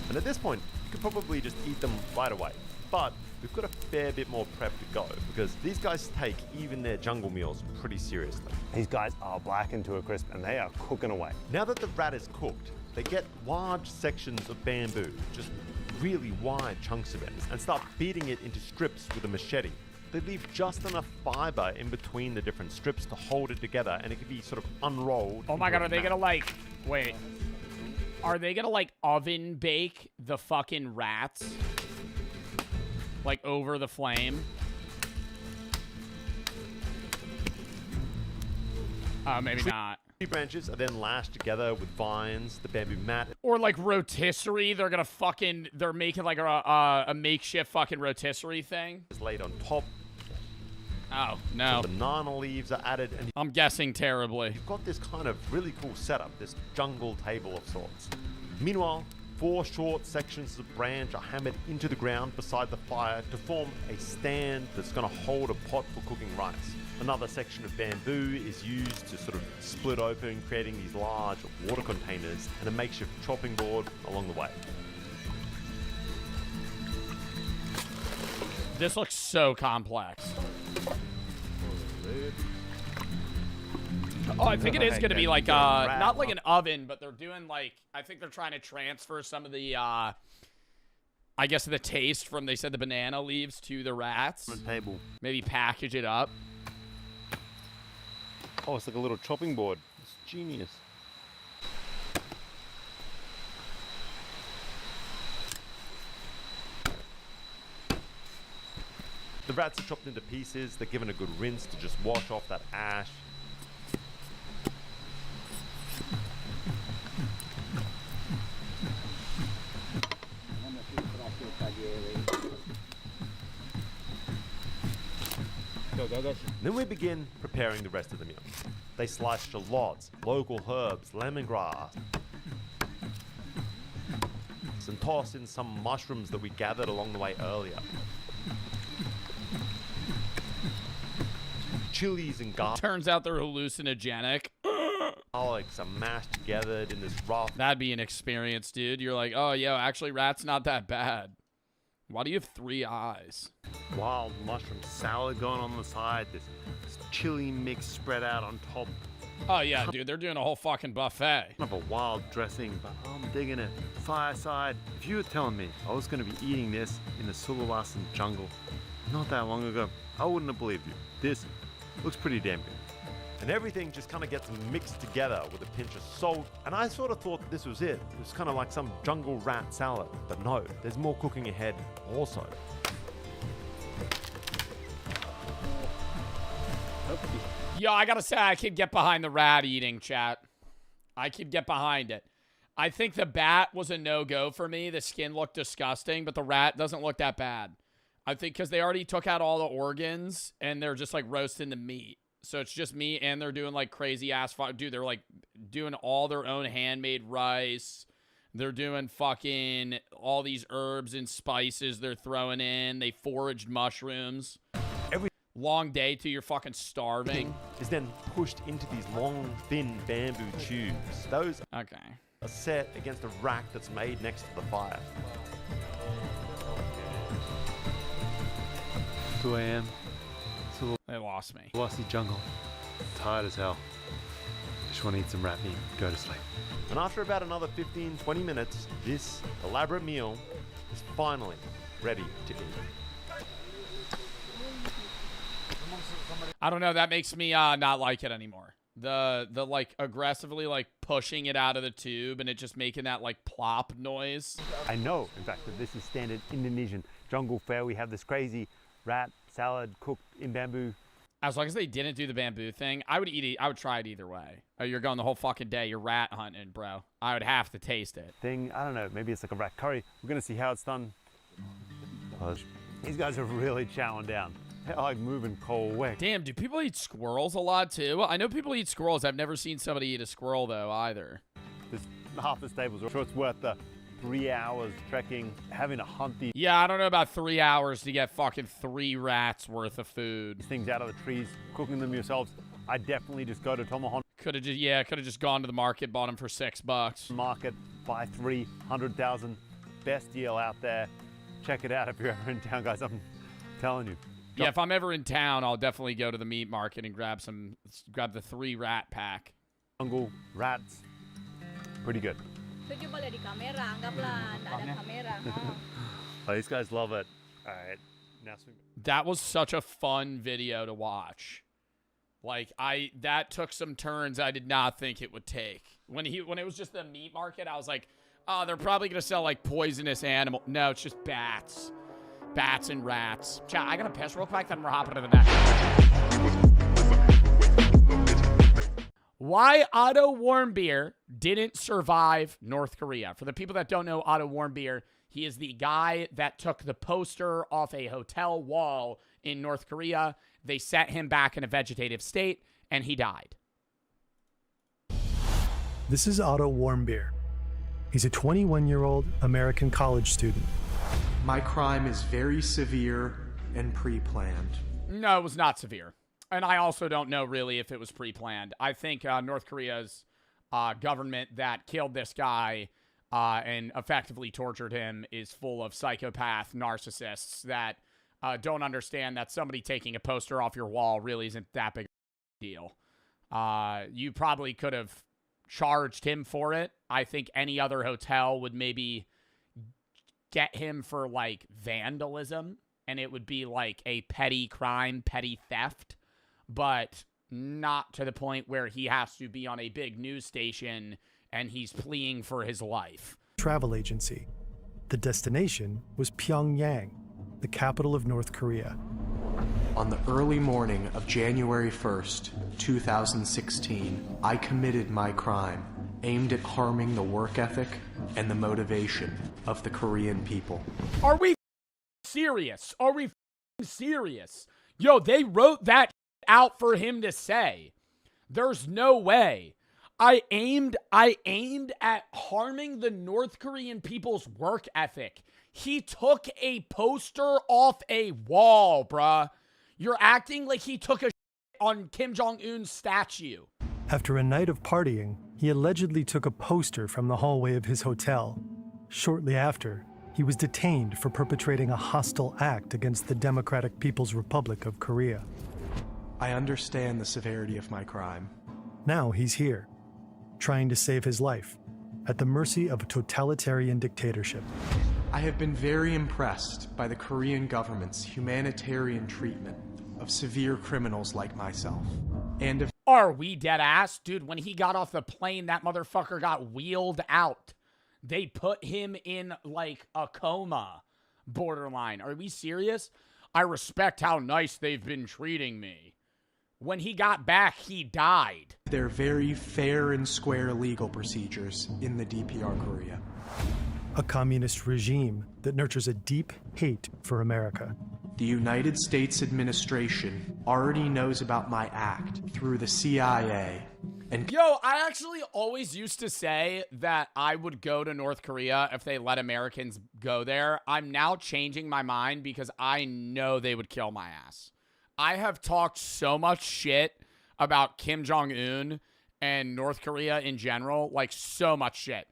And at this point, you could probably just eat them right away. But we've got a fair bit more prep to go because these guys take even their jungle meals pretty seriously. These guys are blackened to a crisp and they are cooking away. Now that the rat is cooked, they get large sections of bamboo, just really wide chunks of it, and start beating it into strips with a machete. They leave just enough fiber in between the different strips to hold it together, and it can be sort of unrolled. Oh my god, are they gonna like... Wait. Are they gonna like oven bake the fucking rats? Like over the flame? Maybe not. Tree branches are then lashed together with vines, the bamboo mat. Or like rotisserie, they're gonna fucking... They're making like a makeshift fucking rotisserie thing. Is laid on top. Oh, no. Some banana leaves are added. And I'm guessing terribly. You've got this kind of really cool setup, this jungle table of sorts. Meanwhile, 4 short sections of branch are hammered into the ground beside the fire to form a stand that's going to hold a pot for cooking rice. Another section of bamboo is used to sort of split open, creating these large water containers and a makeshift chopping board along the way. This looks so complex. Oh, I think it is going to be like, not like an oven, but they're doing like, I think they're trying to transfer some of the, I guess the taste from, they said the banana leaves to the rats. On the table. Maybe package it up. Oh, it's like a little chopping board. It's genius. The rats are chopped into pieces. They're given a good rinse to just wash off that ash. Then we begin preparing the rest of the meal. They slice shallots, local herbs, lemongrass, and toss in some mushrooms that we gathered along the way earlier. Chilies and garlic. Turns out they're hallucinogenic. Garlics are mashed together in this rough. That'd be an experience, dude. You're like, oh, yo, actually, rat's not that bad. Why do you have 3 eyes? Wild mushroom salad going on the side. This chili mix spread out on top. Oh, yeah, dude. They're doing a whole fucking buffet. Kind of a wild dressing, but I'm digging it. Fireside. If you were telling me I was going to be eating this in the Sulawesi jungle not that long ago, I wouldn't have believed you. This looks pretty damn good. And everything just kind of gets mixed together with a pinch of salt. And I sort of thought this was it. It was kind of like some jungle rat salad. But no, there's more cooking ahead also. Yo, I gotta say, I could get behind the rat eating, chat. I could get behind it. I think the bat was a no-go for me. The skin looked disgusting, but the rat doesn't look that bad. I think because they already took out all the organs, and they're just, like, roasting the meat. So it's just meat, and they're doing, like, crazy-ass... Dude, they're, like, doing all their own handmade rice. They're doing fucking all these herbs and spices they're throwing in. They foraged mushrooms. Every long day till you're fucking starving. Is then pushed into these long, thin bamboo tubes. Those are set against a rack that's made next to the fire. 2 a.m. They lost me. Sulawesi jungle. Tired as hell. Just want to eat some rat meat. Go to sleep. And after about another 15-20 minutes, this elaborate meal is finally ready to eat. I don't know. That makes me not like it anymore. The like aggressively like pushing it out of the tube and it just making that like plop noise. I know, in fact, that this is standard Indonesian jungle fare. We have this crazy rat salad cooked in bamboo. As long as they didn't do the bamboo thing, I would eat it. I would try it either way. Oh, you're going the whole fucking day. You're rat hunting, bro. I would have to taste it. I don't know, maybe it's like a rat curry. We're gonna see how it's done. These guys are really chowing down. They're like moving quick. Damn, do people eat squirrels a lot too? I know people eat squirrels. I've never seen somebody eat a squirrel though either. This half the stables. I'm sure it's worth the 3 hours trekking, having to hunt these. Yeah, I don't know about 3 hours to get fucking 3 rats worth of food. Things out of the trees, cooking them yourselves. I definitely just go to Tomahawk. Could have just gone to the market, bought them for $6. Market, buy 300,000. Best deal out there. Check it out if you're ever in town, guys. I'm telling you. Yeah, if I'm ever in town, I'll definitely go to the meat market and grab the 3 rat pack. Jungle rats, pretty good. Oh, these guys love it. All right, now that was such a fun video to watch. Like that took some turns I did not think it would take. When it was just the meat market, I was like, oh, they're probably gonna sell like poisonous animal. No, it's just bats and rats. Chat, I gotta piss real quick, then we're hopping to the next. Why Otto Warmbier didn't survive North Korea. For the people that don't know Otto Warmbier, he is the guy that took the poster off a hotel wall in North Korea. They set him back in a vegetative state, and he died. This is Otto Warmbier. He's a 21-year-old American college student. My crime is very severe and pre-planned. No, it was not severe. And I also don't know really if it was pre-planned. I think North Korea's government that killed this guy and effectively tortured him is full of psychopath narcissists that don't understand that somebody taking a poster off your wall really isn't that big a deal. You probably could have charged him for it. I think any other hotel would maybe get him for like vandalism, and it would be like a petty crime, petty theft, but not to the point where he has to be on a big news station and he's fleeing for his life. Travel agency. The destination was Pyongyang, the capital of North Korea. On the early morning of January 1st, 2016, I committed my crime aimed at harming the work ethic and the motivation of the Korean people. Are we serious? Are we serious? Yo, they wrote that out for him to say. There's no way. I aimed at harming the North Korean people's work ethic. He took a poster off a wall, bruh. You're acting like he took a on Kim Jong-un's statue. After a night of partying, he allegedly took a poster from the hallway of his hotel. Shortly after, he was detained for perpetrating a hostile act against the Democratic People's Republic of Korea. I understand the severity of my crime. Now he's here, trying to save his life, at the mercy of a totalitarian dictatorship. I have been very impressed by the Korean government's humanitarian treatment of severe criminals like myself. And if Are we dead ass? Dude, when he got off the plane, that motherfucker got wheeled out. They put him in like a coma borderline. Are we serious? I respect how nice they've been treating me. When he got back, he died. They're very fair and square legal procedures in the DPR Korea. A communist regime that nurtures a deep hate for America. The United States administration already knows about my act through the CIA. And yo, I actually always used to say that I would go to North Korea if they let Americans go there. I'm now changing my mind because I know they would kill my ass. I have talked so much shit about Kim Jong-un and North Korea in general, like so much shit.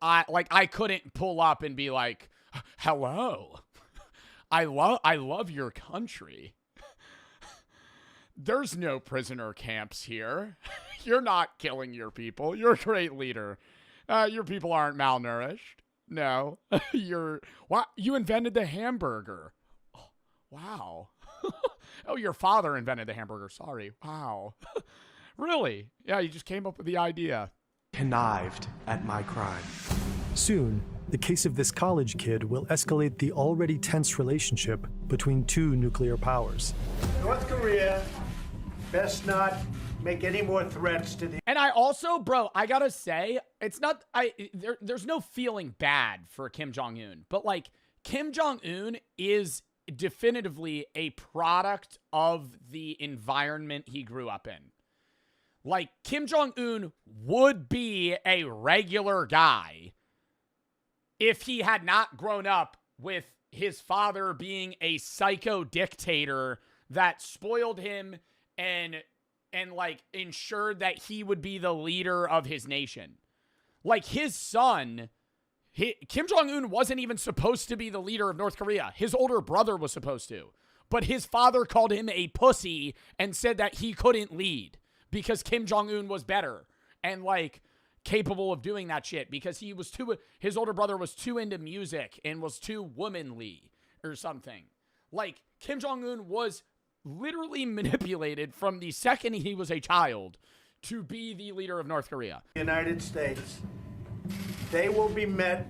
I couldn't pull up and be like, hello, I love your country. There's no prisoner camps here. You're not killing your people. You're a great leader. Your people aren't malnourished. No, you invented the hamburger. Oh, wow. Oh, your father invented the hamburger. Sorry. Wow. Really? Yeah, you just came up with the idea. Connived at my crime. Soon, the case of this college kid will escalate the already tense relationship between two nuclear powers. North Korea best not make any more threats to the... And I also, bro, I gotta say, it's not, there's no feeling bad for Kim Jong-un, but like, Kim Jong-un is definitively a product of the environment he grew up in. Like, Kim Jong-un would be a regular guy if he had not grown up with his father being a psycho dictator that spoiled him and like ensured that he would be the leader of his nation. Like, his son, Kim Jong-un wasn't even supposed to be the leader of North Korea. His older brother was supposed to. But his father called him a pussy and said that he couldn't lead because Kim Jong-un was better and like capable of doing that shit because his older brother was too into music and was too womanly or something. Like, Kim Jong-un was literally manipulated from the second he was a child to be the leader of North Korea. United States, they will be met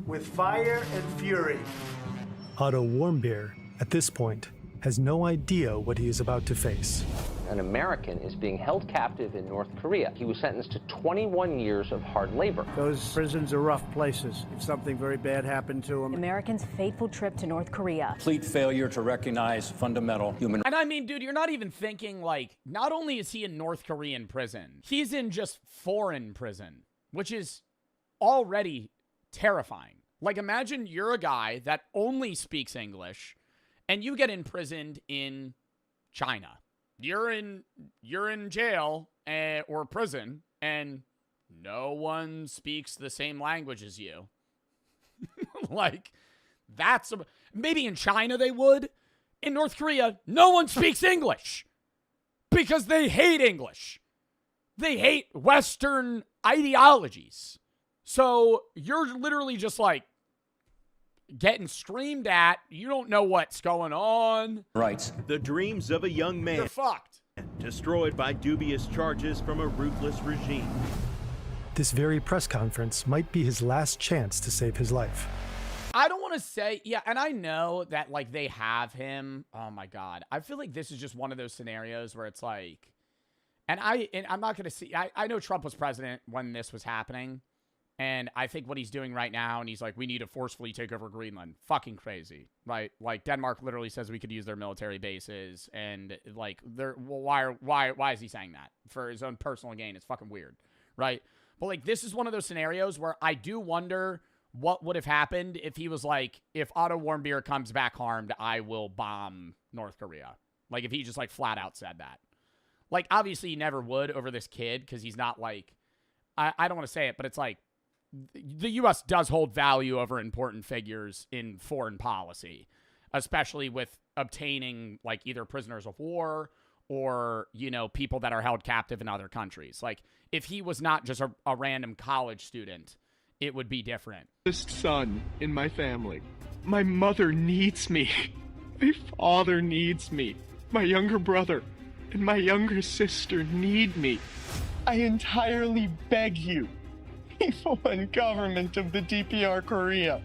with fire and fury. Otto Warmbier, at this point, has no idea what he is about to face. An American is being held captive in North Korea. He was sentenced to 21 years of hard labor. Those prisons are rough places. If something very bad happened to him. Americans' fateful trip to North Korea. Complete failure to recognize fundamental human... And I mean, dude, you're not even thinking, like, not only is he in North Korean prison, he's in just foreign prison, which is already terrifying. Like, imagine you're a guy that only speaks English, and you get imprisoned in China. You're in jail or prison, and no one speaks the same language as you. Like, maybe in China they would. In North Korea, no one speaks English because they hate English. They hate Western ideologies. So you're literally just like getting screamed at. You don't know what's going on. Rights. The dreams of a young man. You're fucked. Destroyed by dubious charges from a ruthless regime. This very press conference might be his last chance to save his life. I don't want to say, yeah, and I know that, like, they have him. Oh, my God. I feel like this is just one of those scenarios where it's like, and I'm not going to see, I know Trump was president when this was happening, and I think what he's doing right now, and he's like, we need to forcefully take over Greenland. Fucking crazy, right? Like, Denmark literally says we could use their military bases, and, like, why is he saying that? For his own personal gain. It's fucking weird, right? But, like, this is one of those scenarios where I do wonder what would have happened if he was like, if Otto Warmbier comes back harmed, I will bomb North Korea. Like, if he just, like, flat out said that. Like, obviously he never would over this kid because he's not, like, I don't want to say it, but it's like, the U.S. does hold value over important figures in foreign policy, especially with obtaining, like, either prisoners of war or, you know, people that are held captive in other countries. Like, if he was not just a random college student, it would be different. Son in my family. My mother needs me. My father needs me. My younger brother and my younger sister need me. I entirely beg you, people and government of the DPR Korea.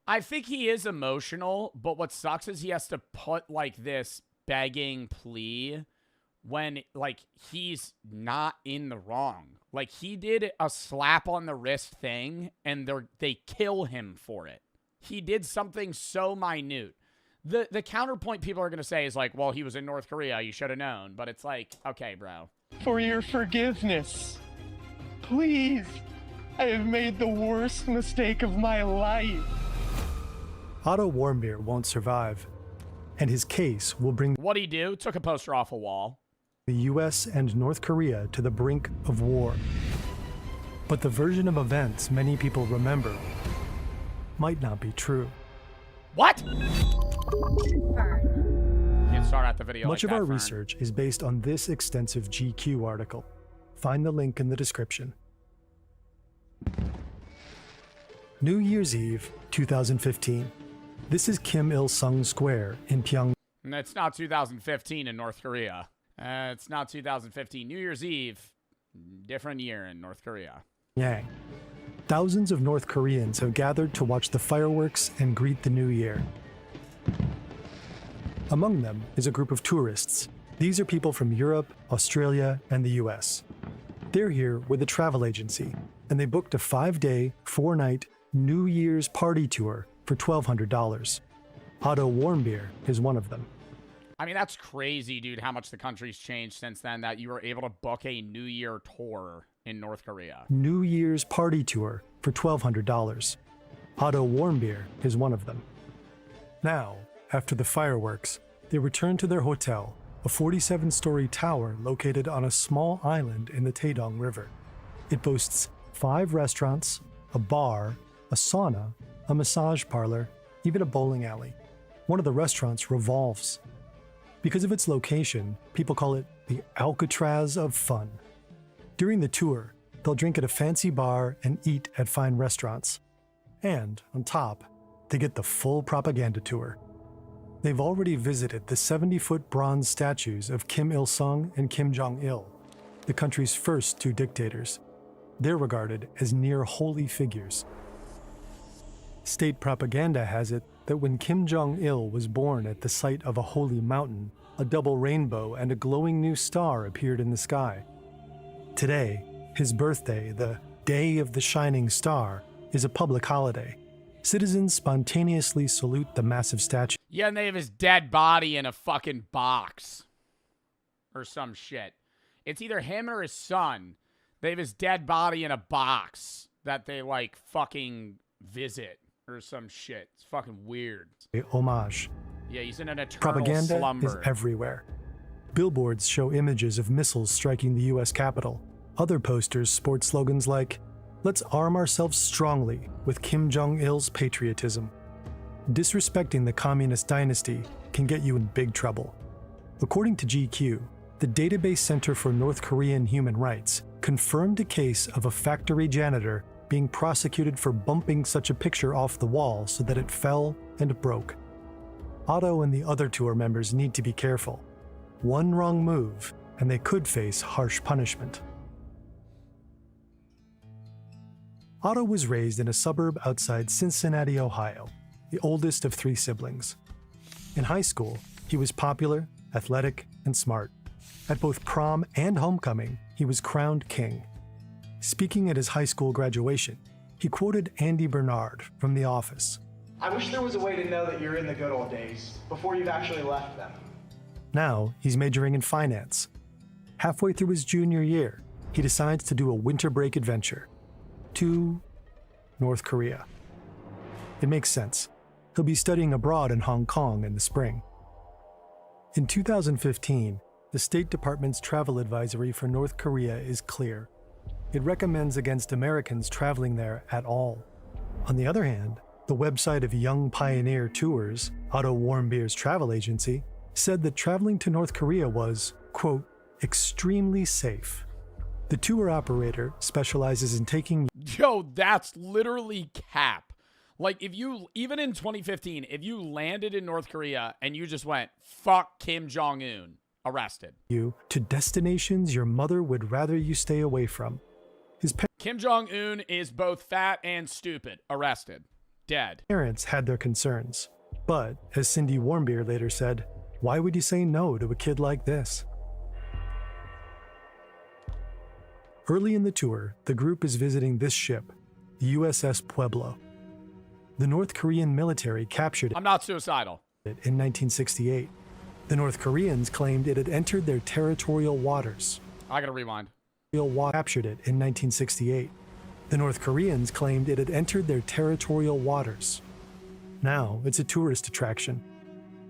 I think he is emotional, but what sucks is he has to put, like, this begging plea when, like, he's not in the wrong. Like, he did a slap on the wrist thing, and they kill him for it. He did something so minute. The counterpoint people are going to say is like, well, he was in North Korea, you should have known. But it's like, okay, bro. For your forgiveness. Please. I have made the worst mistake of my life. Otto Warmbier won't survive, and his case will bring What'd he do? Took a poster off a wall. The US and North Korea to the brink of war. But the version of events many people remember might not be true. What? Can't start out the video. Much like of our Fern. research is based on this extensive GQ article. Find the link in the description. New Year's Eve, 2015. This is Kim Il-sung Square in Pyongyang. It's not 2015 in North Korea. It's not 2015. New Year's Eve, different year in North Korea. Thousands of North Koreans have gathered to watch the fireworks and greet the new year. Among them is a group of tourists. These are people from Europe, Australia, and the US. They're here with a travel agency, and they booked a 5-day, 4-night New Year's party tour for $1,200. Otto Warmbier is one of them. I mean, that's crazy, dude, how much the country's changed since then that you were able to book a New Year tour in North Korea. New Year's party tour for $1,200. Otto Warmbier is one of them. Now, after the fireworks, they return to their hotel, a 47-story tower located on a small island in the Taedong River. It boasts 5 restaurants, a bar, a sauna, a massage parlor, even a bowling alley. One of the restaurants revolves. Because of its location, people call it the Alcatraz of fun. During the tour, they'll drink at a fancy bar and eat at fine restaurants. And, on top, they get the full propaganda tour. They've already visited the 70-foot bronze statues of Kim Il-sung and Kim Jong-il, the country's first 2 dictators. They're regarded as near holy figures. State propaganda has it that when Kim Jong-il was born at the site of a holy mountain, a double rainbow and a glowing new star appeared in the sky. Today, his birthday, the Day of the Shining Star, is a public holiday. Citizens spontaneously salute the massive statue. Yeah, and they have his dead body in a fucking box. Or some shit. It's either him or his son. They have his dead body in a box that they, like, fucking visit. Or some shit. It's fucking weird. Homage. Yeah, he's in an eternal Propaganda slumber. is everywhere. Billboards show images of missiles striking the U.S. Capitol. Other posters sport slogans like, "Let's arm ourselves strongly with Kim Jong-il's patriotism." Disrespecting the communist dynasty can get you in big trouble. According to GQ, the Database Center for North Korean Human Rights confirmed a case of a factory janitor being prosecuted for bumping such a picture off the wall so that it fell and broke. Otto and the other tour members need to be careful. One wrong move, and they could face harsh punishment. Otto was raised in a suburb outside Cincinnati, Ohio, the oldest of 3 siblings. In high school, he was popular, athletic, and smart. At both prom and homecoming, he was crowned king. Speaking at his high school graduation, he quoted Andy Bernard from The Office. "I wish there was a way to know that you're in the good old days before you've actually left them." Now, he's majoring in finance. Halfway through his junior year, he decides to do a winter break adventure to North Korea. It makes sense. He'll be studying abroad in Hong Kong in the spring. In 2015, the State Department's travel advisory for North Korea is clear. It recommends against Americans traveling there at all. On the other hand, the website of Young Pioneer Tours, Otto Warmbier's travel agency, said that traveling to North Korea was, quote, extremely safe. The tour operator specializes in taking... Yo, that's literally cap. Like, if you, even in 2015, if you landed in North Korea and you just went, fuck Kim Jong-un, arrested. You to destinations your mother would rather you stay away from. Kim Jong-un is both fat and stupid, arrested, dead. Parents had their concerns. But, as Cindy Warmbier later said, why would you say no to a kid like this? Early in the tour, the group is visiting this ship, the USS Pueblo. The North Korean military captured it. I'm not suicidal. In 1968. The North Koreans claimed it had entered their territorial waters. I gotta rewind. Captured it in 1968. The North Koreans claimed it had entered their territorial waters. Now, it's a tourist attraction.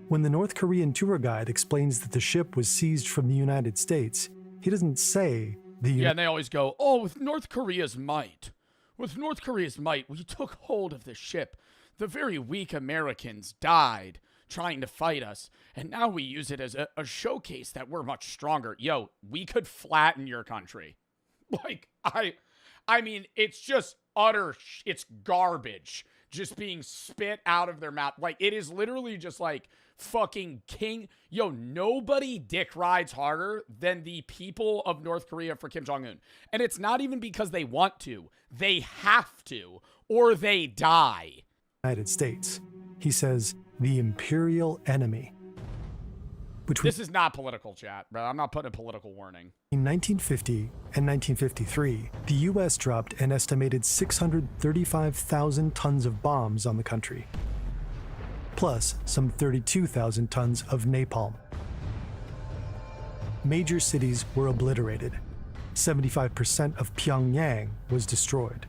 When the North Korean tour guide explains that the ship was seized from the United States, he doesn't say the... Yeah, and they always go, oh, with North Korea's might. With North Korea's might, we took hold of the ship. The very weak Americans died trying to fight us, and now we use it as a showcase that we're much stronger. Yo, we could flatten your country. Like, I mean, it's just utter, it's garbage just being spit out of their mouth. Like, it is literally just like fucking king. Yo, nobody dick rides harder than the people of North Korea for Kim Jong-un. And it's not even because they want to. They have to, or they die. United States. He says the imperial enemy. This is not political, chat, bro. I'm not putting a political warning. In 1950 and 1953, the U.S. dropped an estimated 635,000 tons of bombs on the country, plus some 32,000 tons of napalm. Major cities were obliterated. 75% of Pyongyang was destroyed.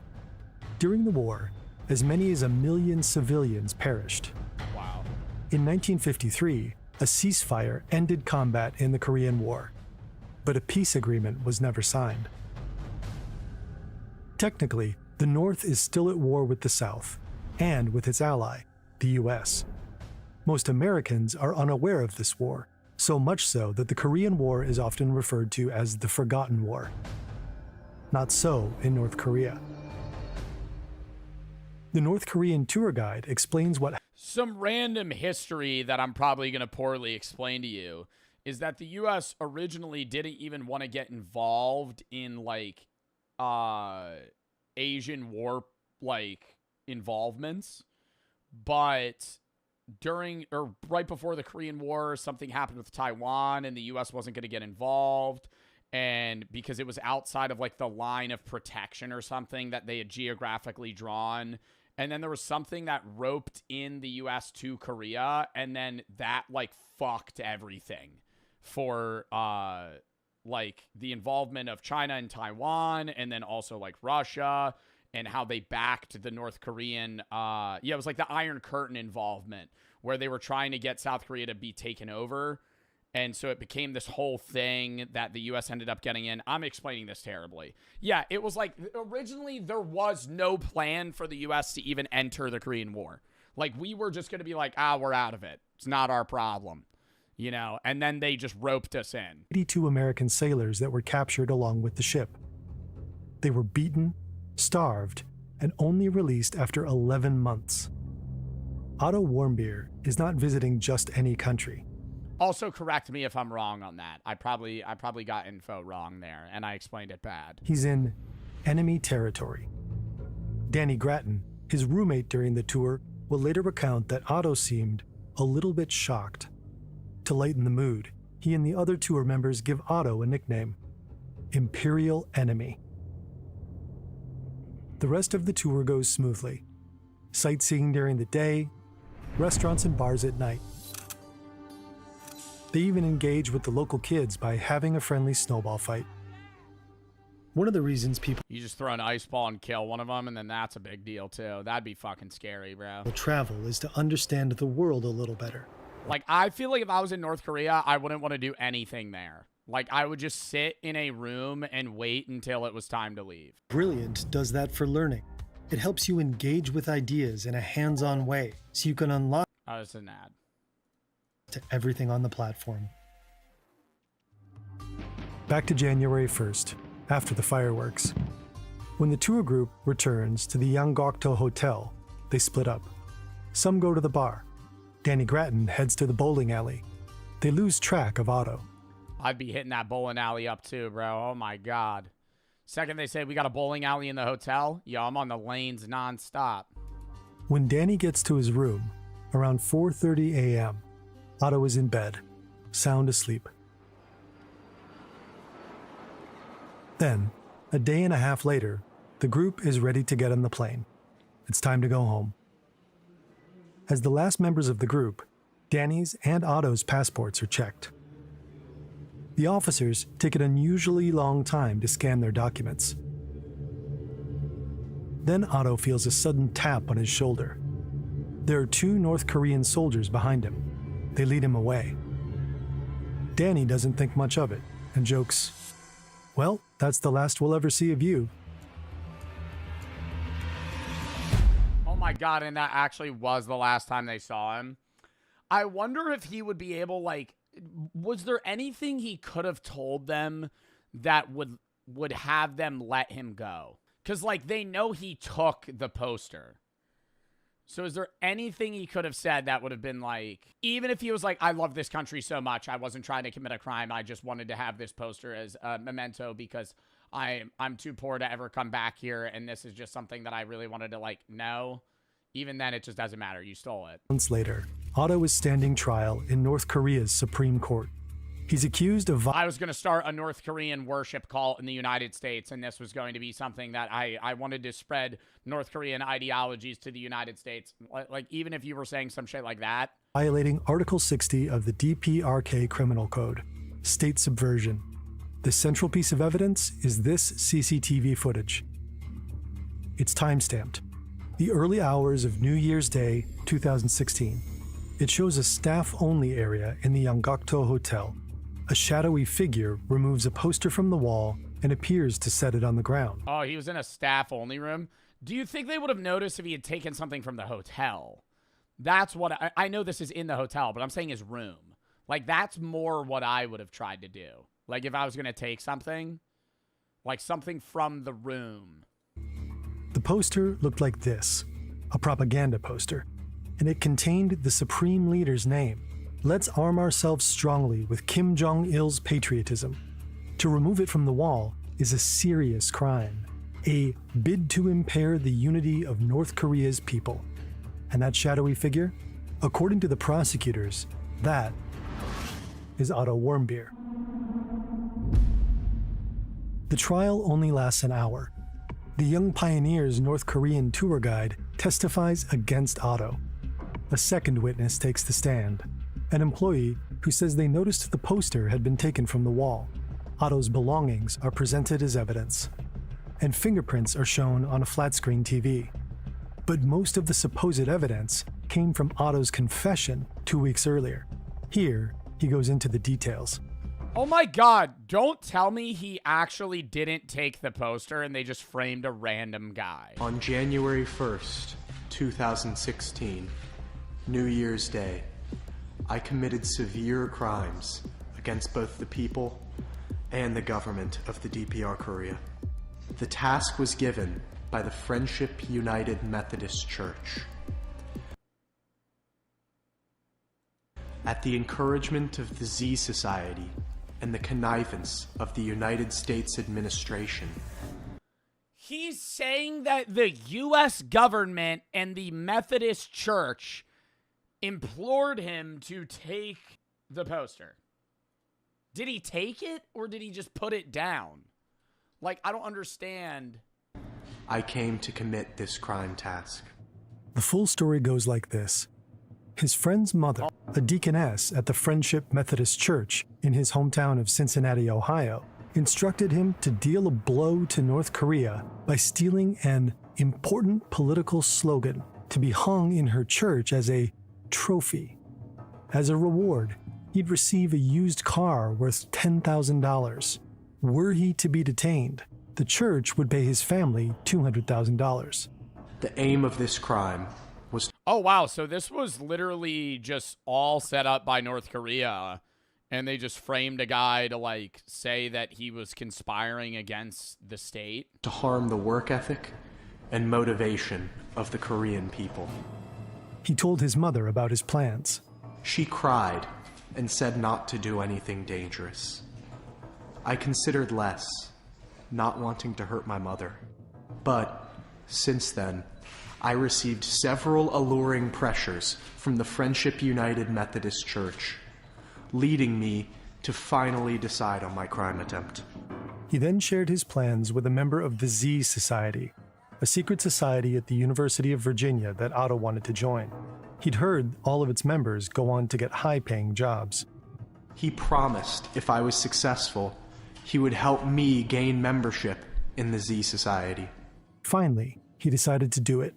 During the war, as many as 1 million civilians perished. Wow. In 1953, a ceasefire ended combat in the Korean War, but a peace agreement was never signed. Technically, the North is still at war with the South, and with its ally, the US. Most Americans are unaware of this war, so much so that the Korean War is often referred to as the Forgotten War. Not so in North Korea. The North Korean tour guide explains what some random history that I'm probably going to poorly explain to you is that the U.S. originally didn't even want to get involved in, like, Asian war, like, involvements. But during, or right before the Korean War, something happened with Taiwan, and the U.S. wasn't going to get involved. And because it was outside of, like, the line of protection or something that they had geographically drawn. And then there was something that roped in the U.S. to Korea, and then that, like, fucked everything for, like, the involvement of China and Taiwan, and then also, like, Russia, and how they backed the North Korean, it was like the Iron Curtain involvement, where they were trying to get South Korea to be taken over. And so it became this whole thing that the U.S. ended up getting in. I'm explaining this terribly. Yeah, it was like, originally there was no plan for the U.S. to even enter the Korean War. Like, we were just going to be like, we're out of it. It's not our problem. You know, and then they just roped us in. 82 American sailors that were captured along with the ship. They were beaten, starved, and only released after 11 months. Otto Warmbier is not visiting just any country. Also, correct me if I'm wrong on that. I probably got info wrong there, and I explained it bad. He's in enemy territory. Danny Grattan, his roommate during the tour, will later recount that Otto seemed a little bit shocked. To lighten the mood, he and the other tour members give Otto a nickname, Imperial Enemy. The rest of the tour goes smoothly. Sightseeing during the day, restaurants and bars at night. They even engage with the local kids by having a friendly snowball fight. One of the reasons people You just throw an ice ball and kill one of them, and then that's a big deal, too. That'd be fucking scary, bro. travel is to understand the world a little better. Like, I feel like if I was in North Korea, I wouldn't want to do anything there. Like, I would just sit in a room and wait until it was time to leave. Brilliant does that for learning. It helps you engage with ideas in a hands-on way, so you can unlock Oh, it's an ad. to everything on the platform. Back to January 1st, after the fireworks. When the tour group returns to the Yanggokdo Hotel, they split up. Some go to the bar. Danny Grattan heads to the bowling alley. They lose track of Otto. I'd be hitting that bowling alley up too, bro. Oh my God. Second they say we got a bowling alley in the hotel, yo, I'm on the lanes nonstop. When Danny gets to his room, around 4:30 a.m., Otto is in bed, sound asleep. Then, a day and a half later, the group is ready to get on the plane. It's time to go home. As the last members of the group, Danny's and Otto's passports are checked. The officers take an unusually long time to scan their documents. Then Otto feels a sudden tap on his shoulder. There are 2 North Korean soldiers behind him. They lead him away. Danny doesn't think much of it and jokes, "Well, that's the last we'll ever see of you." Oh my God, and that actually was the last time they saw him. I wonder if he would be able, like, was there anything he could have told them that would have them let him go? Because, like, they know he took the poster. So is there anything he could have said that would have been like, even if he was like, I love this country so much, I wasn't trying to commit a crime, I just wanted to have this poster as a memento because I'm too poor to ever come back here, and this is just something that I really wanted to, like, know. Even then, it just doesn't matter. You stole it. Months later, Otto is standing trial in North Korea's Supreme Court. He's accused of... I was going to start a North Korean worship cult in the United States, and this was going to be something that I wanted to spread North Korean ideologies to the United States. Like, even if you were saying some shit like that. Violating Article 60 of the DPRK Criminal Code, state subversion. The central piece of evidence is this CCTV footage. It's time-stamped. The early hours of New Year's Day, 2016. It shows a staff-only area in the Yanggakdo Hotel. A shadowy figure removes a poster from the wall and appears to set it on the ground. Oh, he was in a staff-only room? Do you think they would have noticed if he had taken something from the hotel? That's what I know this is in the hotel, but I'm saying his room. Like, that's more what I would have tried to do. Like, if I was going to take something, like something from the room. The poster looked like this, a propaganda poster, and it contained the Supreme Leader's name. Let's arm ourselves strongly with Kim Jong-il's patriotism. To remove it from the wall is a serious crime, a bid to impair the unity of North Korea's people. And that shadowy figure? According to the prosecutors, that is Otto Warmbier. The trial only lasts an hour. The Young Pioneers' North Korean tour guide testifies against Otto. A second witness takes the stand, an employee who says they noticed the poster had been taken from the wall. Otto's belongings are presented as evidence, and fingerprints are shown on a flat-screen TV. But most of the supposed evidence came from Otto's confession 2 weeks earlier. Here, he goes into the details. Oh my God, don't tell me he actually didn't take the poster and they just framed a random guy. On January 1st, 2016, New Year's Day, I committed severe crimes against both the people and the government of the DPR Korea. The task was given by the Friendship United Methodist Church. At the encouragement of the Z Society and the connivance of the United States administration. He's saying that the U.S. government and the Methodist Church implored him to take the poster. Did he take it or did he just put it down? Like, I don't understand. I came to commit this crime task. The full story goes like this. His friend's mother, a deaconess at the Friendship Methodist Church in his hometown of Cincinnati, Ohio, instructed him to deal a blow to North Korea by stealing an important political slogan to be hung in her church as a trophy. As a reward, he'd receive a used car worth $10,000. Were he to be detained, the church would pay his family $200,000. The aim of this crime was... Oh, wow. So this was literally just all set up by North Korea, and they just framed a guy to, like, say that he was conspiring against the state. To harm the work ethic and motivation of the Korean people. He told his mother about his plans. She cried and said not to do anything dangerous. I considered less, not wanting to hurt my mother. But since then, I received several alluring pressures from the Friendship United Methodist Church, leading me to finally decide on my crime attempt. He then shared his plans with a member of the Z Society, a secret society at the University of Virginia that Otto wanted to join. He'd heard all of its members go on to get high-paying jobs. He promised if I was successful, he would help me gain membership in the Z Society. Finally, he decided to do it.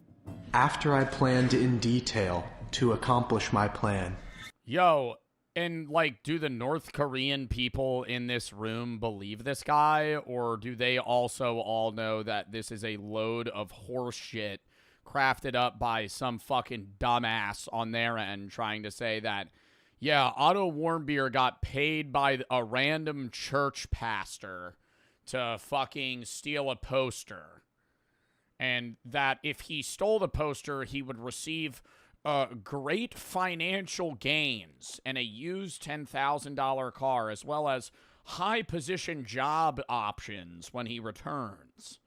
After I planned in detail to accomplish my plan. Yo, and, like, do the North Korean people in this room believe this guy? Or do they also all know that this is a load of horse shit crafted up by some fucking dumbass on their end trying to say that, yeah, Otto Warmbier got paid by a random church pastor to fucking steal a poster. and that if he stole the poster, he would receive great financial gains and a used $10,000 car, as well as high-position job options when he returns.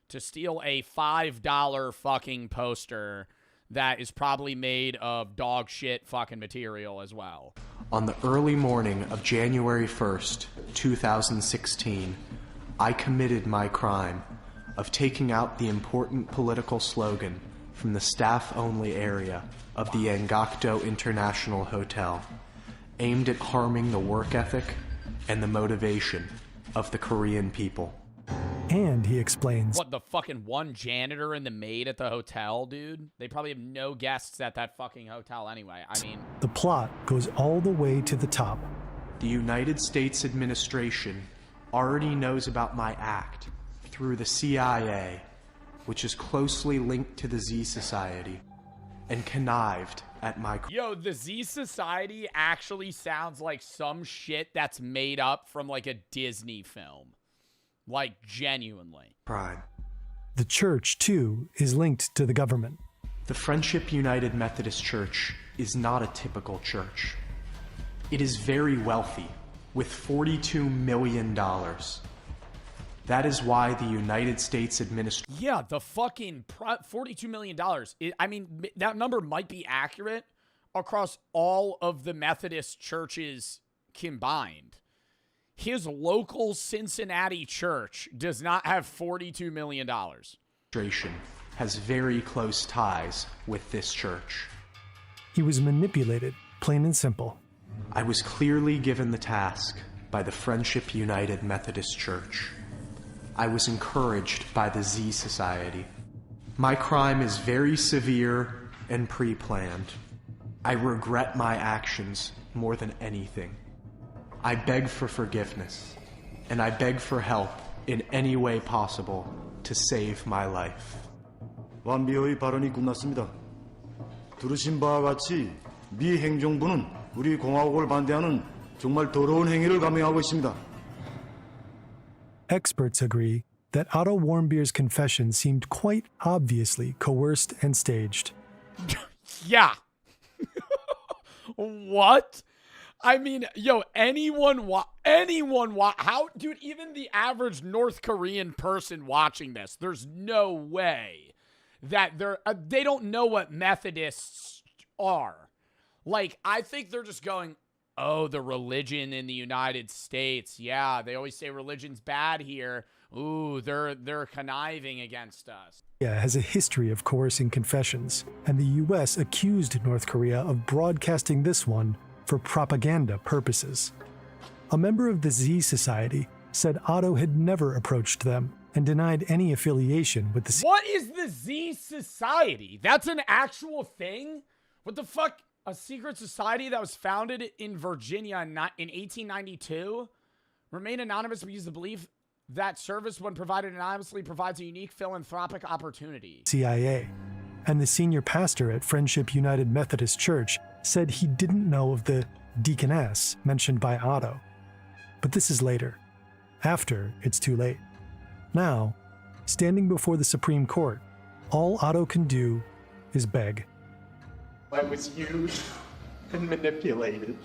To steal a $5 fucking poster that is probably made of dog shit fucking material as well. On the early morning of January 1st, 2016, I committed my crime of taking out the important political slogan from the staff-only area of the Angakdo International Hotel, aimed at harming the work ethic and the motivation of the Korean people. And he explains, What, the fucking one janitor and the maid at the hotel, dude? They probably have no guests at that fucking hotel anyway. I mean, the plot goes all the way to the top. The United States administration already knows about my act through the CIA, which is closely linked to the Z Society, and connived at my... Yo, the Z Society actually sounds like some shit that's made up from like a Disney film. Like, genuinely. crime. The church, too, is linked to the government. The Friendship United Methodist Church is not a typical church. It is very wealthy, with $42 million. That is why the United States administration... Yeah, the fucking $42 million. I mean, that number might be accurate across all of the Methodist churches combined. His local Cincinnati church does not have $42 million. has very close ties with this church. He was manipulated, plain and simple. I was clearly given the task by the Friendship United Methodist Church. I was encouraged by the Z Society. My crime is very severe and pre-planned. I regret my actions more than anything. I beg for forgiveness, and I beg for help in any way possible to save my life. 완비의 발언이 끝났습니다. 들으신 바와 같이 미 행정부는 우리 공화국을 반대하는 정말 더러운 행위를 감행하고 있습니다. Experts agree that Otto Warmbier's confession seemed quite obviously coerced and staged. Yeah. What? I mean, yo, how, dude, even the average North Korean person watching this, there's no way that they don't know what Methodists are. Like, I think they're just going, oh, the religion in the United States. Yeah, they always say religion's bad here. Ooh, they're conniving against us. Has a history of coercing confessions, and the U.S. accused North Korea of broadcasting this one for propaganda purposes. A member of the Z Society said Otto had never approached them and denied any affiliation with the... What is the Z Society? That's an actual thing? What the fuck? A secret society that was founded in Virginia in 1892? Remain anonymous because the belief that service, when provided anonymously, provides a unique philanthropic opportunity. CIA. And the senior pastor at Friendship United Methodist Church said he didn't know of the deaconess mentioned by Otto. But this is later, after it's too late. Now, standing before the Supreme Court, all Otto can do is beg. I was used and manipulated.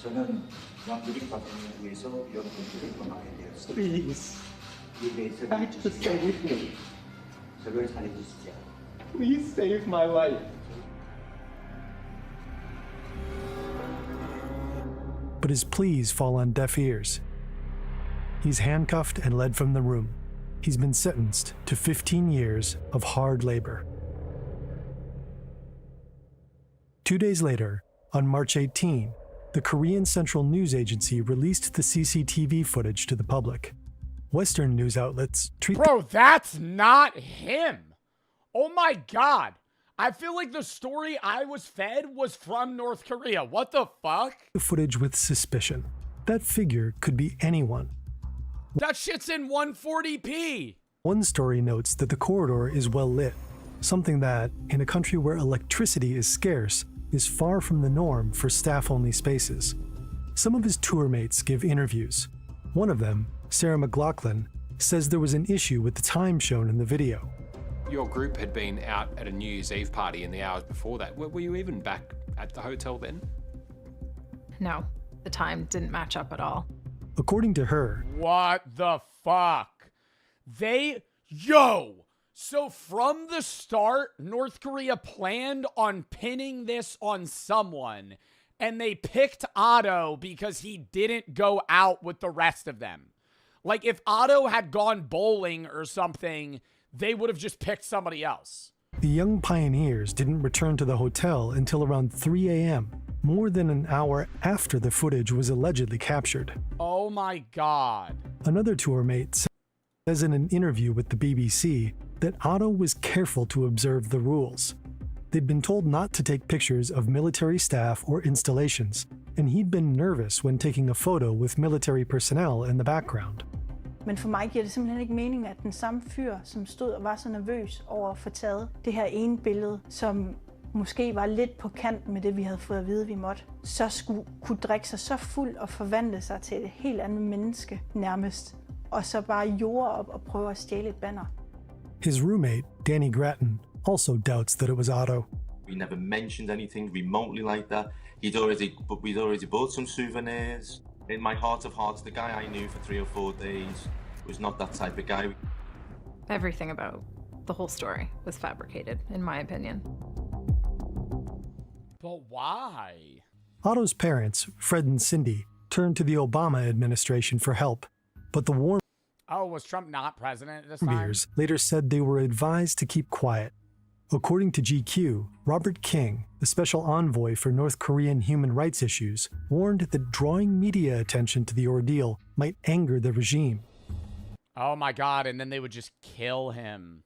Please, act to save me. Please save my life. But his pleas fall on deaf ears. He's handcuffed and led from the room. He's been sentenced to 15 years of hard labor. 2 days later, on March 18, the Korean Central News Agency released the CCTV footage to the public. Western news outlets treat... Bro, that's not him! Oh my god! I feel like the story I was fed was from North Korea. What the fuck? The footage with suspicion. That figure could be anyone. That shit's in 140p! One story notes that the corridor is well lit, something that, in a country where electricity is scarce, is far from the norm for staff-only spaces. Some of his tour mates give interviews. One of them, Sarah McLaughlin, says there was an issue with the time shown in the video. Your group had been out at a New Year's Eve party in the hours before that. Were you even back at the hotel then? No, the time didn't match up at all. According to her, what the fuck? So from the start, North Korea planned on pinning this on someone, and they picked Otto because he didn't go out with the rest of them. Like, if Otto had gone bowling or something, they would have just picked somebody else. The young pioneers didn't return to the hotel until around 3 a.m., more than an hour after the footage was allegedly captured. Oh my God. Another tour mate says in an interview with the BBC that Otto was careful to observe the rules. They'd been told not to take pictures of military staff or installations, and he'd been nervous when taking a photo with military personnel in the background. Men for mig giver det simpelthen ikke mening, at den samme fyr, som stod og var så nervøs over at få taget det her ene billede, som måske var lidt på kant med det, vi havde fået at vide, vi måtte, så skulle kunne drikke sig så fuld og forvandle sig til et helt andet menneske nærmest, og så bare jorde op og prøve at stjæle et banner. His roommate, Danny Grattan, also doubts that it was Otto. We never mentioned anything remotely like that. We'd already bought some souvenirs. In my heart of hearts, the guy I knew for 3 or 4 days was not that type of guy. Everything about the whole story was fabricated, in my opinion. But why? Otto's parents, Fred and Cindy, turned to the Obama administration for help, but the war Oh, was Trump not president at this time? Warmbiers later said they were advised to keep quiet. According to GQ, Robert King, the special envoy for North Korean human rights issues, warned that drawing media attention to the ordeal might anger the regime. Oh my God, and then they would just kill him.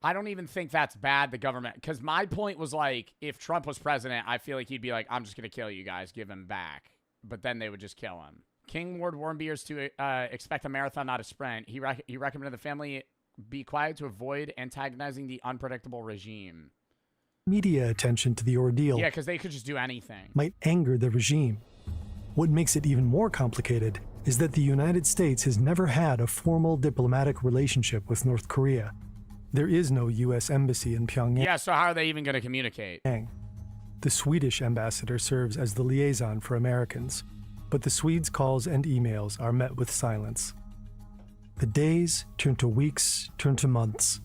I don't even think that's bad, the government, because my point was like, if Trump was president, I feel like he'd be like, I'm just going to kill you guys, give him back. But then they would just kill him. King warned Warmbiers to expect a marathon, not a sprint. He recommended the family be quiet to avoid antagonizing the unpredictable regime. Media attention to the ordeal Yeah, because they could just do anything. might anger the regime. What makes it even more complicated is that the United States has never had a formal diplomatic relationship with North Korea. There is no U.S. embassy in Pyongyang. Yeah, so how are they even going to communicate? The Swedish ambassador serves as the liaison for Americans, but the Swedes' calls and emails are met with silence. The days turn to weeks, turn to months.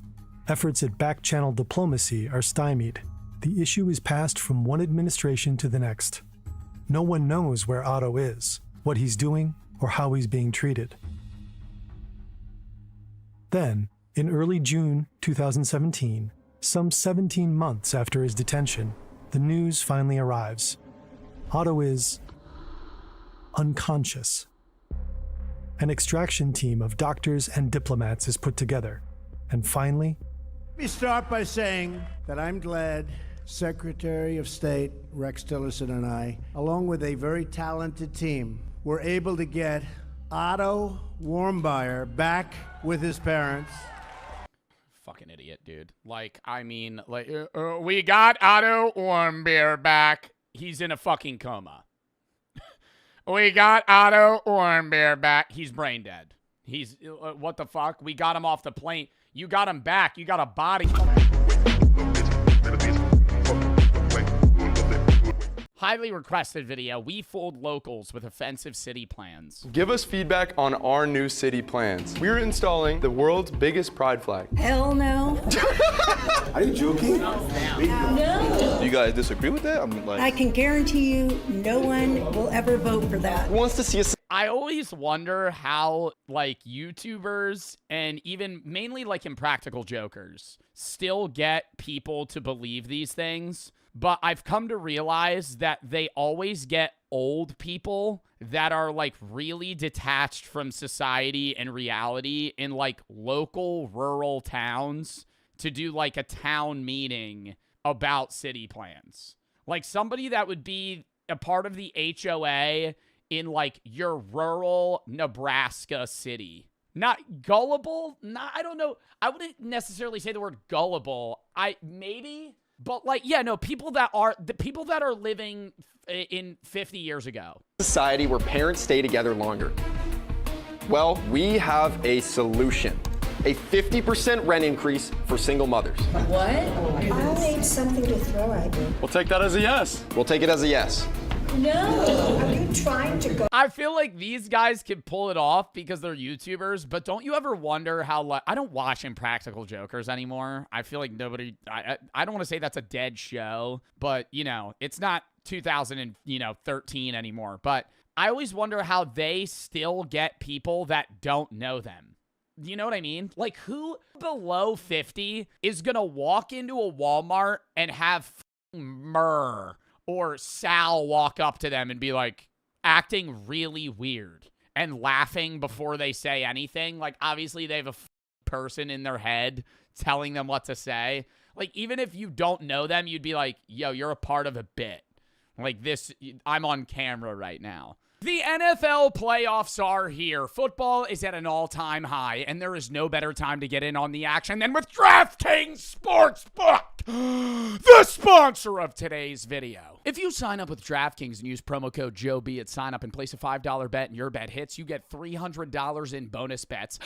Efforts at back-channel diplomacy are stymied. The issue is passed from one administration to the next. No one knows where Otto is, what he's doing, or how he's being treated. Then, in early June 2017, some 17 months after his detention, the news finally arrives. Otto is unconscious. An extraction team of doctors and diplomats is put together. And finally, Let me start by saying that I'm glad Secretary of State Rex Tillerson and I, along with a very talented team, were able to get Otto Warmbier back with his parents. Fucking idiot, dude. Like, I mean, like, we got Otto Warmbier back. He's in a fucking coma. We got Otto Warmbier back. He's brain dead. He's, what the fuck? We got him off the plane. You got him back. You got a body. Highly requested video. We fooled locals with offensive city plans. Give us feedback on our new city plans. We're installing the world's biggest pride flag. Hell no. Are you joking? No. Do you guys disagree with that? I'm like, I can guarantee you no one will ever vote for that. Who wants to see us? I always wonder how, like, YouTubers and even mainly, like, Impractical Jokers still get people to believe these things. But I've come to realize that they always get old people that are, like, really detached from society and reality in, like, local rural towns to do, like, a town meeting about city plans. Like, somebody that would be a part of the HOA in, like, your rural Nebraska city. Not gullible? Not, I don't know. I wouldn't necessarily say the word gullible. Maybe... But, like, yeah, no, people that are living in 50 years ago. Society where parents stay together longer. Well, we have a solution. a 50% rent increase for single mothers. What? I'll need something to throw at you. We'll take that as a yes. We'll take it as a yes. No. Are you trying to go? I feel like these guys can pull it off because they're YouTubers, but don't you ever wonder how, like, I don't watch Impractical Jokers anymore. I feel like nobody, I don't want to say that's a dead show, but, you know, it's not 2013 anymore. But I always wonder how they still get people that don't know them. You know what I mean? Like, who below 50 is going to walk into a Walmart and have Murr or Sal walk up to them and be like acting really weird and laughing before they say anything? Like, obviously they have a person in their head telling them what to say. Like, even if you don't know them, you'd be like, yo, you're a part of a bit. Like, this, I'm on camera right now. The NFL playoffs are here. Football is at an all-time high, and there is no better time to get in on the action than with DraftKings Sportsbook, the sponsor of today's video. If you sign up with DraftKings and use promo code JOEB at sign up and place a $5 bet and your bet hits, you get $300 in bonus bets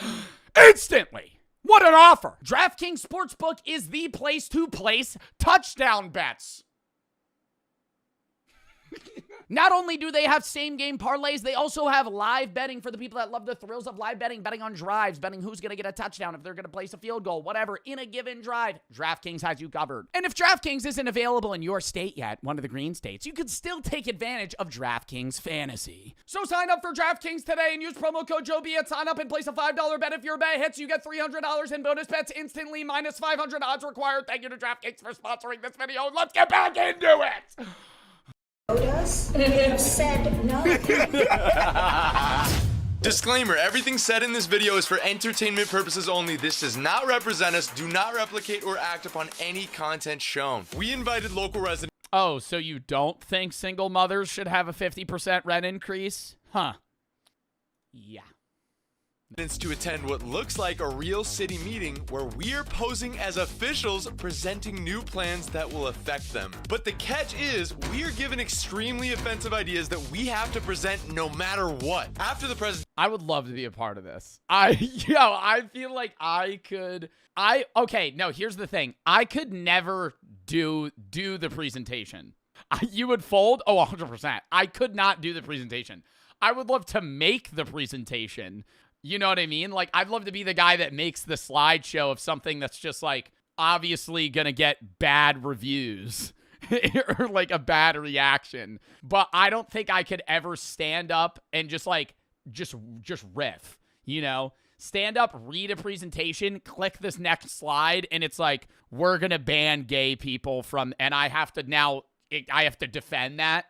instantly. What an offer! DraftKings Sportsbook is the place to place touchdown bets. Not only do they have same-game parlays, they also have live betting for the people that love the thrills of live betting, betting on drives, betting who's going to get a touchdown, if they're going to place a field goal, whatever, in a given drive. DraftKings has you covered. And if DraftKings isn't available in your state yet, one of the green states, you could still take advantage of DraftKings Fantasy. So sign up for DraftKings today and use promo code JOEB at sign up and place a $5 bet. If your bet hits, you get $300 in bonus bets instantly, minus 500 odds required. Thank you to DraftKings for sponsoring this video. Let's get back into it! Us? You have said no. Disclaimer, everything said in this video is for entertainment purposes only. This does not represent us. Do not replicate or act upon any content shown. We invited local residents. Oh, so you don't think single mothers should have a 50% rent increase? Huh. Yeah. To attend what looks like a real city meeting where we're posing as officials presenting new plans that will affect them. But the catch is we're given extremely offensive ideas that we have to present no matter what. After the president, I would love to be a part of this. I feel like okay, no, here's the thing. I could never do the presentation. You would fold? Oh, 100%. I could not do the presentation. I would love to make the presentation. You know what I mean? Like, I'd love to be the guy that makes the slideshow of something that's just, like, obviously gonna get bad reviews or, like, a bad reaction. But I don't think I could ever stand up and just riff, you know? Stand up, read a presentation, click this next slide, and it's like, we're gonna ban gay people from, and I have to defend that.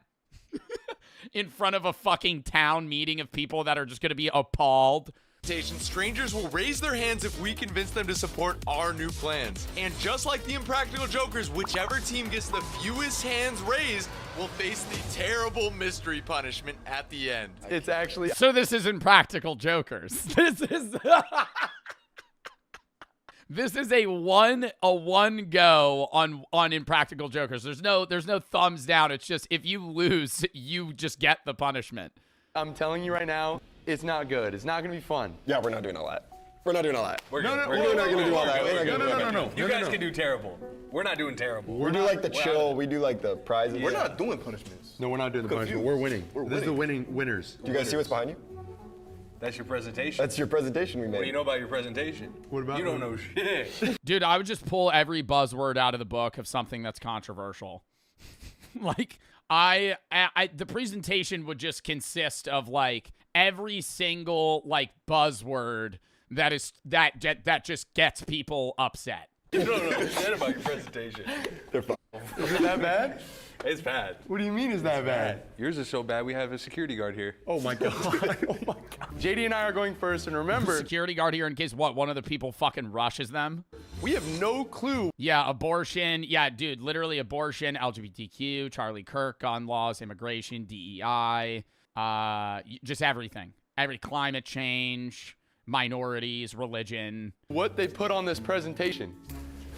In front of a fucking town meeting of people that are just going to be appalled. Strangers will raise their hands if we convince them to support our new plans. And just like the Impractical Jokers, whichever team gets the fewest hands raised will face the terrible mystery punishment at the end. It's actually... So this is Impractical Jokers. This is... This is a one go on Impractical Jokers. There's no thumbs down. It's just if you lose, you just get the punishment. I'm telling you right now, it's not good. It's not gonna be fun. Yeah, we're not doing all that. We're not doing all that. We're not gonna do all that. No. You guys can do terrible. We're not doing terrible. We do like the chill. We do like the prizes. We're not doing punishments. No, we're not doing the punishment. We're winning. This is the winners. Do you guys see what's behind you? That's your presentation. That's your presentation we made. What do you know about your presentation? What about you? Don't know shit. Dude, I would just pull every buzzword out of the book of something that's controversial. Like, the presentation would just consist of, like, every single, like, buzzword that just gets people upset. You don't know shit about your presentation. They're fine. Is it that bad? It's bad. What do you mean is that bad? Yours is so bad we have a security guard here. Oh my god. Oh my god. JD and I are going first, and remember... Security guard here in case one of the people fucking rushes them. We have no clue. Yeah, abortion. Yeah, dude, literally abortion, LGBTQ, Charlie Kirk, gun laws, immigration, DEI, just everything. Every climate change, minorities, religion. What they put on this presentation.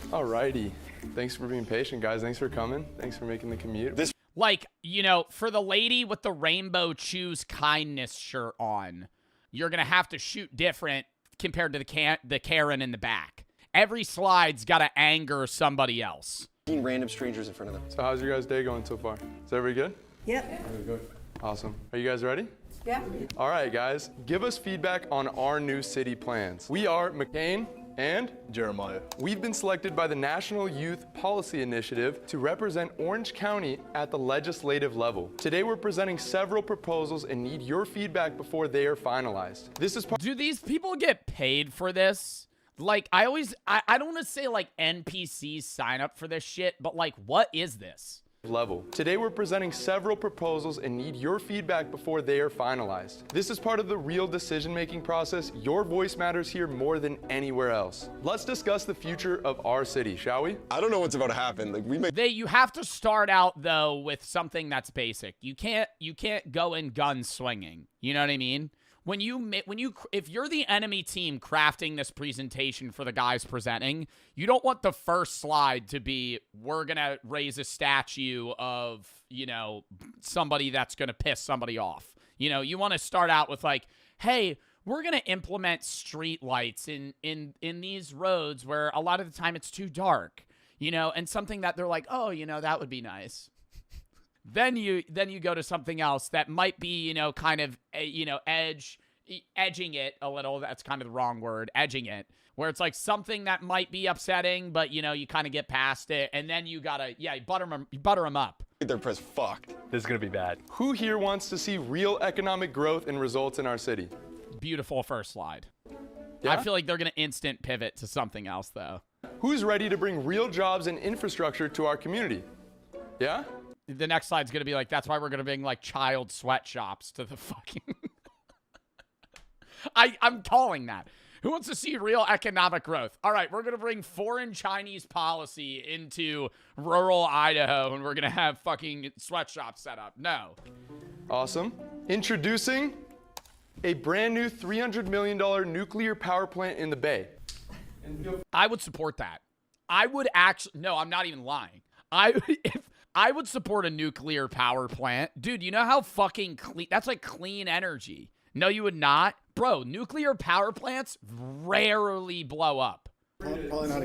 Alrighty. Thanks for being patient, guys. Thanks for coming. Thanks for making the commute. Like, you know, for the lady with the rainbow choose kindness shirt on, you're going to have to shoot different compared to the Karen in the back. Every slide's got to anger somebody else. Random strangers in front of them. So how's your guys' day going so far? Is everybody good? Yep. Awesome. Are you guys ready? Yeah. All right, guys. Give us feedback on our new city plans. We are McCain and Jeremiah. We've been selected by the National Youth Policy Initiative to represent Orange County at the legislative level. Today we're presenting several proposals and need your feedback before they are finalized. This is Do these people get paid for this? Like, I don't want to say like NPCs sign up for this shit, but like, what is this? level. Today we're presenting several proposals and need your feedback before they are finalized. This is part of the real decision-making process. Your voice matters here more than anywhere else. Let's discuss the future of our city, shall we? I don't know what's about to happen. Like you have to start out though with something that's basic. You can't go in gun swinging. You know what I mean? If you're the enemy team crafting this presentation for the guys presenting, you don't want the first slide to be, we're going to raise a statue of, somebody that's going to piss somebody off. You want to start out with like, hey, we're going to implement street lights in these roads where a lot of the time it's too dark, and something that they're like, oh, that would be nice. Then you go to something else that might be, kind of, edging it a little. That's kind of the wrong word, edging it, where it's like something that might be upsetting, but, you kind of get past it. And then you gotta, butter them up. Their press fucked. This is gonna be bad. Who here wants to see real economic growth and results in our city? Beautiful first slide. Yeah? I feel like they're gonna instant pivot to something else though. Who's ready to bring real jobs and infrastructure to our community? Yeah? The next slide's going to be like, that's why we're going to bring like child sweatshops to the fucking... I'm calling that. Who wants to see real economic growth? All right, we're going to bring foreign Chinese policy into rural Idaho and we're going to have fucking sweatshops set up. No. Awesome. Introducing a brand new $300 million nuclear power plant in the Bay. I would support that. I would actually... No, I'm not even lying. I would support a nuclear power plant. Dude, you know how fucking clean... That's like clean energy. No, you would not. Bro, nuclear power plants rarely blow up.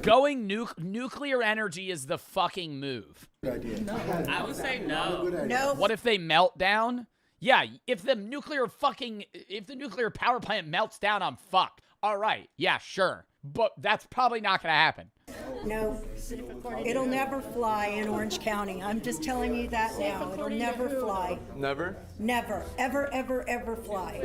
Going nuclear energy is the fucking move. Good idea. No. I would say no. No. What if they melt down? Yeah, if the nuclear power plant melts down, I'm fucked. All right, yeah, sure. But that's probably not going to happen. No, it'll never fly in Orange County. I'm just telling you that now. It'll never fly. Never? Never. Ever, ever, ever fly.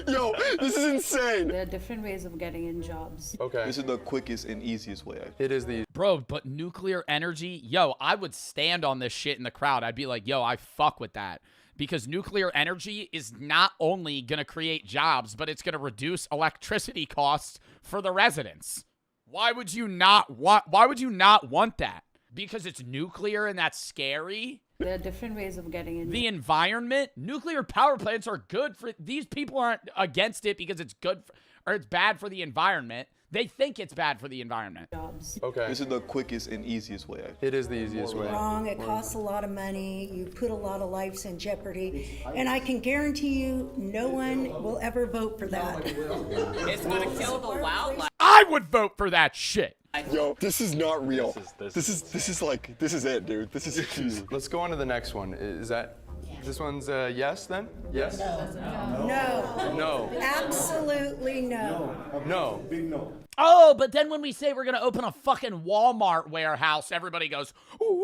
Yo, this is insane. There are different ways of getting in jobs. Okay. This is the quickest and easiest way. It is the... Bro, but nuclear energy, yo, I would stand on this shit in the crowd. I'd be like, yo, I fuck with that. Because nuclear energy is not only going to create jobs, but it's going to reduce electricity costs for the residents. Why would you not want that? Because it's nuclear and that's scary? There are different ways of getting in. The environment, nuclear power plants are good for... These people aren't against it because it's good or it's bad for the environment. They think it's bad for the environment. Jobs. Okay. This is the quickest and easiest way. It is the easiest way. Wrong. It costs a lot of money. You put a lot of lives in jeopardy. And I can guarantee you no one will ever vote for that. It's going to kill the wildlife. I would vote for that shit. Yo, this is not real. This is it, dude. This is huge. Let's go on to the next one. Is that... This one's yes, then? Yes? No. No. Absolutely no. No. Big no. Oh, but then when we say we're going to open a fucking Walmart warehouse, everybody goes, woo!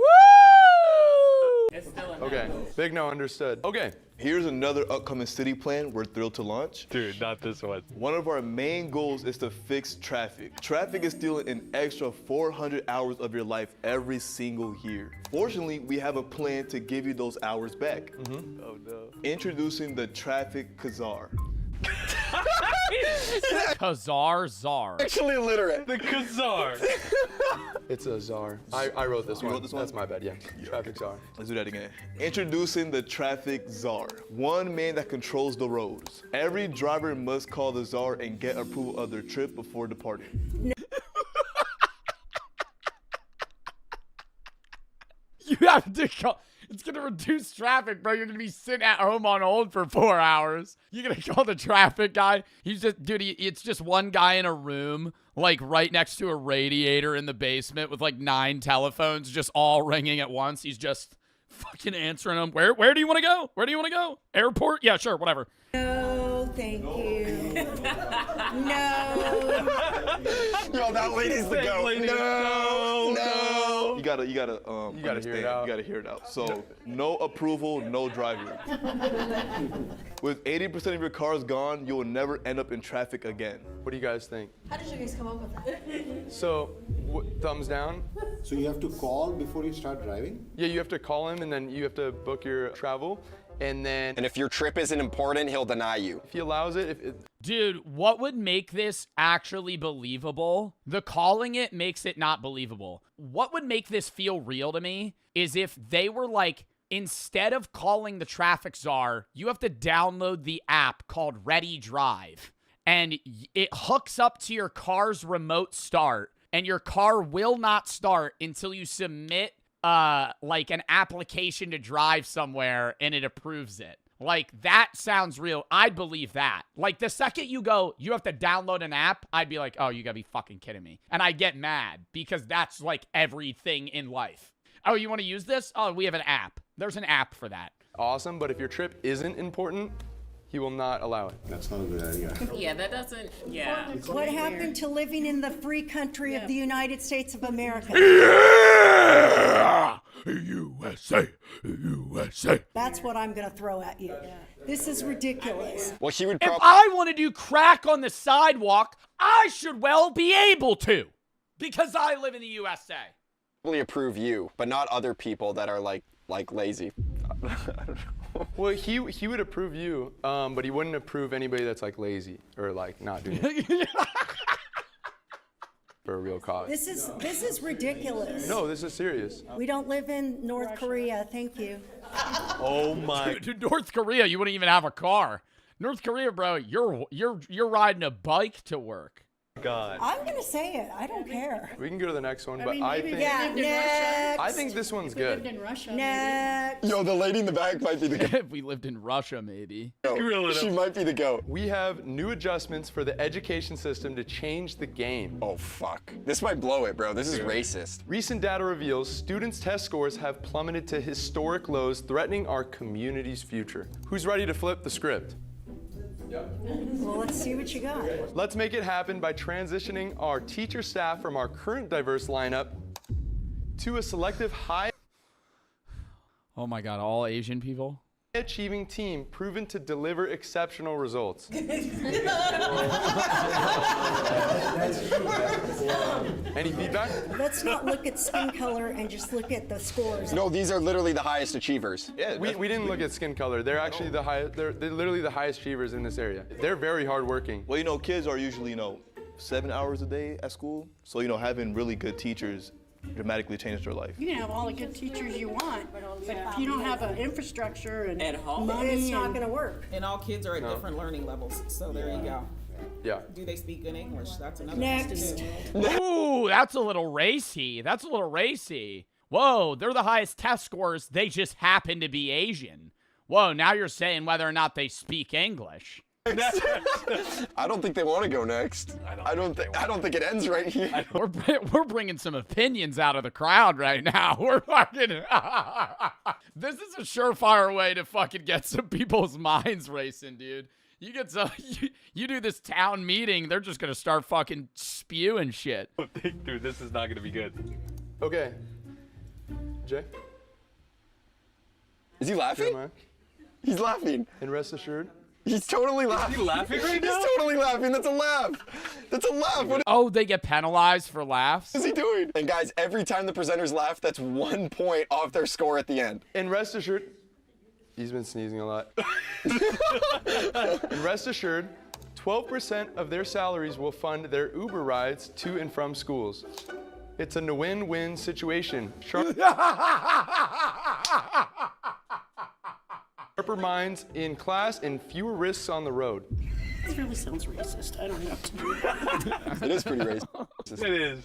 Okay. Big no, understood. Okay. Here's another upcoming city plan we're thrilled to launch. Dude, not this one. One of our main goals is to fix traffic. Traffic is stealing an extra 400 hours of your life every single year. Fortunately, we have a plan to give you those hours back. Oh, no. Introducing the Traffic Kazar. Kazar Czar. Actually illiterate. The Kazar. It's a czar. I wrote this one. wrote this one? That's my bad, yeah. Traffic czar. Let's do that again. Introducing the Traffic Czar. One man that controls the roads. Every driver must call the czar and get approval of their trip before departing. You have to call... It's gonna reduce traffic, bro. You're gonna be sitting at home on hold for 4 hours. You're gonna call the traffic guy. He's just, dude, it's just one guy in a room, like right next to a radiator in the basement with like 9 telephones just all ringing at once. He's just fucking answering them. Where do you want to go? Where do you want to go? Airport? Yeah, sure, whatever. No, thank you. No. Yo, that lady's the goat. No. You gotta hear it understand. out. You gotta hear it out. So, no approval, no driving. With 80% of your cars gone, you will never end up in traffic again. What do you guys think? How did you guys come up with that? So, thumbs down? So you have to call before you start driving? Yeah, you have to call him and then you have to book your travel. And if your trip isn't important, he'll deny you. If he allows it, Dude, what would make this actually believable? The calling it makes it not believable. What would make this feel real to me is if they were like, instead of calling the traffic czar, you have to download the app called Ready Drive. And it hooks up to your car's remote start. And your car will not start until you submit like an application to drive somewhere and it approves it. Like, that sounds real. I'd believe that. Like, the second you go, you have to download an app, I'd be like, oh, you gotta be fucking kidding me. And I get mad because that's like everything in life. Oh, you want to use this? Oh, we have an app. There's an app for that. Awesome, but if your trip isn't important, he will not allow it. That's not a good idea. Yeah, that doesn't, yeah. What happened to living in the free country of the United States of America? Yeah! USA, USA. That's what I'm going to throw at you. This is ridiculous. Well, he would If I want to do crack on the sidewalk, I should well be able to. Because I live in the USA. Probably approve you, but not other people that are like lazy. I don't know. Well, he would approve you, but he wouldn't approve anybody that's like lazy or like not doing it for a real cause. This is ridiculous. No, this is serious. We don't live in North Korea. Thank you. Oh my! Dude, North Korea, you wouldn't even have a car. North Korea, bro, you're riding a bike to work. God. I'm gonna say it. I don't care. We can go to the next one, I but mean, I maybe think if we lived in Russia. I think this one's good. Lived in Russia. Next. Yo, the lady in the back might be the goat. If we lived in Russia, maybe. No, she might be the goat. We have new adjustments for the education system to change the game. Oh, fuck. This might blow it, bro. This is racist. Recent data reveals students' test scores have plummeted to historic lows, threatening our community's future. Who's ready to flip the script? Well, let's see what you got. Let's make it happen by transitioning our teacher staff from our current diverse lineup to a selective high Oh my God, all Asian people? achieving team proven to deliver exceptional results. Any feedback? Let's not look at skin color and just look at the scores. No, these are literally the highest achievers. Yeah, we didn't look at skin color. They're actually the highest. They're literally the highest achievers in this area. They're very hardworking. Well, kids are usually, 7 hours a day at school. So, having really good teachers dramatically changed their life. You can have all the good teachers you want, but if you don't have an infrastructure and At home, money, It's not going to work. And all kids are at different learning levels, so there you go. Yeah. Do they speak good English? That's another Next. Ooh, that's a little racy. That's a little racy. Whoa, they're the highest test scores. They just happen to be Asian. Whoa, now you're saying whether or not they speak English. I don't think they want to go next. I don't think it ends right here. We're bringing some opinions out of the crowd right now. We're fucking. This is a surefire way to fucking get some people's minds racing, dude. You get some. You do this town meeting, they're just gonna start fucking spewing shit. Dude, this is not gonna be good. Okay. Jay? Is he laughing? Jeremiah? He's laughing. And rest assured. He's totally laughing. Is he laughing right now? He's totally laughing. That's a laugh. That's a laugh. Oh, they get penalized for laughs? What is he doing? And guys, every time the presenters laugh, that's 1 point off their score at the end. And rest assured, he's been sneezing a lot. And rest assured, 12% of their salaries will fund their Uber rides to and from schools. It's a win-win situation. Sharper minds in class and fewer risks on the road. This really sounds racist. I don't know what to do. It is pretty racist. It is.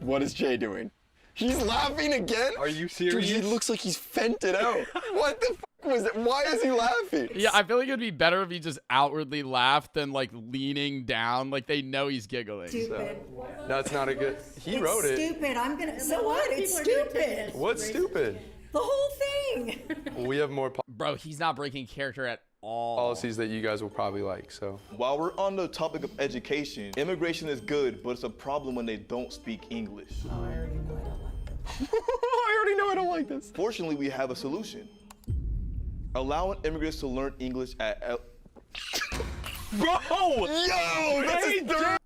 What is Jay doing? He's laughing again? Are you Dude, serious? he looks like he's fented out. What the fuck was it? Why is he laughing? Yeah, I feel like it'd be better if he just outwardly laughed than like leaning down, like they know he's giggling. Stupid. That's not a good. He wrote it. Stupid. I'm gonna. So what? It's stupid. What's stupid? The whole thing. Well, we have more Bro, he's not breaking character at all. policies that you guys will probably like. So While we're on the topic of education, immigration is good, but it's a problem when they don't speak English. I already know I don't like this. Fortunately, we have a solution. Allowing immigrants to learn English at Bro! Yo, that's his third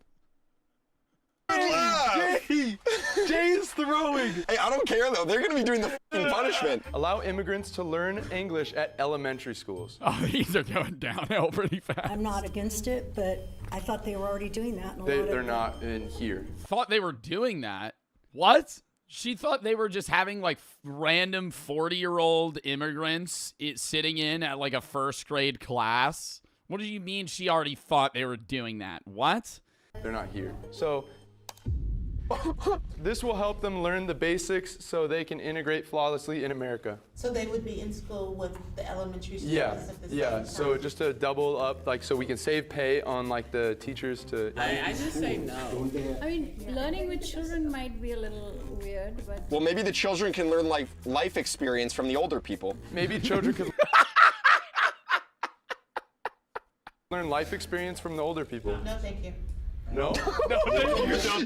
laugh. Jay is throwing. Hey, I don't care though. They're gonna be doing the fucking punishment. Allow immigrants to learn English at elementary schools. Oh, these are going downhill pretty fast. I'm not against it, but I thought they were already doing that. In a lot They're of not in here. Thought they were doing that. What? She thought they were just having like random 40-year-old immigrants sitting in at like a first grade class. What do you mean she already thought they were doing that? What? They're not here. So this will help them learn the basics so they can integrate flawlessly in America. So they would be in school with the elementary students Yeah, at the same yeah. time. So just to double up, like, so we can save pay on like the teachers to. I just say no. I mean, learning with children might be a little weird, but Well, maybe the children can learn like life experience from the older people. Maybe children could learn life experience from the older people. No, thank you. No? No,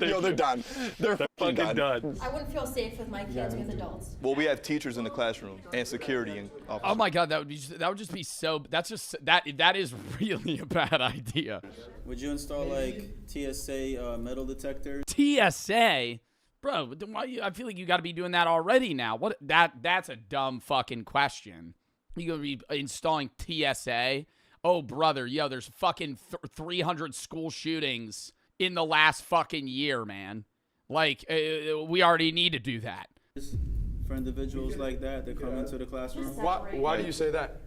Yo, they're done. They're fucking done. I wouldn't feel safe with my kids with adults. Well, we have teachers in the classroom and security and officers. Oh my God, that would just be so. That's just that is really a bad idea. Would you install like TSA metal detectors? TSA, bro. Why? I feel like you got to be doing that already now. What? That's a dumb fucking question. You gonna be installing TSA? Oh, brother, yo, there's fucking 300 school shootings in the last fucking year, man. Like, we already need to do that. For individuals like that come into the classroom? Why do you say that?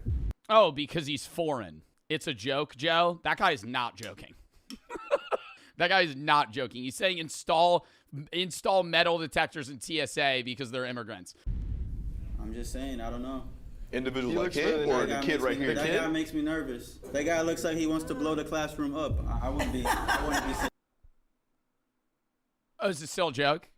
Oh, because he's foreign. It's a joke, Joe. That guy is not joking. That guy is not joking. He's saying install metal detectors in TSA because they're immigrants. I'm just saying, I don't know. Individuals like him or the kid right here? That guy makes me nervous. That guy looks like he wants to blow the classroom up. I wouldn't be saying. Oh, is it still a joke?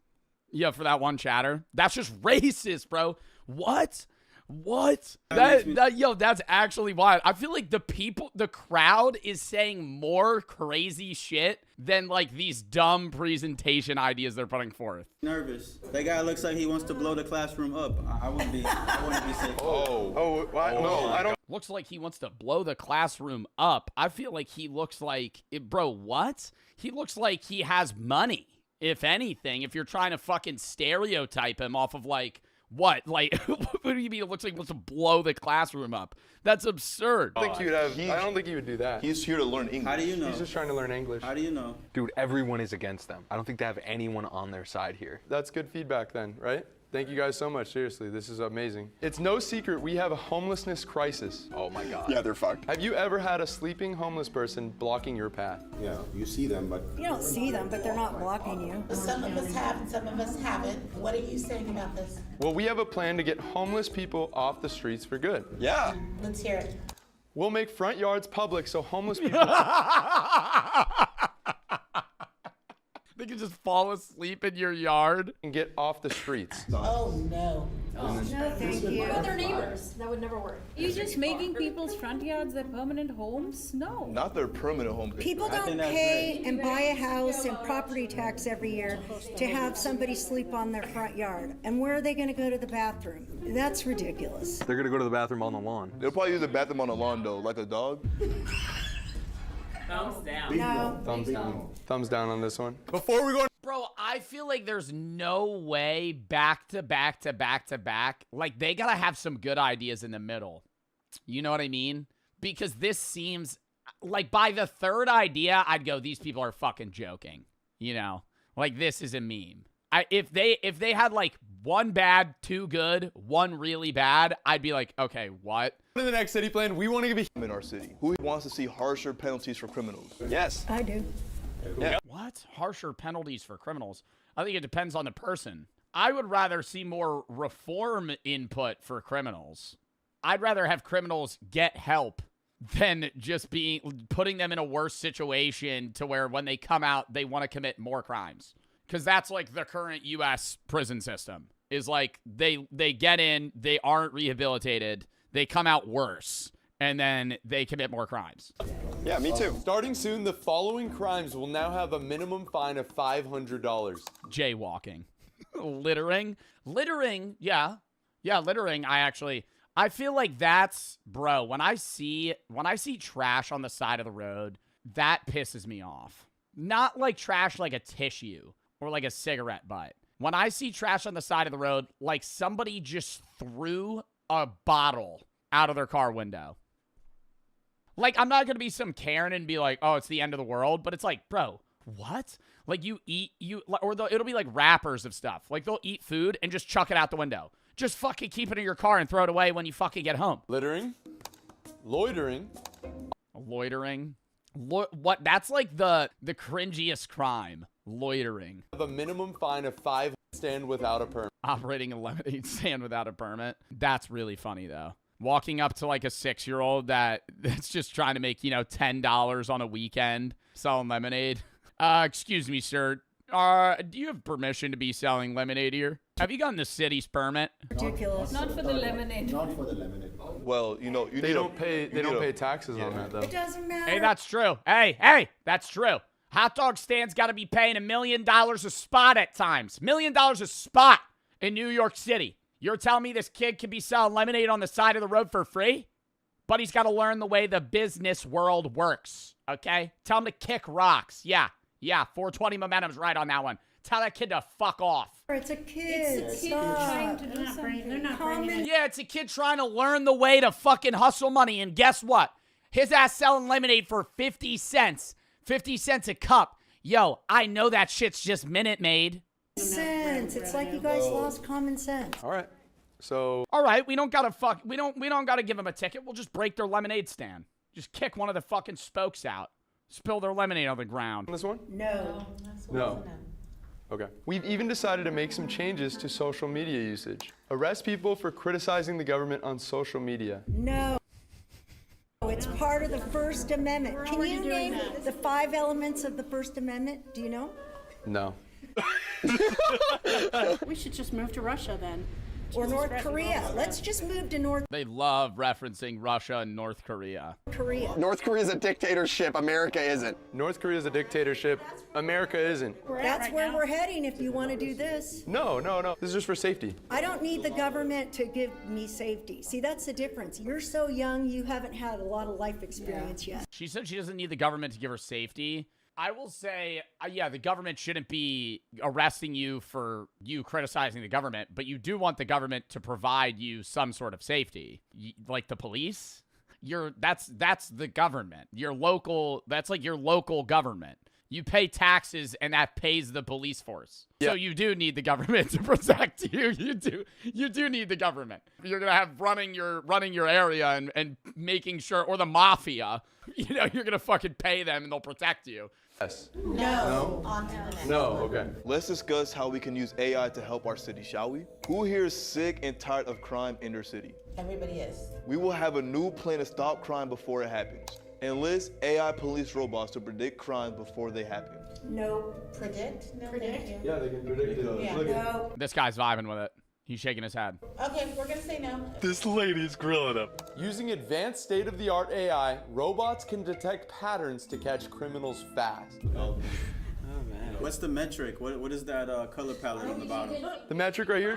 Yeah, for that one chatter. That's just racist, bro. What? Yo, that's actually wild. I feel like the crowd is saying more crazy shit than like these dumb presentation ideas they're putting forth. Nervous. That guy looks like he wants to blow the classroom up. I wouldn't be safe. No, I don't. Looks like he wants to blow the classroom up. I feel like he looks like, bro, what? He looks like he has money, if anything, if you're trying to fucking stereotype him off of like, what? Like, what do you mean it looks like he wants to blow the classroom up? That's absurd. I don't think he would do that. He's here to learn English. How do you know? He's just trying to learn English. How do you know? Dude, everyone is against them. I don't think they have anyone on their side here. That's good feedback then, right? Thank you guys so much. Seriously, this is amazing. It's no secret we have a homelessness crisis. Oh my God. Yeah, they're fucked. Have you ever had a sleeping homeless person blocking your path? Yeah, you see them, but You don't see them, but they're not blocking you. Some of us have and some of us haven't. What are you saying about this? Well, we have a plan to get homeless people off the streets for good. Yeah. Let's hear it. We'll make front yards public so homeless people They can just fall asleep in your yard and get off the streets. Oh, no. No, thank you. What about their neighbors? That would never work. you just making people's front yards their permanent homes? No. Not their permanent home. People don't pay and buy a house and property tax every year to have somebody sleep on their front yard. And where are they going to go to the bathroom? That's ridiculous. They're gonna go to the bathroom on the lawn. They'll probably use the bathroom on the lawn though, like a dog. Thumbs down. No. Thumbs down. Thumbs down on this one. Before we go, Bro, I feel like there's no way back to back. Like, they gotta have some good ideas in the middle. You know what I mean? Because this seems like by the third idea, I'd go, these people are fucking joking. You know? Like, this is a meme. If they had like one bad, two good, one really bad, I'd be like, okay, what? In the next city plan, we want to give in our city. Who wants to see harsher penalties for criminals? Yes. I do. Yeah. What? Harsher penalties for criminals? I think it depends on the person. I would rather see more reform input for criminals. I'd rather have criminals get help than just putting them in a worse situation to where when they come out, they want to commit more crimes. Because that's like the current U.S. prison system. Is like they get in, they aren't rehabilitated, they come out worse, and then they commit more crimes. Yeah, me too. Starting soon, the following crimes will now have a minimum fine of $500. Jaywalking. Littering, yeah, littering. I feel like that's, bro, when I see trash on the side of the road, that pisses me off. Not like trash like a tissue or like a cigarette butt. When I see trash on the side of the road, like somebody just threw a bottle out of their car window. Like, I'm not going to be some Karen and be like, oh, it's the end of the world. But it's like, bro, what? Like, it'll be like wrappers of stuff. Like, they'll eat food and just chuck it out the window. Just fucking keep it in your car and throw it away when you fucking get home. Littering. Loitering. What? That's like the cringiest crime. Loitering. Have a minimum fine of $5 stand without a permit. Operating a lemonade stand without a permit. That's really funny, though. Walking up to like a 6-year-old that's just trying to make, $10 on a weekend selling lemonade. Excuse me, sir. Do you have permission to be selling lemonade here? Have you gotten the city's permit? Ridiculous. Not for the lemonade. Not for the lemonade. Well, they don't pay taxes on that though. It doesn't matter. Hey, that's true. Hey, that's true. Hot dog stands got to be paying $1 million a spot at times. $1 million a spot in New York City. You're telling me this kid can be selling lemonade on the side of the road for free? But he's got to learn the way the business world works, okay? Tell him to kick rocks. Yeah, 420 momentum's right on that one. Tell that kid to fuck off. It's a kid. It's a kid trying to do something. They're not bringing it. Yeah, it's a kid trying to learn the way to fucking hustle money. And guess what? His ass selling lemonade for 50 cents. 50 cents a cup. Yo, I know that shit's just Minute Maid. Sense. It's like you guys lost common sense. All right. So. All right, we don't gotta give them a ticket. We'll just break their lemonade stand. Just kick one of the fucking spokes out. Spill their lemonade on the ground. This one? No. Okay. We've even decided to make some changes to social media usage. Arrest people for criticizing the government on social media. No. It's part of the First Amendment. Can you name the 5 elements of the First Amendment? Do you know? No. We should just move to Russia then. Or North Korea. Let's just move to North They love referencing Russia and North Korea. North Korea is a dictatorship. America isn't. North Korea is a dictatorship. America isn't. That's where we're heading if you want to do this. No. This is just for safety. I don't need the government to give me safety. See, that's the difference. You're so young, you haven't had a lot of life experience yet. She said she doesn't need the government to give her safety. I will say, the government shouldn't be arresting you for you criticizing the government, but you do want the government to provide you some sort of safety, like the police. That's the government. That's like your local government. You pay taxes, and that pays the police force. Yeah. So you do need the government to protect you. You do need the government. You're gonna have running your area and making sure, or the mafia. You're gonna fucking pay them, and they'll protect you. Yes. No. No. Okay. Let's discuss how we can use AI to help our city, shall we? Who here is sick and tired of crime in their city? Everybody is. We will have a new plan to stop crime before it happens. Enlist AI police robots to predict crimes before they happen. No. Predict? No, thank you. Yeah, they can predict it. Yeah. No. This guy's vibing with it. He's shaking his head. Okay, we're gonna say no. This lady's grilling him. Using advanced state-of-the-art AI, robots can detect patterns to catch criminals fast. Oh man. What's the metric? What is that color palette on the bottom? The metric right here,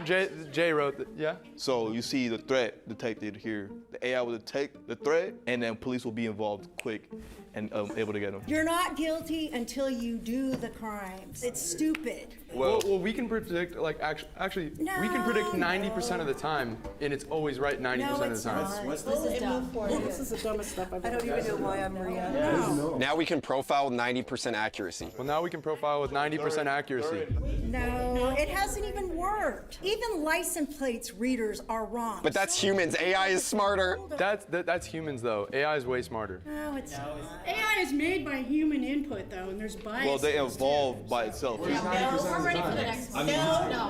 Jay wrote, yeah? So you see the threat detected here. The AI will detect the threat, and then police will be involved quick and able to get them. You're not guilty until you do the crimes. It's stupid. Well, we can predict, like, actually, we can predict 90% of the time, and it's always right 90% of the time. What's this? Is dumb. This is the dumbest stuff I've ever I don't even know why I'm Maria. No. Now we can profile with 90% accuracy. Well, now we can profile with 90% accuracy. No, it hasn't even worked. Even license plates readers are wrong. But that's humans. AI is smarter. That's humans, though. AI is way smarter. No, it's not. AI is made by human input, though, and there's bias. Well, they evolved by itself. We're ready for the next one.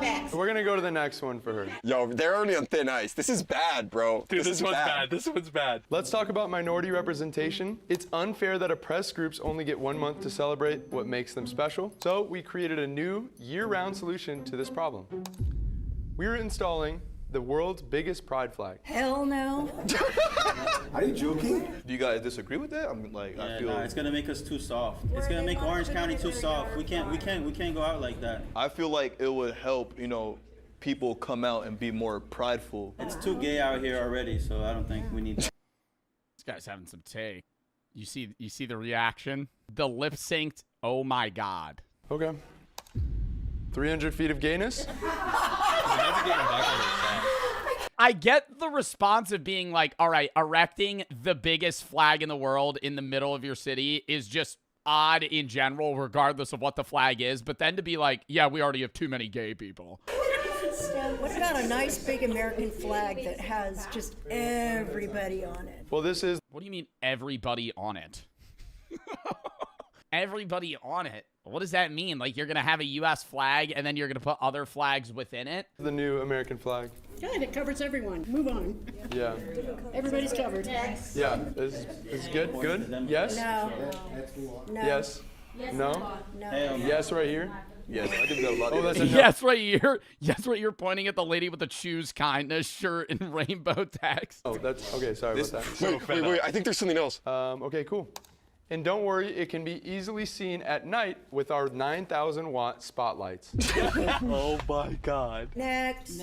Next. We're gonna go to the next one for her. Yo, they're already on thin ice. This is bad, bro. Dude, this one's bad. This one's bad. Let's talk about minority representation. It's unfair that oppressed groups only get 1 month to celebrate what makes them special. So we created a new year-round solution to this problem. We're installing the world's biggest pride flag. Hell no. Are you joking? Do you guys disagree with that? I feel Nah, it's gonna make us too soft. It's gonna make Orange County too soft. We can't go out like that. I feel like it would help, people come out and be more prideful. It's too gay out here already, so I don't think we need that. This guy's having some take. You see the reaction? The lip synced, oh my God. Okay. 300 feet of gayness? I get the response of being like, all right, erecting the biggest flag in the world in the middle of your city is just odd in general, regardless of what the flag is. But then to be like, yeah, we already have too many gay people. What about a nice big American flag that has just everybody on it? Well, this is... What do you mean everybody on it? Everybody on it? What does that mean? Like, you're going to have a U.S. flag and then you're going to put other flags within it? The new American flag. Good, it covers everyone. Move on. Yeah. Everybody's covered. Yeah. Is good? Good? Yes? No. Yes? No? No. Yes, right here? Yes, I think that a lot. Oh, that's a no. Yes, right here. Yes, right here, pointing at the lady with the choose kindness shirt in rainbow text. Oh, that's... Okay, sorry about that. Wait, I think there's something else. Okay, cool. And don't worry, it can be easily seen at night with our 9,000-watt spotlights. Oh my God. Next.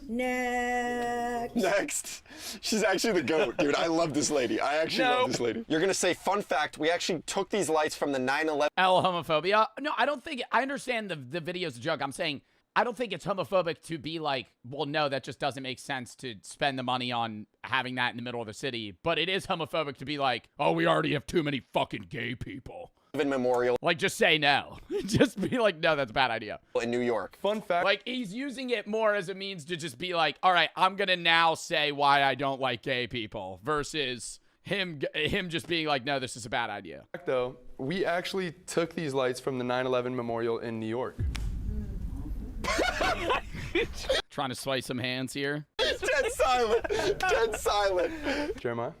Next. She's actually the GOAT, dude. I love this lady. I actually love this lady. You're gonna say, fun fact, we actually took these lights from the 9/11. L homophobia? No, I don't think... I understand the video's a joke. I'm saying... I don't think it's homophobic to be like, well, no, that just doesn't make sense to spend the money on having that in the middle of the city. But it is homophobic to be like, oh, we already have too many fucking gay people. Memorial. Like, just say no. Just be like, no, that's a bad idea. In New York. Fun fact. Like, he's using it more as a means to just be like, all right, I'm going to now say why I don't like gay people versus him just being like, no, this is a bad idea. Though, we actually took these lights from the 9/11 memorial in New York. Trying to swipe some hands here. Dead silent. Dead silent. Jeremiah?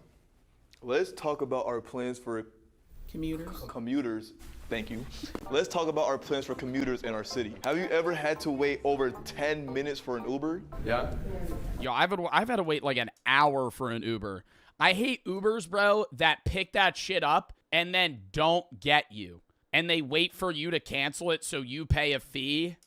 Let's talk about our plans for commuters. Thank you. Let's talk about our plans for commuters in our city. Have you ever had to wait over 10 minutes for an Uber? Yeah. Yo, I've had to wait like an hour for an Uber. I hate Ubers, bro, that pick that shit up and then don't get you. And they wait for you to cancel it so you pay a fee.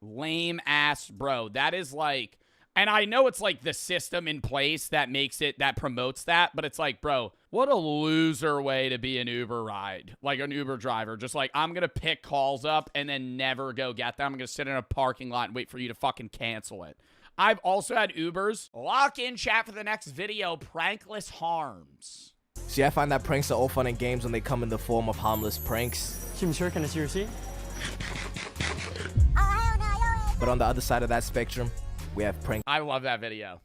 Lame ass, bro. That is like, and I know it's like the system in place that makes it, that promotes that, but it's like, bro, what a loser way to be an Uber ride. Like an Uber driver. Just like, I'm going to pick calls up and then never go get them. I'm going to sit in a parking lot and wait for you to fucking cancel it. I've also had Ubers. Lock in chat for the next video, prankless harms. See, I find that pranks are all fun and games when they come in the form of harmless pranks. Sure, can I see your receipt? But on the other side of that spectrum, we have prank. I love that video.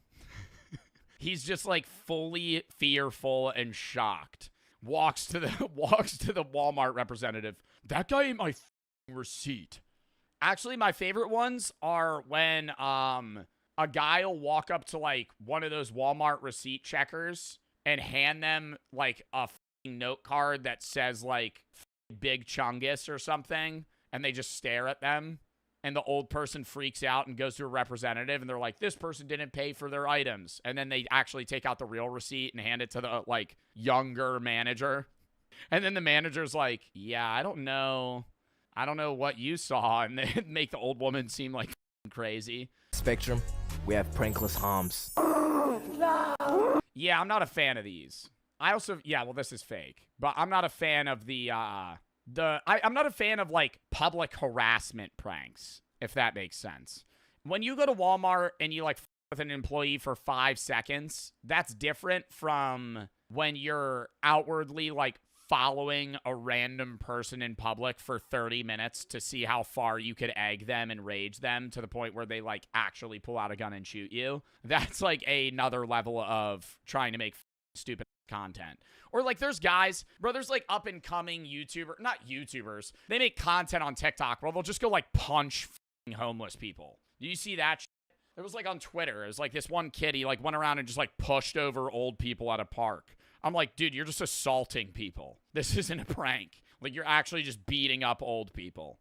He's just like fully fearful and shocked. Walks to the Walmart representative. That guy ate my receipt. Actually, my favorite ones are when a guy will walk up to like one of those Walmart receipt checkers and hand them like a note card that says like Big Chungus or something, and they just stare at them. And the old person freaks out and goes to a representative, and they're like, this person didn't pay for their items. And then they actually take out the real receipt and hand it to the, like, younger manager. And then the manager's like, yeah, I don't know what you saw. And they make the old woman seem like crazy. Spectrum, we have prankless harms. Yeah, I'm not a fan of these. I also, yeah, well, this is fake. But I'm not a fan of I'm not a fan of, like, public harassment pranks, if that makes sense. When you go to Walmart and you, like, with an employee for 5 seconds, that's different from when you're outwardly, like, following a random person in public for 30 minutes to see how far you could egg them and rage them to the point where they, like, actually pull out a gun and shoot you. That's, like, another level of trying to make stupid content. Or like there's guys, bro, there's like up and coming not YouTubers. They make content on TikTok where they'll just go like punch homeless people. Do you see that? It was like on Twitter. It was like this one kid, he like went around and just like pushed over old people at a park. I'm like, dude, you're just assaulting people. This isn't a prank. Like, you're actually just beating up old people.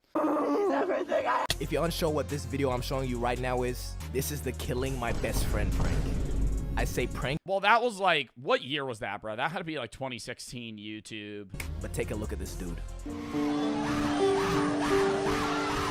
If you're unsure what this video I'm showing you right now is, this is the killing my best friend prank. I say prank. Well, that was like, what year was that, bro? That had to be like 2016 YouTube. But take a look at this dude.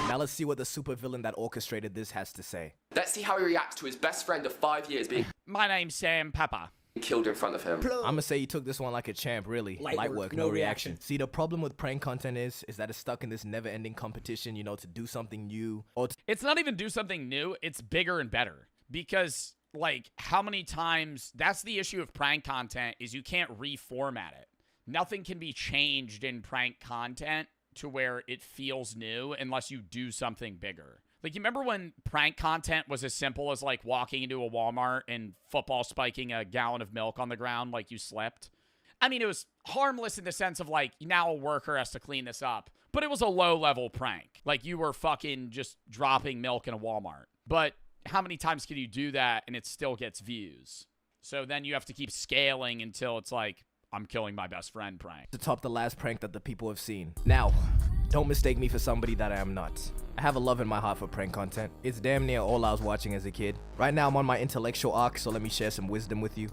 Now let's see what the supervillain that orchestrated this has to say. Let's see how he reacts to his best friend of 5 years being My name's Sam Pepper. killed in front of him. I'ma say you took this one like a champ, really. Light work, no reaction. See, the problem with prank content is that it's stuck in this never-ending competition, you know, to do something new. Or it's not even do something new. It's bigger and better. Because, like, how many times... That's the issue of prank content, is you can't reformat it. Nothing can be changed in prank content to where it feels new unless you do something bigger. Like, you remember when prank content was as simple as, like, walking into a Walmart and football spiking a gallon of milk on the ground like you slept? I mean, it was harmless in the sense of, like, now a worker has to clean this up. But it was a low-level prank. Like, you were fucking just dropping milk in a Walmart. But how many times can you do that and it still gets views? So then you have to keep scaling until it's like, I'm killing my best friend prank. to top the last prank that the people have seen. Now, don't mistake me for somebody that I am not. I have a love in my heart for prank content. It's damn near all I was watching as a kid. Right now I'm on my intellectual arc, so let me share some wisdom with you.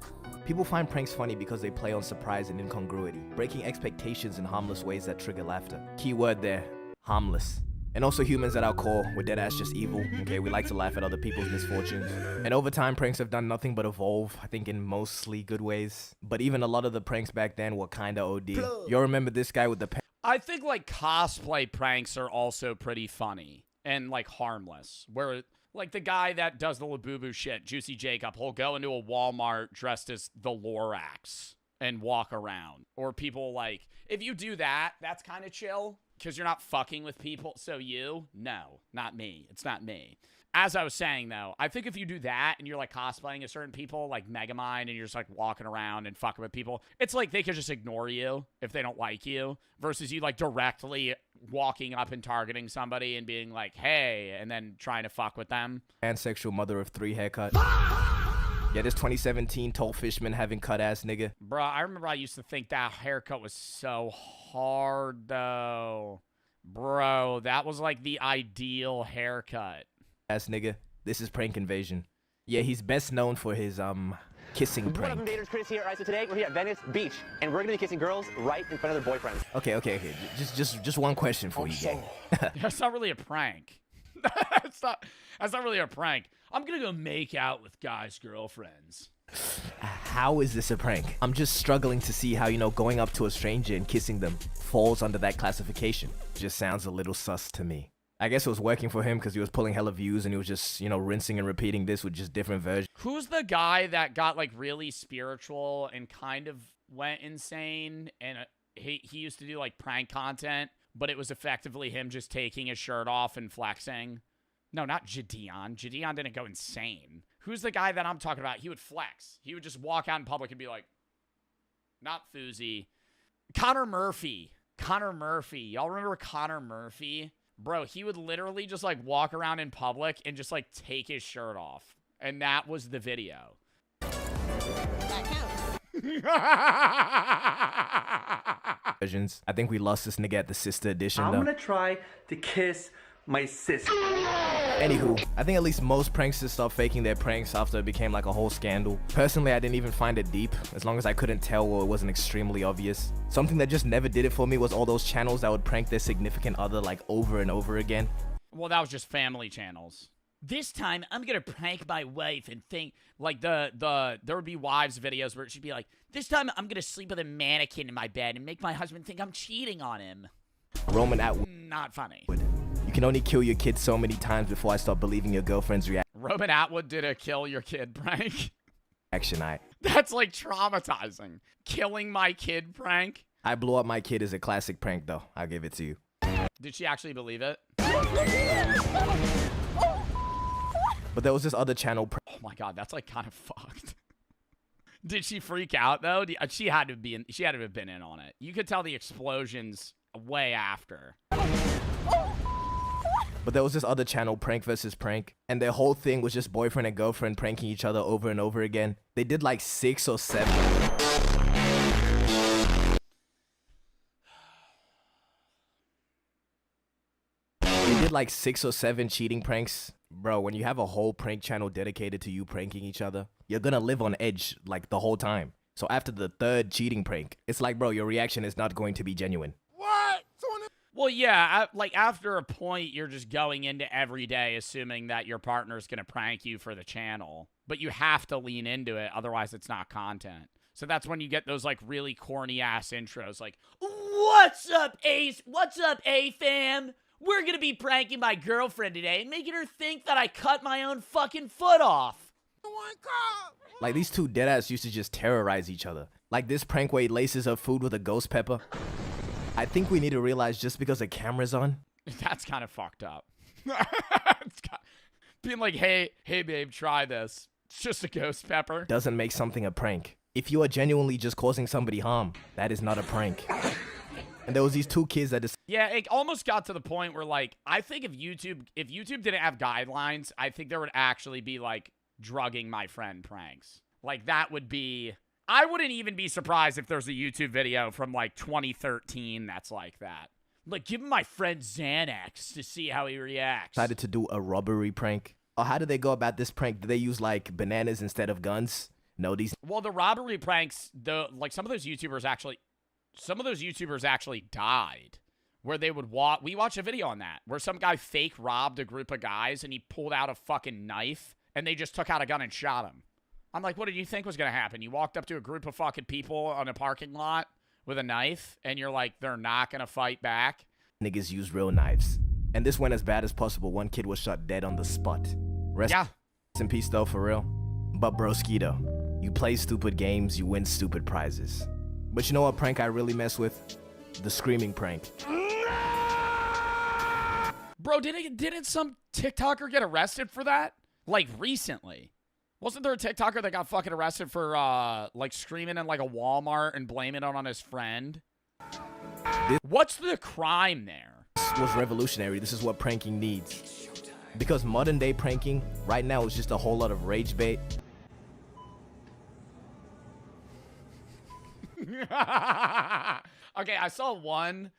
People find pranks funny because they play on surprise and incongruity, breaking expectations in harmless ways that trigger laughter. Key word there, harmless. And also humans at our core, we're deadass just evil, okay? We like to laugh at other people's misfortunes. And over time, pranks have done nothing but evolve, I think in mostly good ways. But even a lot of the pranks back then were kinda OD. You'll remember this guy with the I think, like, cosplay pranks are also pretty funny and, like, harmless. Where, like, the guy that does the Labubu shit, Juicy Jacob, he'll go into a Walmart dressed as the Lorax and walk around. Or people, like, if you do that, that's kind of chill. Because you're not fucking with people, so you? No, not me. It's not me. As I was saying, though, I think if you do that and you're, like, cosplaying as certain people, like Megamind, and you're just, like, walking around and fucking with people, it's like they could just ignore you if they don't like you, versus you, like, directly walking up and targeting somebody and being like, hey, and then trying to fuck with them. pansexual mother of 3 haircut. Yeah, this 2017 tall fishman having cut ass nigga. Bruh, I remember I used to think that haircut was so hard, though. Bro, that was like the ideal haircut. Ass nigga. This is Prank Invasion. Yeah, he's best known for his, kissing What up, prank. invaders? Chris here. All right, so today we're here at Venice Beach, and we're gonna be kissing girls right in front of their boyfriends. Okay. Just one question for you, gang. That's not really a prank. that's not really a prank. I'm gonna go make out with guys' girlfriends. How is this a prank? I'm just struggling to see how, you know, going up to a stranger and kissing them falls under that classification. Just sounds a little sus to me. I guess it was working for him because he was pulling hella views and he was just, you know, rinsing and repeating this with just different versions. Who's the guy that got, like, really spiritual and kind of went insane? And he used to do, like, prank content, but it was effectively him just taking his shirt off and flexing. No, not Gideon. Gideon didn't go insane. Who's the guy that I'm talking about? He would flex. He would just walk out in public and be like, not Fousey. Connor Murphy. Connor Murphy. Y'all remember Connor Murphy? Bro, he would literally just, like, walk around in public and just, like, take his shirt off. And that was the video. That Versions. I think we lost this nigga at the sister edition, though. I'm gonna try to kiss my sister. Anywho, I think at least most pranksters stopped faking their pranks after it became like a whole scandal. Personally, I didn't even find it deep, as long as I couldn't tell or it wasn't extremely obvious. Something that just never did it for me was all those channels that would prank their significant other like over and over again. Well, that was just family channels. This time, I'm gonna prank my wife and think, like, there would be wives videos where she'd be like, this time I'm gonna sleep with a mannequin in my bed and make my husband think I'm cheating on him. Roman Atwood. Not funny. You can only kill your kid so many times before I start believing your girlfriend's Roman Atwood did a kill your kid prank. reaction. That's, like, traumatizing. Killing my kid prank. I blew up my kid is a classic prank, though. I'll give it to you. Did she actually believe it? But there was this other channel. Oh my god, that's, like, kind of fucked. Did she freak out though? She had to be in, she had to have been in on it. You could tell the explosions way after. But there was this other channel, Prank vs. Prank, and their whole thing was just boyfriend and girlfriend pranking each other over and over again. They did like 6 or 7. They did like 6 or 7 cheating pranks. Bro, when you have a whole prank channel dedicated to you pranking each other, you're gonna live on edge like the whole time. So after the 3rd cheating prank, it's like, bro, your reaction is not going to be genuine. Well, yeah, like after a point, you're just going into every day assuming that your partner's going to prank you for the channel. But you have to lean into it, otherwise it's not content. So that's when you get those like really corny ass intros like, "What's up, Ace? What's up, A-fam? We're going to be pranking my girlfriend today and making her think that I cut my own fucking foot off." Like these two deadass used to just terrorize each other. Like this prank where he laces her food with a ghost pepper. I think we need to realize just because the camera's on. That's kind of fucked up. Being like, hey babe, try this. It's just a ghost pepper. Doesn't make something a prank. If you are genuinely just causing somebody harm, that is not a prank. And there was these 2 kids that just... Yeah, it almost got to the point where like, I think if YouTube didn't have guidelines, I think there would actually be like drugging my friend pranks. Like that would be... I wouldn't even be surprised if there's a YouTube video from like 2013 that's like that. Like, give my friend Xanax to see how he reacts. Decided to do a robbery prank. Or how did they go about this prank? Did they use like bananas instead of guns? No, these... Well, the robbery pranks, some of those YouTubers actually died. Where they would we watched a video on that, where some guy fake robbed a group of guys and he pulled out a fucking knife and they just took out a gun and shot him. I'm like, what did you think was going to happen? You walked up to a group of fucking people on a parking lot with a knife, and you're like, they're not going to fight back? Niggas use real knives. And this went as bad as possible. One kid was shot dead on the spot. Rest in peace, though, for real. But broskito, you play stupid games, you win stupid prizes. But you know what prank I really mess with? The screaming prank. Bro, didn't some TikToker get arrested for that? Like, recently. Wasn't there a TikToker that got fucking arrested for, like, screaming in, like, a Walmart and blaming it on his friend? What's the crime there? This was revolutionary. This is what pranking needs. Because modern-day pranking, right now, is just a whole lot of rage bait. Okay, I saw one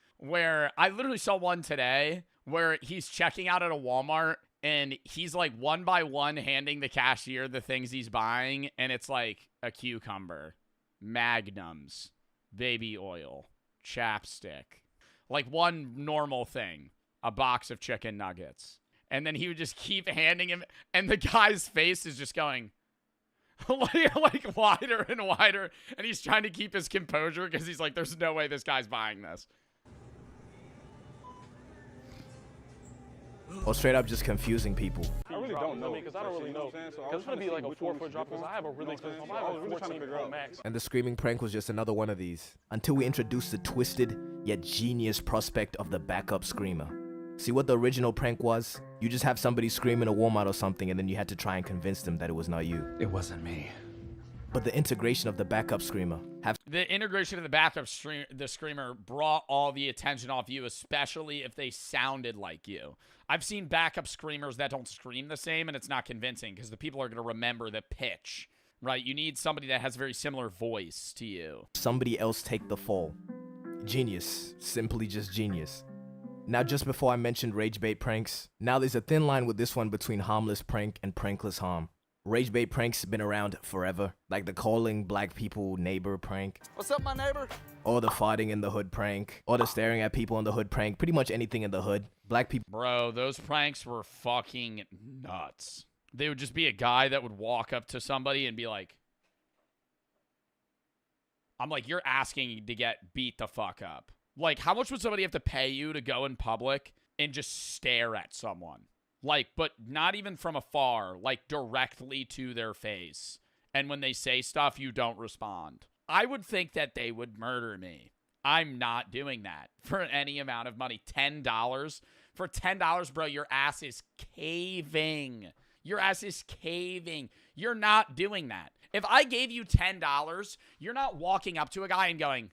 today where he's checking out at a Walmart and he's like one by one handing the cashier the things he's buying, and it's like a cucumber, Magnums, baby oil, chapstick, like one normal thing, a box of chicken nuggets. And then he would just keep handing him, and the guy's face is just going like wider and wider, and he's trying to keep his composure because he's like, there's no way this guy's buying this. Or straight up just confusing people. I really don't know because I don't really know. Because it's going to be like a 4-foot drop because I have a really expensive phone. I have a 14 Pro Max. And the screaming prank was just another one of these. Until we introduced the twisted yet genius prospect of the backup screamer. See what the original prank was? You just have somebody scream in a Walmart or something and then you had to try and convince them that it was not you. It wasn't me. But the integration of the backup screamer. The integration of the backup screamer brought all the attention off you, especially if they sounded like you. I've seen backup screamers that don't scream the same, and it's not convincing because the people are going to remember the pitch, right? You need somebody that has a very similar voice to you. Somebody else take the fall. Genius. Simply just genius. Now, just before I mentioned rage bait pranks, now there's a thin line with this one between harmless prank and prankless harm. Rage bait pranks been around forever, like the calling black people neighbor prank. What's up, my neighbor? Or the farting in the hood prank, or the staring at people in the hood prank, pretty much anything in the hood. Black people. Bro, those pranks were fucking nuts. They would just be a guy that would walk up to somebody and be like, I'm like, you're asking to get beat the fuck up. Like, how much would somebody have to pay you to go in public and just stare at someone? Like, but not even from afar, like directly to their face. And when they say stuff, you don't respond. I would think that they would murder me. I'm not doing that for any amount of money. $10? For $10, bro, your ass is caving. Your ass is caving. You're not doing that. If I gave you $10, you're not walking up to a guy and going,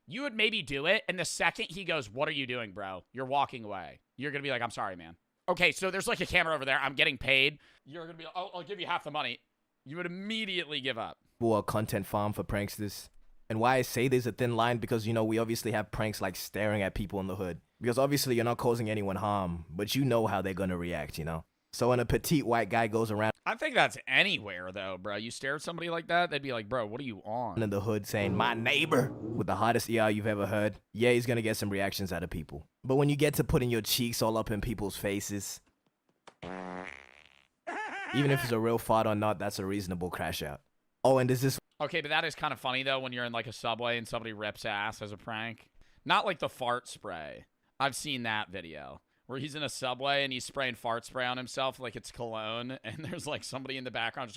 you would maybe do it, and the second he goes, what are you doing, bro? You're walking away. You're going to be like, I'm sorry, man. Okay, so there's like a camera over there. I'm getting paid. You're going to be like, I'll give you half the money. You would immediately give up. A content farm for pranksters. And why I say there's a thin line, because, you know, we obviously have pranks like staring at people in the hood. Because obviously you're not causing anyone harm, but you know how they're going to react, you know? So when a petite white guy goes around... I think that's anywhere, though, bro. You stare at somebody like that, they'd be like, bro, what are you on? ...in the hood saying, my neighbor, with the hottest ER you've ever heard, yeah, he's going to get some reactions out of people. But when you get to putting your cheeks all up in people's faces... even if it's a real fart or not, that's a reasonable crash out. Oh, and there's this... Okay, but that is kind of funny, though, when you're in, like, a subway and somebody rips ass as a prank. Not like the fart spray. I've seen that video. Where he's in a subway and he's spraying fart spray on himself like it's cologne. And there's, like, somebody in the background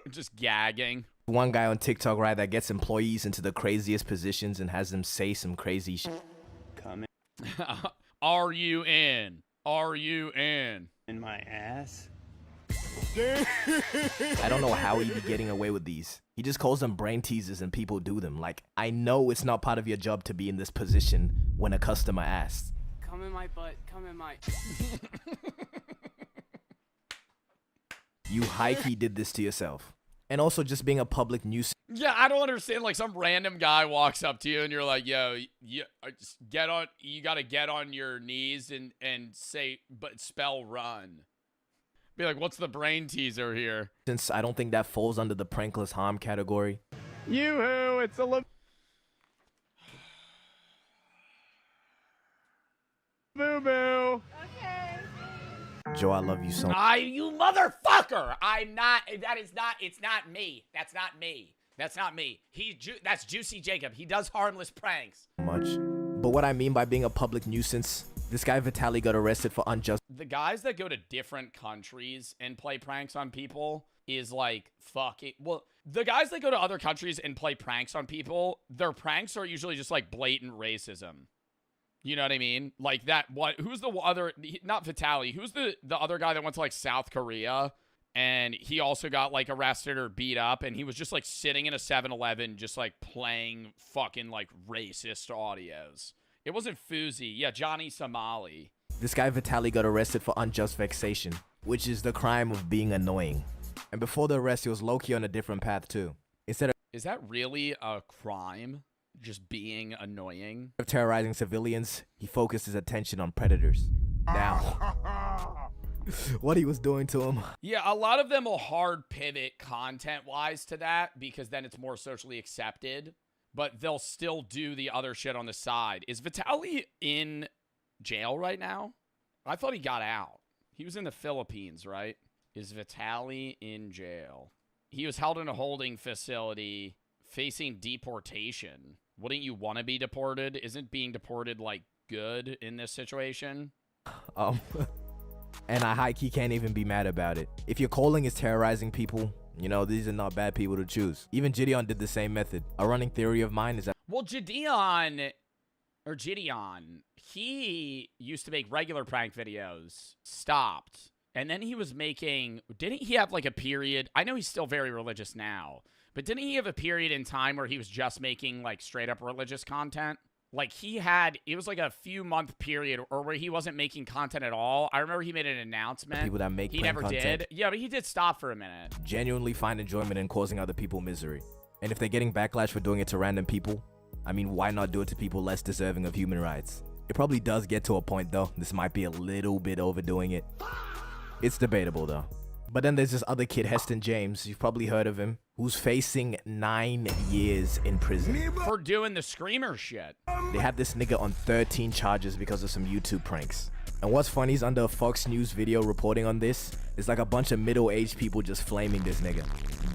just gagging. One guy on TikTok, right, that gets employees into the craziest positions and has them say some crazy shit. Come in. Are you in? Are you in? In my ass? I don't know how he'd be getting away with these. He just calls them brain teasers and people do them. Like, I know it's not part of your job to be in this position when a customer asks. Come in my butt, come in my... You high-key did this to yourself. And also just being a public nuisance. Yeah, I don't understand. Like, some random guy walks up to you and you're like, yo, you gotta get on your knees and say, but spell run. Be like, what's the brain teaser here? Since I don't think that falls under the prankless harm category. Yoo-hoo, it's a boo-boo. Okay. Joe, I love you so much. You motherfucker! I'm not, it's not me. That's not me. That's not me. That's Juicy Jacob. He does harmless pranks. But what I mean by being a public nuisance, this guy Vitaly got arrested for unjust. The guys that go to different countries and play pranks on people is like, fuck it. Well, the guys that go to other countries and play pranks on people, their pranks are usually just like blatant racism. You know what I mean? Like that, who's the other, not Vitaly, who's the other guy that went to like South Korea and he also got like arrested or beat up and he was just like sitting in a 7-Eleven just like playing fucking like racist audios. It wasn't Fuzi. Yeah, Johnny Somali. This guy Vitaly got arrested for unjust vexation, which is the crime of being annoying. And before the arrest, he was low-key on a different path too. Instead of... Is that really a crime? Just being annoying? Of terrorizing civilians, he focused his attention on predators. Now, what he was doing to him. Yeah, a lot of them will hard pivot content-wise to that because then it's more socially accepted. But they'll still do the other shit on the side. Is Vitaly in jail right now? I thought he got out. He was in the Philippines, right? Is Vitaly in jail? He was held in a holding facility facing deportation. Wouldn't you want to be deported? Isn't being deported, like, good in this situation? And I high-key can't even be mad about it. If your calling is terrorizing people, you know, these are not bad people to choose. Even Gideon did the same method. A running theory of mine is that... Well, Gideon, he used to make regular prank videos. Stopped. And then he was making... Didn't he have, like, a period... I know he's still very religious now. But didn't he have a period in time where he was just making, like, straight-up religious content? Like, he had... It was, like, a few-month period or where he wasn't making content at all. I remember he made an announcement. People that make he prank never content did. Yeah, but he did stop for a minute. Genuinely find enjoyment in causing other people misery. And if they're getting backlash for doing it to random people, I mean, why not do it to people less deserving of human rights? It probably does get to a point, though. This might be a little bit overdoing it. It's debatable, though. But then there's this other kid, Heston James, you've probably heard of him, who's facing 9 years in prison. For doing the screamer shit. They had this nigga on 13 charges because of some YouTube pranks. And what's funny is under a Fox News video reporting on this, it's like a bunch of middle-aged people just flaming this nigga.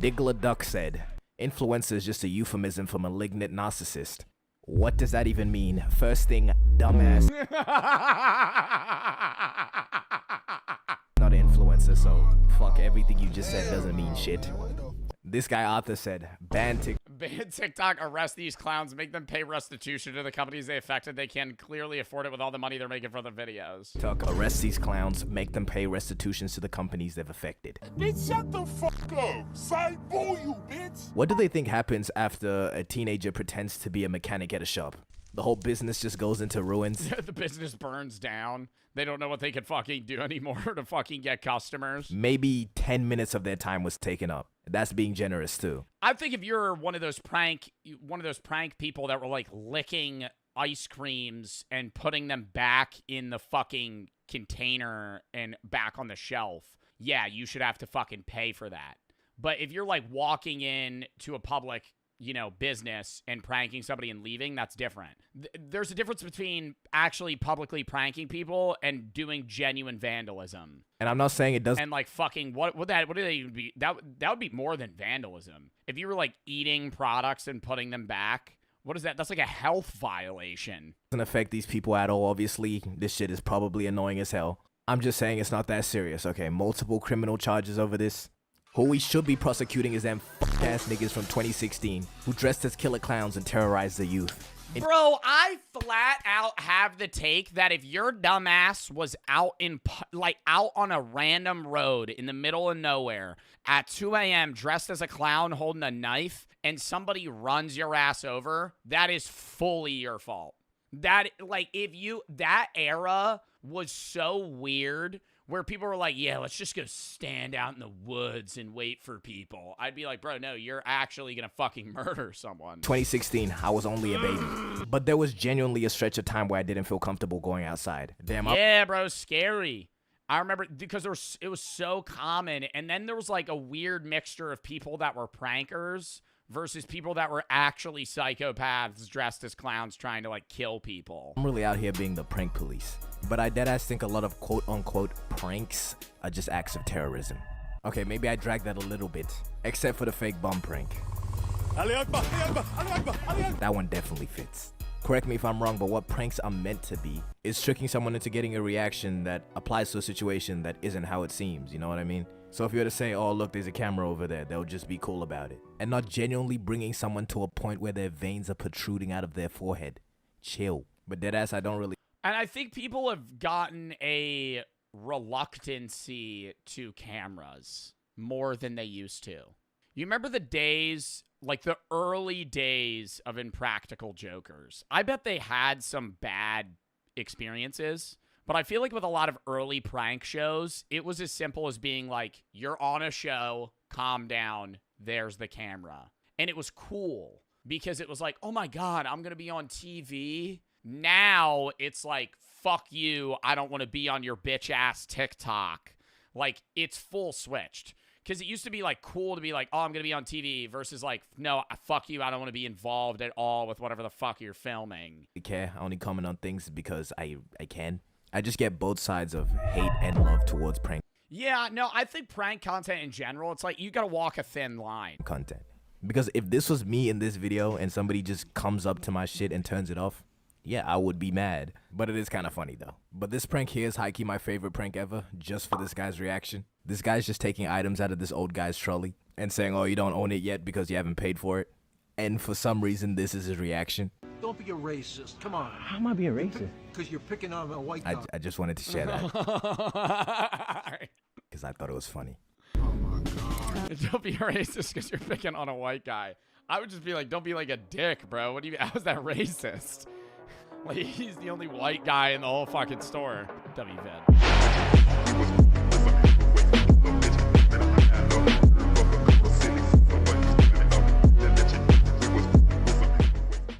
Diggler Duck said, influencer is just a euphemism for malignant narcissist. What does that even mean? First thing, dumbass. Not an influencer, so fuck everything you just said doesn't mean shit. This guy Arthur said, ban TikTok. ban TikTok, arrest these clowns, make them pay restitution to the companies they affected. They can clearly afford it with all the money they're making for the videos. TikTok, arrest these clowns, make them pay restitutions to the companies they've affected. Bitch, shut the fuck up. Side boo you, bitch. What do they think happens after a teenager pretends to be a mechanic at a shop? The whole business just goes into ruins. The business burns down. They don't know what they can fucking do anymore to fucking get customers. Maybe 10 minutes of their time was taken up. That's being generous too. I think if you're one of those prank people that were like licking ice creams and putting them back in the fucking container and back on the shelf, yeah, you should have to fucking pay for that. But if you're like walking in to a public, you know, business and pranking somebody and leaving, that's different. There's a difference between actually publicly pranking people and doing genuine vandalism. And I'm not saying it doesn't. And like fucking what do they even be? That would be more than vandalism. If you were like eating products and putting them back, what is that? That's like a health violation. Doesn't affect these people at all. Obviously, this shit is probably annoying as hell. I'm just saying it's not that serious. Okay, multiple criminal charges over this. Who we should be prosecuting is them ass niggas from 2016 who dressed as killer clowns and terrorized the youth. Bro, I flat out have the take that if your dumbass was out on a random road in the middle of nowhere at 2 a.m. dressed as a clown holding a knife and somebody runs your ass over, that is fully your fault. That era was so weird where people were like, yeah, let's just go stand out in the woods and wait for people. I'd be like, bro, no, you're actually gonna fucking murder someone. 2016, I was only a baby. But there was genuinely a stretch of time where I didn't feel comfortable going outside. Damn. Yeah, bro, scary. I remember because it was so common. And then there was like a weird mixture of people that were prankers versus people that were actually psychopaths dressed as clowns trying to like kill people. I'm really out here being the prank police. But I deadass think a lot of quote-unquote pranks are just acts of terrorism. Okay, maybe I dragged that a little bit. Except for the fake bum prank. That one definitely fits. Correct me if I'm wrong, but what pranks are meant to be is tricking someone into getting a reaction that applies to a situation that isn't how it seems, you know what I mean? So if you were to say, oh look, there's a camera over there, they'll just be cool about it. And not genuinely bringing someone to a point where their veins are protruding out of their forehead. Chill. But deadass, I don't really... And I think people have gotten a reluctancy to cameras more than they used to. You remember the days, like the early days of Impractical Jokers? I bet they had some bad experiences, but I feel like with a lot of early prank shows, it was as simple as being like, you're on a show, calm down, there's the camera. And it was cool because it was like, oh my God, I'm going to be on TV. Now it's like, fuck you, I don't want to be on your bitch ass TikTok. Like, it's full switched. Because it used to be like cool to be like, oh, I'm going to be on TV versus like, no, fuck you, I don't want to be involved at all with whatever the fuck you're filming. I care. I only comment on things because I can. I just get both sides of hate and love towards prank. Yeah, no, I think prank content in general, it's like you got to walk a thin line. Content. Because if this was me in this video and somebody just comes up to my shit and turns it off, yeah, I would be mad. But it is kind of funny, though. But this prank here is high-key my favorite prank ever, just for this guy's reaction. This guy's just taking items out of this old guy's trolley and saying, oh, you don't own it yet because you haven't paid for it. And for some reason, this is his reaction. Don't be a racist. Come on. How am I being racist? Because you're picking on a white guy. I just wanted to share that. Because I thought it was funny. Oh, my God. Don't be a racist because you're picking on a white guy. I would just be like, don't be like a dick, bro. What do you? How is that racist? Like, he's the only white guy in the whole fucking store. WVED.